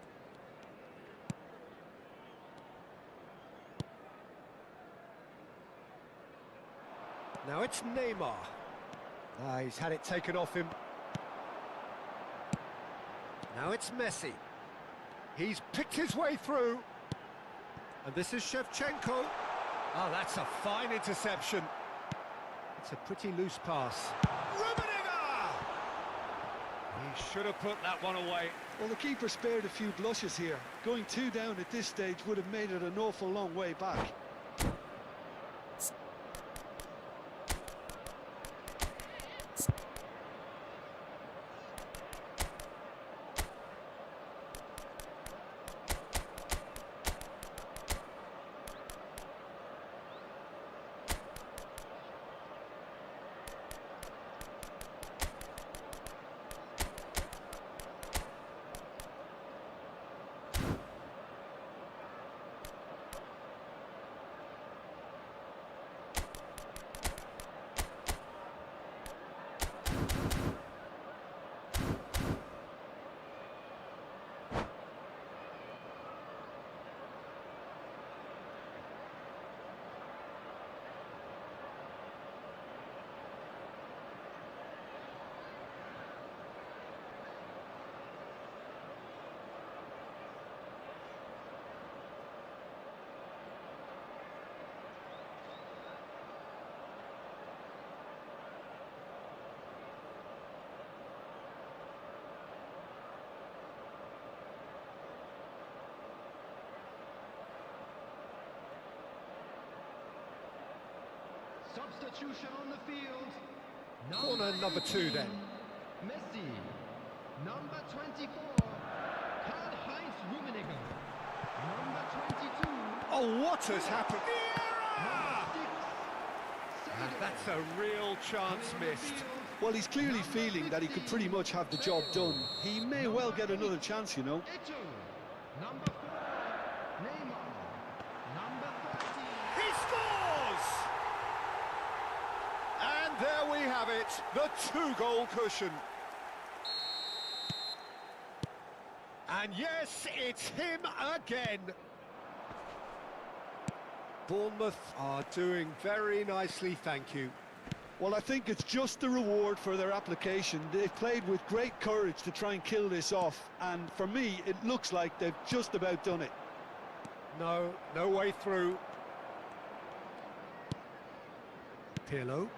Now it's Neymar. He's had it taken off him. Now it's Messi. He's picked his way through. And this is Shevchenko. Oh, that's a fine interception. It's a pretty loose pass. Rummenigge! He should have put that one away. Well, the keeper spared a few blushes here. Going 2 down at this stage would have made it an awful long way back. Substitution on the field. Corner number 2 then. Messi. Number 24. Karl-Heinz Rummenigge. Number 22. Oh, what has happened? Number 6. And that's a real chance missed. Well, he's clearly feeling that he could pretty much have the job done. He may well get another chance, you know. Eto'o. Number 4. Neymar. Number 13. He scores! And there we have it, the 2-goal cushion. And yes, it's him again. Bournemouth are doing very nicely, thank you. Well, I think it's just the reward for their application. They've played with great courage to try and kill this off, and for me, it looks like they've just about done it. No way through. Pirlo.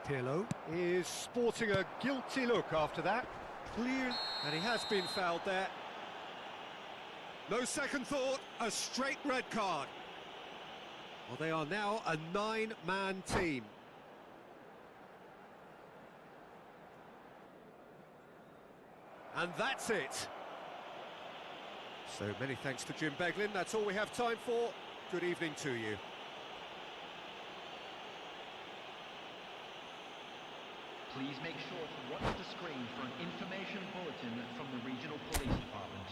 Pirlo is sporting a guilty look after that. Clear, and he has been fouled there. No second thought, a straight red card. Well, they are now a 9-man team. And that's it. So many thanks to Jim Beglin. That's all we have time for. Good evening to you. Please make sure to watch the screen for an information bulletin from the Regional Police Department.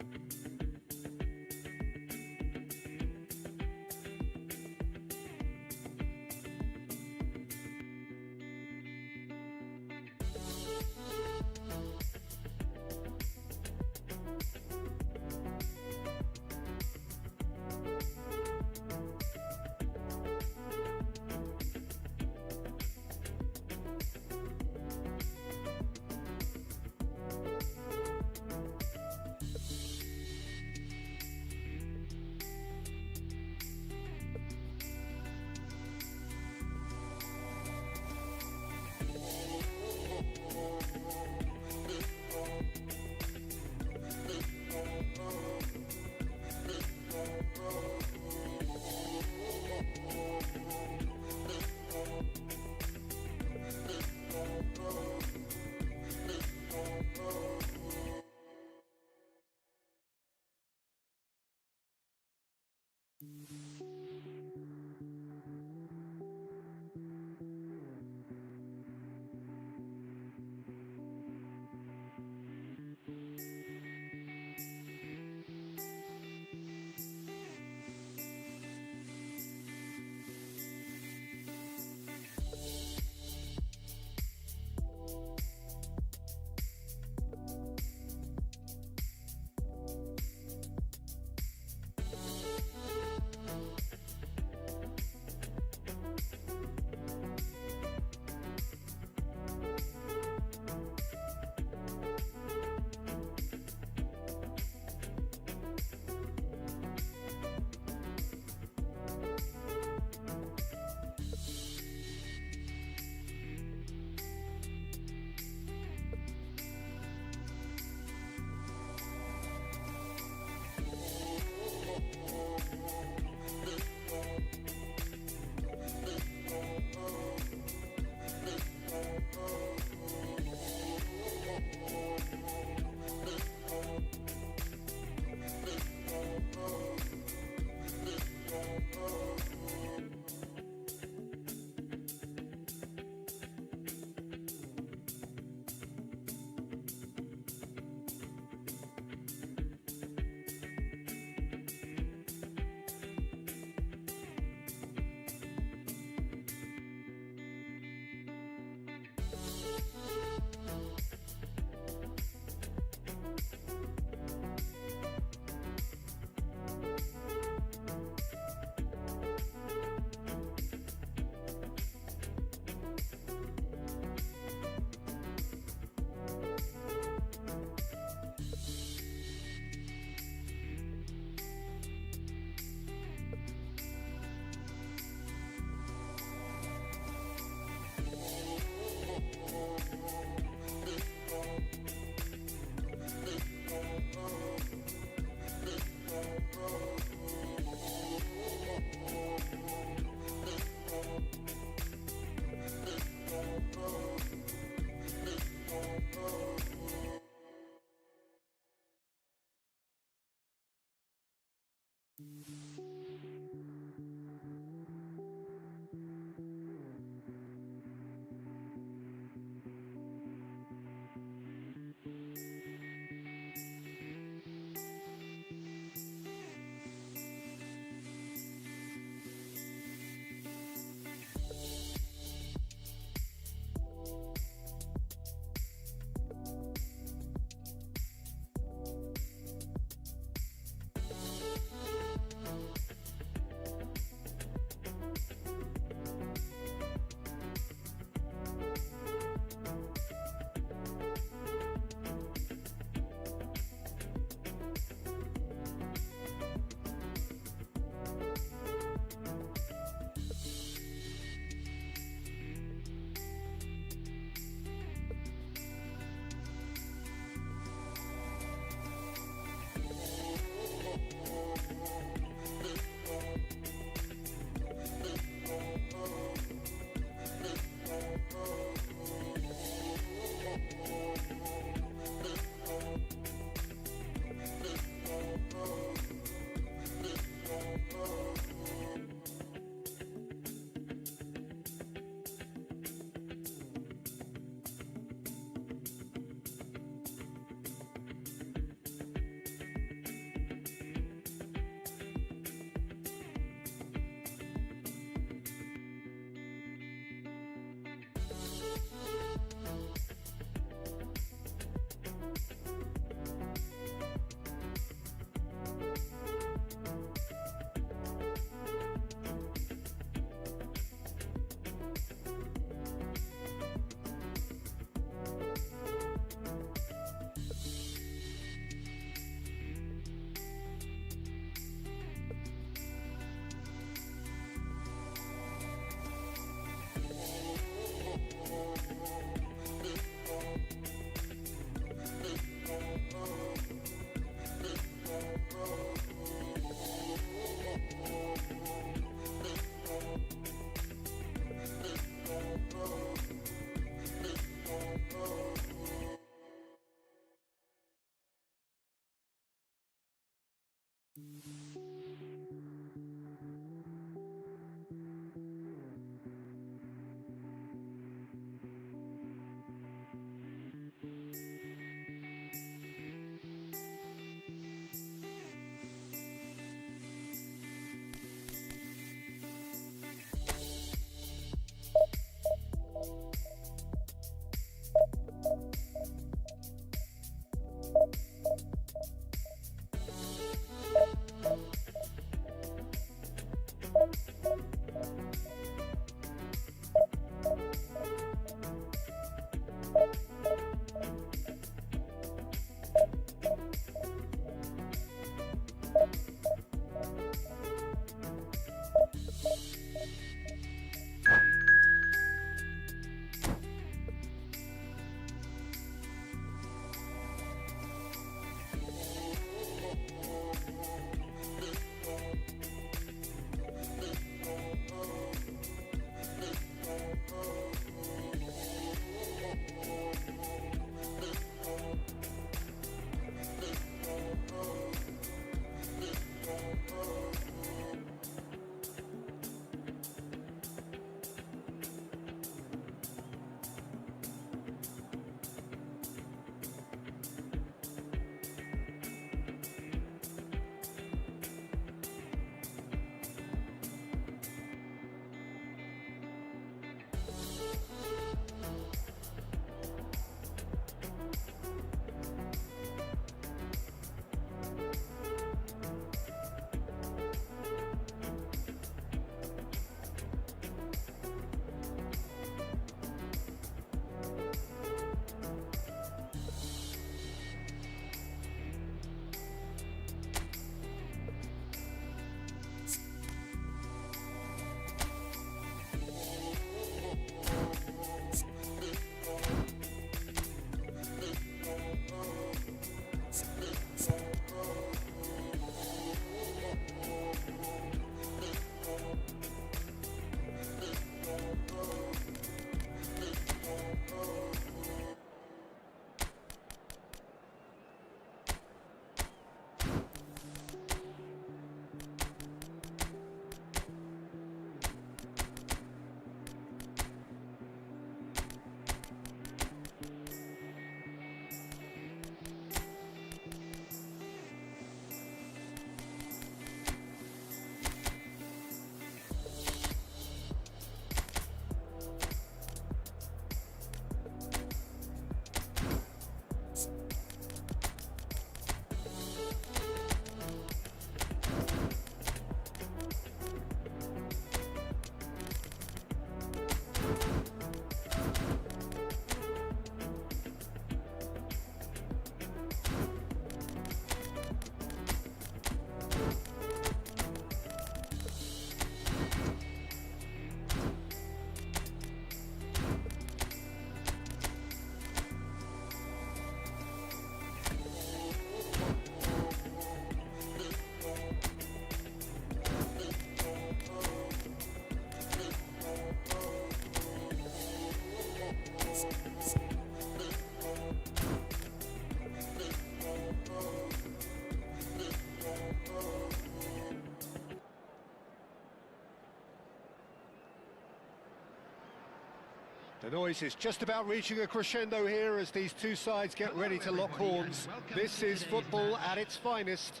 The noise is just about reaching a crescendo here as these two sides get ready to lock horns. This is football at its finest.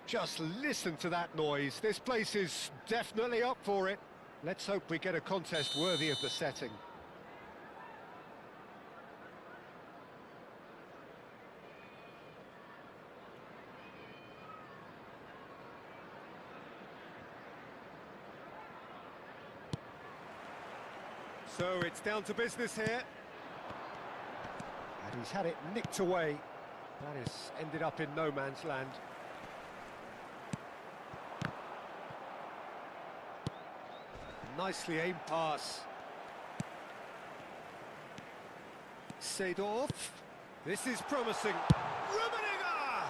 Just listen to that noise. This place is definitely up for it. Let's hope we get a contest worthy of the setting. So it's down to business here. And he's had it nicked away. That has ended up in no man's land. Nicely aimed pass. Seedorf. This is promising. Rummenigge!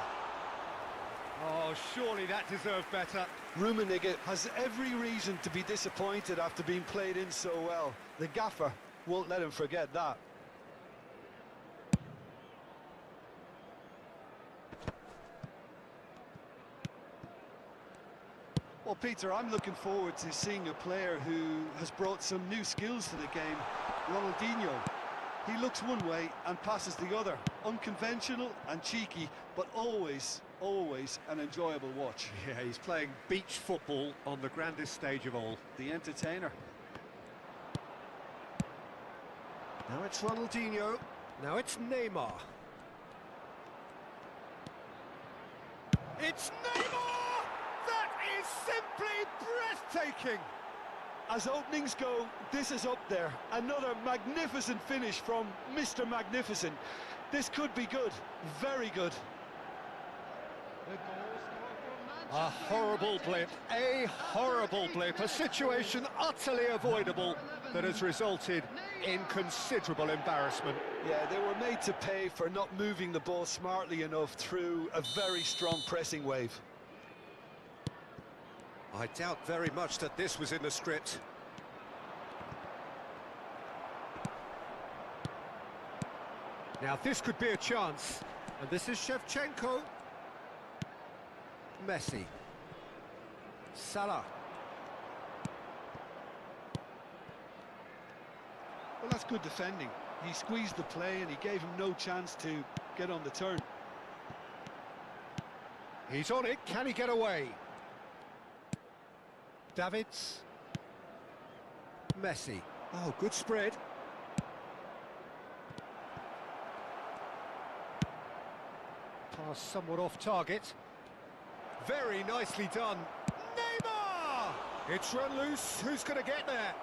Oh, surely that deserved better. Rummenigge has every reason to be disappointed after being played in so well. The gaffer won't let him forget that. Well, Peter, I'm looking forward to seeing a player who has brought some new skills to the game. Ronaldinho. He looks one way and passes the other. Unconventional and cheeky, but always an enjoyable watch. Yeah, he's playing beach football on the grandest stage of all. The entertainer. Now it's Ronaldinho. Now it's Neymar. It's Neymar! That is simply breathtaking! As openings go, this is up there. Another magnificent finish from Mr. Magnificent. This could be good, very good. A horrible blip, a situation utterly avoidable that has resulted in considerable embarrassment. Yeah, they were made to pay for not moving the ball smartly enough through a very strong pressing wave. I doubt very much that this was in the script. Now this could be a chance, and this is Shevchenko. Messi. Salah. Well, that's good defending. He squeezed the play and he gave him no chance to get on the turn. He's on it, can he get away? Davids. Messi. Oh, good spread. Pass somewhat off target. Very nicely done. Neymar! It's run loose. Who's going to get there?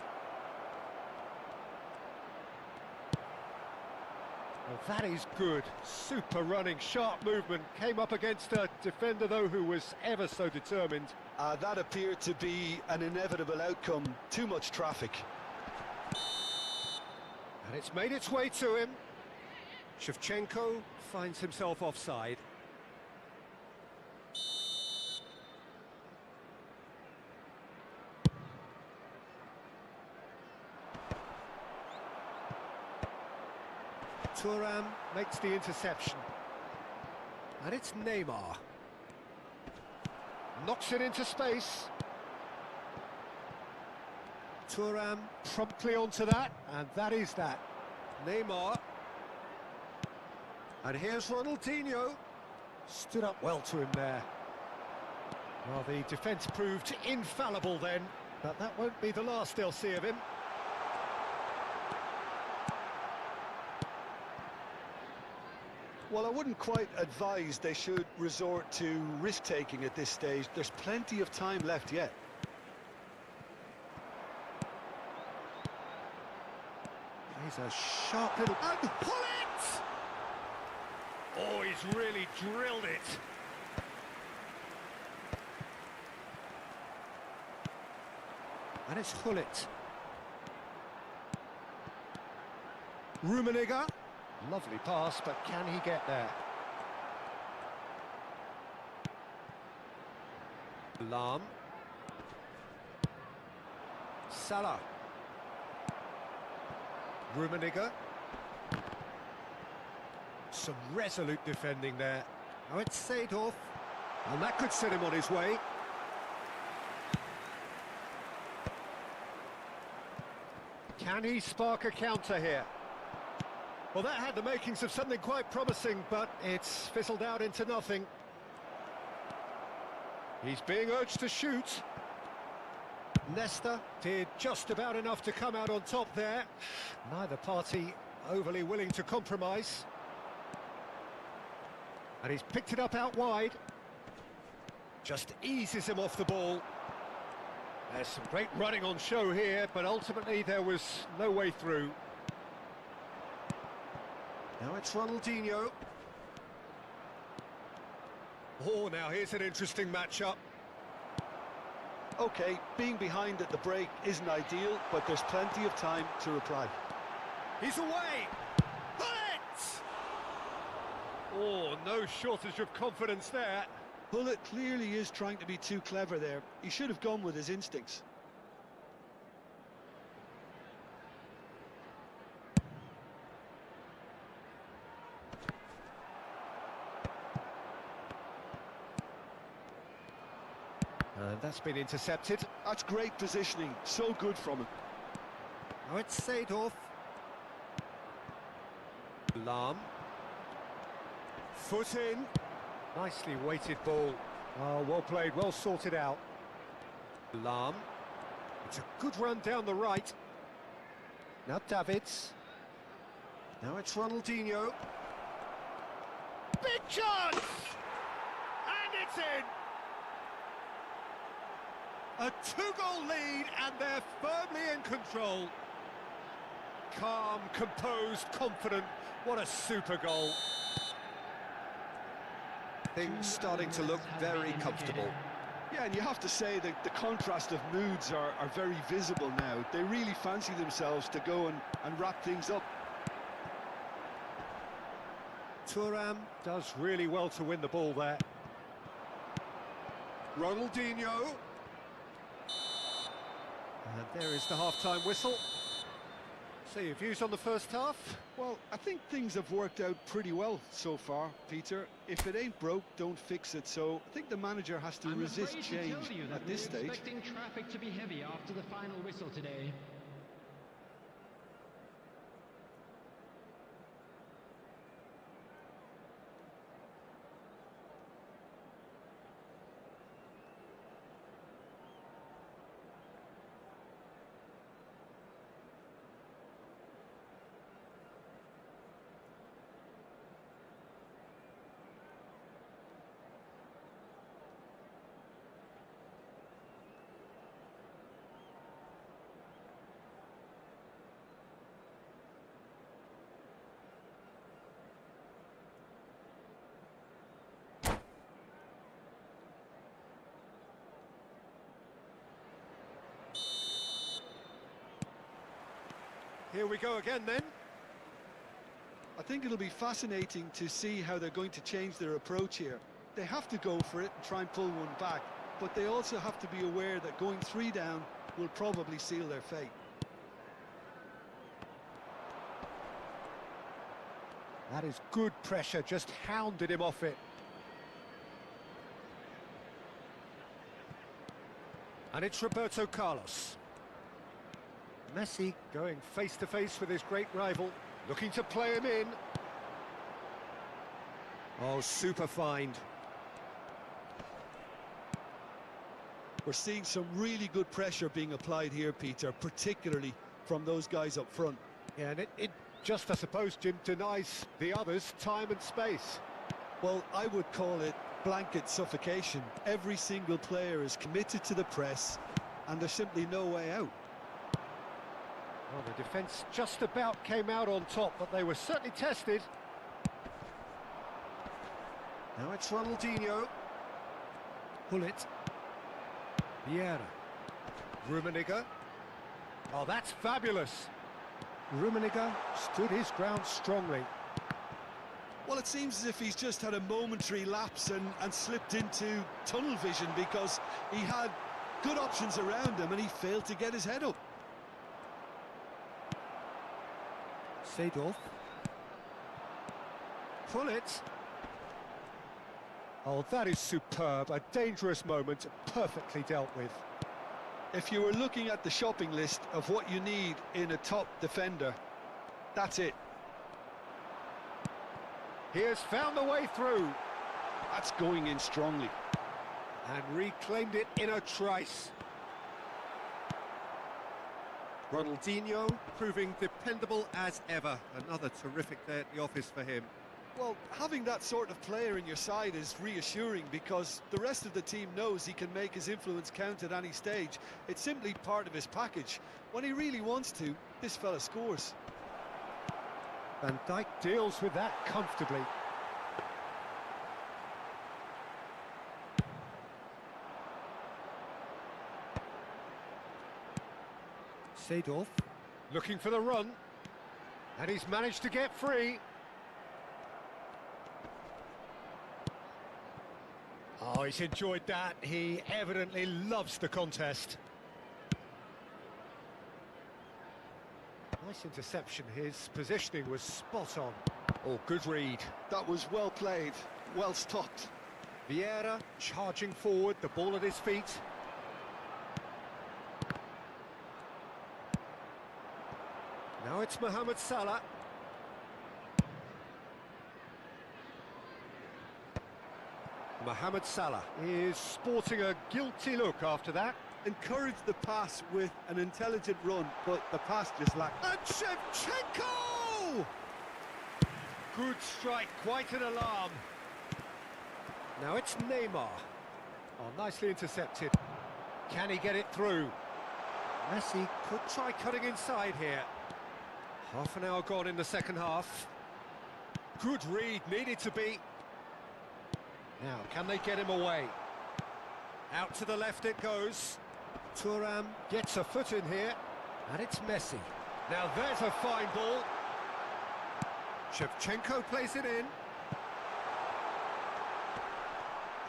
Well, that is good. Super running, sharp movement. Came up against a defender, though, who was ever so determined. That appeared to be an inevitable outcome. Too much traffic. And it's made its way to him. Shevchenko finds himself offside. Thuram makes the interception. And it's Neymar. Knocks it into space. Thuram promptly onto that, and that is that. Neymar. And here's Ronaldinho. Stood up well to him there. Well, the defence proved infallible then, but that won't be the last they'll see of him. Well, I wouldn't quite advise they should resort to risk-taking at this stage. There's plenty of time left yet. He's a sharp little... And pull it! Oh, he's really drilled it. And it's Hullet. Rummenigge. Lovely pass, but can he get there? Lahm. Salah. Rummenigge. Some resolute defending there. Oh, it's Seedorf. And that could set him on his way. Can he spark a counter here? Well, that had the makings of something quite promising, but it's fizzled out into nothing. He's being urged to shoot. Leicester did just about enough to come out on top there. Neither party overly willing to compromise. And he's picked it up out wide. Just eases him off the ball. There's some great running on show here, but ultimately there was no way through. Now it's Ronaldinho. Oh, now here's an interesting matchup. OK, being behind at the break isn't ideal, but there's plenty of time to reply. He's away! Bullet! Oh, no shortage of confidence there. Bullet clearly is trying to be too clever there. He should have gone with his instincts. And that's been intercepted. That's great positioning, so good from him. Now it's Seedorf. Lahm. Foot in. Nicely weighted ball. Oh, well played, well sorted out. Lahm. It's a good run down the right. Now Davids. Now it's Ronaldinho. Big chance! And it's in! A two-goal lead, and they're firmly in control. Calm, composed, confident. What a super goal. Things starting to look very comfortable. Yeah, and you have to say that the contrast of moods are very visible now. They really fancy themselves to go and wrap things up. Thuram does really well to win the ball there. Ronaldinho. And there is the half-time whistle. So your views on the first half? Well, I think things have worked out pretty well so far, Peter. If it ain't broke, don't fix it. So I think the manager has to resist change at this stage. Expecting traffic to be heavy after the final whistle today. Here we go again then. I think it'll be fascinating to see how they're going to change their approach here. They have to go for it and try and pull one back, but they also have to be aware that going 3 down will probably seal their fate. That is good pressure, just hounded him off it. And it's Roberto Carlos. Messi going face-to-face with his great rival, looking to play him in. Oh, super find. We're seeing some really good pressure being applied here, Peter, particularly from those guys up front. Yeah, and it just, I suppose, Jim, denies the others time and space. Well, I would call it blanket suffocation. Every single player is committed to the press, and there's simply no way out. Well, the defence just about came out on top, but they were certainly tested. Now it's Ronaldinho. Bullet. Vieira. Rummenigge. Oh, that's fabulous. Rummenigge stood his ground strongly. Well, it seems as if he's just had a momentary lapse and slipped into tunnel vision, because he had good options around him and he failed to get his head up. Seedorf. Pull it. Oh, that is superb. A dangerous moment, perfectly dealt with. If you were looking at the shopping list of what you need in a top defender, that's it. He has found the way through. That's going in strongly. And reclaimed it in a trice. Ronaldinho proving dependable as ever. Another terrific day at the office for him. Well, having that sort of player in your side is reassuring because the rest of the team knows he can make his influence count at any stage. It's simply part of his package. When he really wants to, this fella scores. Van Dijk deals with that comfortably. Seedorf looking for the run, and he's managed to get free. Oh, he's enjoyed that. He evidently loves the contest. Nice interception. His positioning was spot on. Oh, good read. That was well played, well stopped. Vieira charging forward, the ball at his feet. Now it's Mohamed Salah. Mohamed Salah is sporting a guilty look after that. Encouraged the pass with an intelligent run, but the pass just lacked. And Shevchenko! Good strike, quite an alarm. Now it's Neymar. Oh, nicely intercepted. Can he get it through? Messi could try cutting inside here. Half an hour gone in the second half. Good read, needed to be. Now, can they get him away? Out to the left it goes. Thuram gets a foot in here, and it's Messi. Now there's a fine ball. Shevchenko plays it in.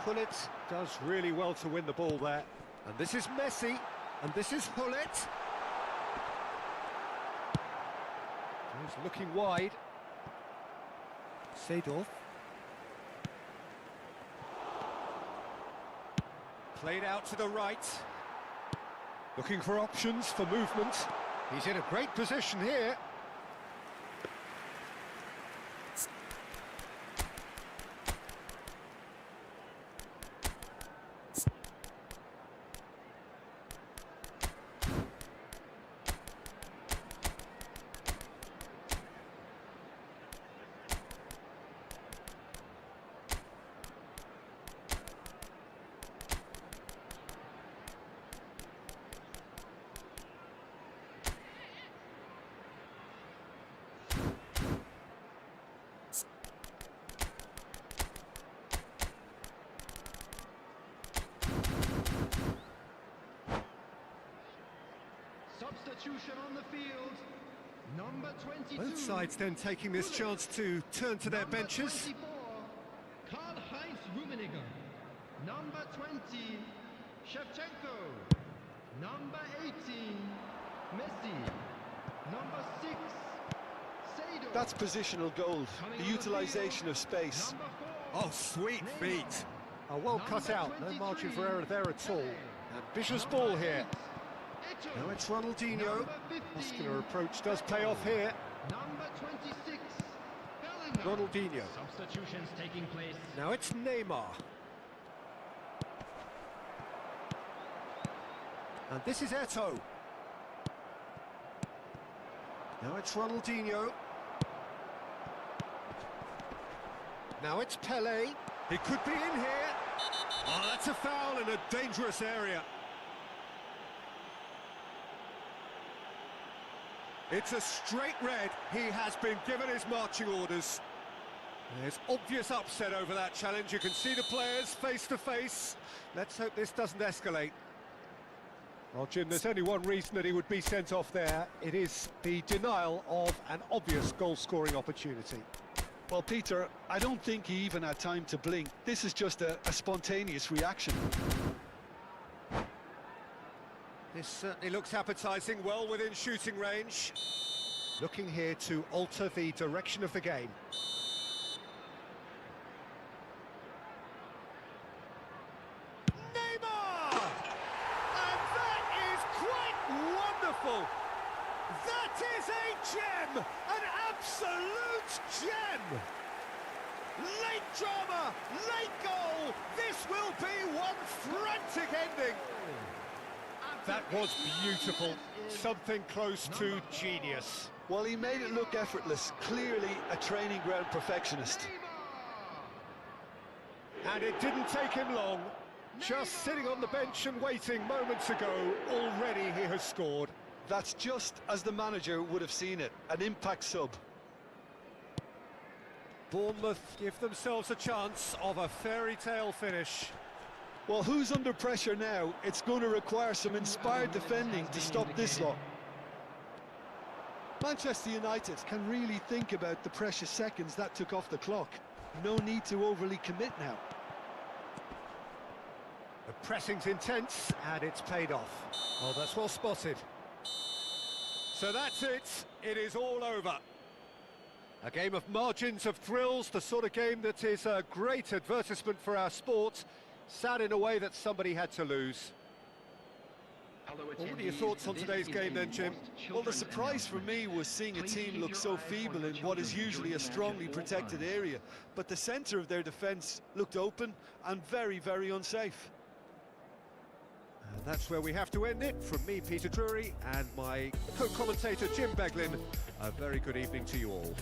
Hullet does really well to win the ball there. And this is Messi, and this is Hullet. He's looking wide. Seedorf. Played out to the right. Looking for options for movement. He's in a great position here. Substitution on the field. Number 22. Both sides then taking this chance to turn to their benches. 24, Karl-Heinz Rummenigge. Number 20, Shevchenko. Number 18, Messi. Number 6, Seedorf. That's positional gold, the utilisation of space. Number 4, Oh, sweet Neymar. feet. Oh, well cut Number out, no margin for 23, error there at all. Ambitious Number ball here. 8, Now it's Ronaldinho. Number 15, Muscular approach does pay off here. Number 26, Bellingham. Ronaldinho. Substitutions taking place. Now it's Neymar. And this is Eto'o. Now it's Ronaldinho. Now it's Pele. He could be in here. Oh, that's a foul in a dangerous area. It's a straight red. He has been given his marching orders. There's obvious upset over that challenge. You can see the players face to face. Let's hope this doesn't escalate. Well, Jim, there's only one reason that he would be sent off there. It is the denial of an obvious goal-scoring opportunity. Well, Peter, I don't think he even had time to blink. This is just a spontaneous reaction. This certainly looks appetising, well within shooting range. Looking here to alter the direction of the game. Neymar! And that is gem! An absolute gem! Late drama, late goal! This will be one frantic ending! That was beautiful. Something close to genius. Well, he made it look effortless. Clearly a training ground perfectionist. And it didn't take him long. Just sitting on the bench and waiting moments ago, already he has scored. That's just as the manager would have seen it. An impact sub. Bournemouth give themselves a chance of a fairy tale finish. Well, who's under pressure now? It's going to require some inspired defending to stop this lot. Manchester United can really think about the precious seconds that took off the clock. No need to overly commit now. The pressing's intense, and it's paid off. Oh, that's well spotted. So that's it. It is all over. A game of margins of thrills, the sort of game that is a great advertisement for our sport. Sad in a way that somebody had to lose. What are your thoughts on today's game then, Jim? Well, the surprise for me was seeing a team look so feeble in what is usually a strongly protected area. But the centre of their defence looked open and very, very unsafe. And that's where we have to end it. From me, Peter Drury, and my co-commentator, Jim Beglin. A very good evening to you all.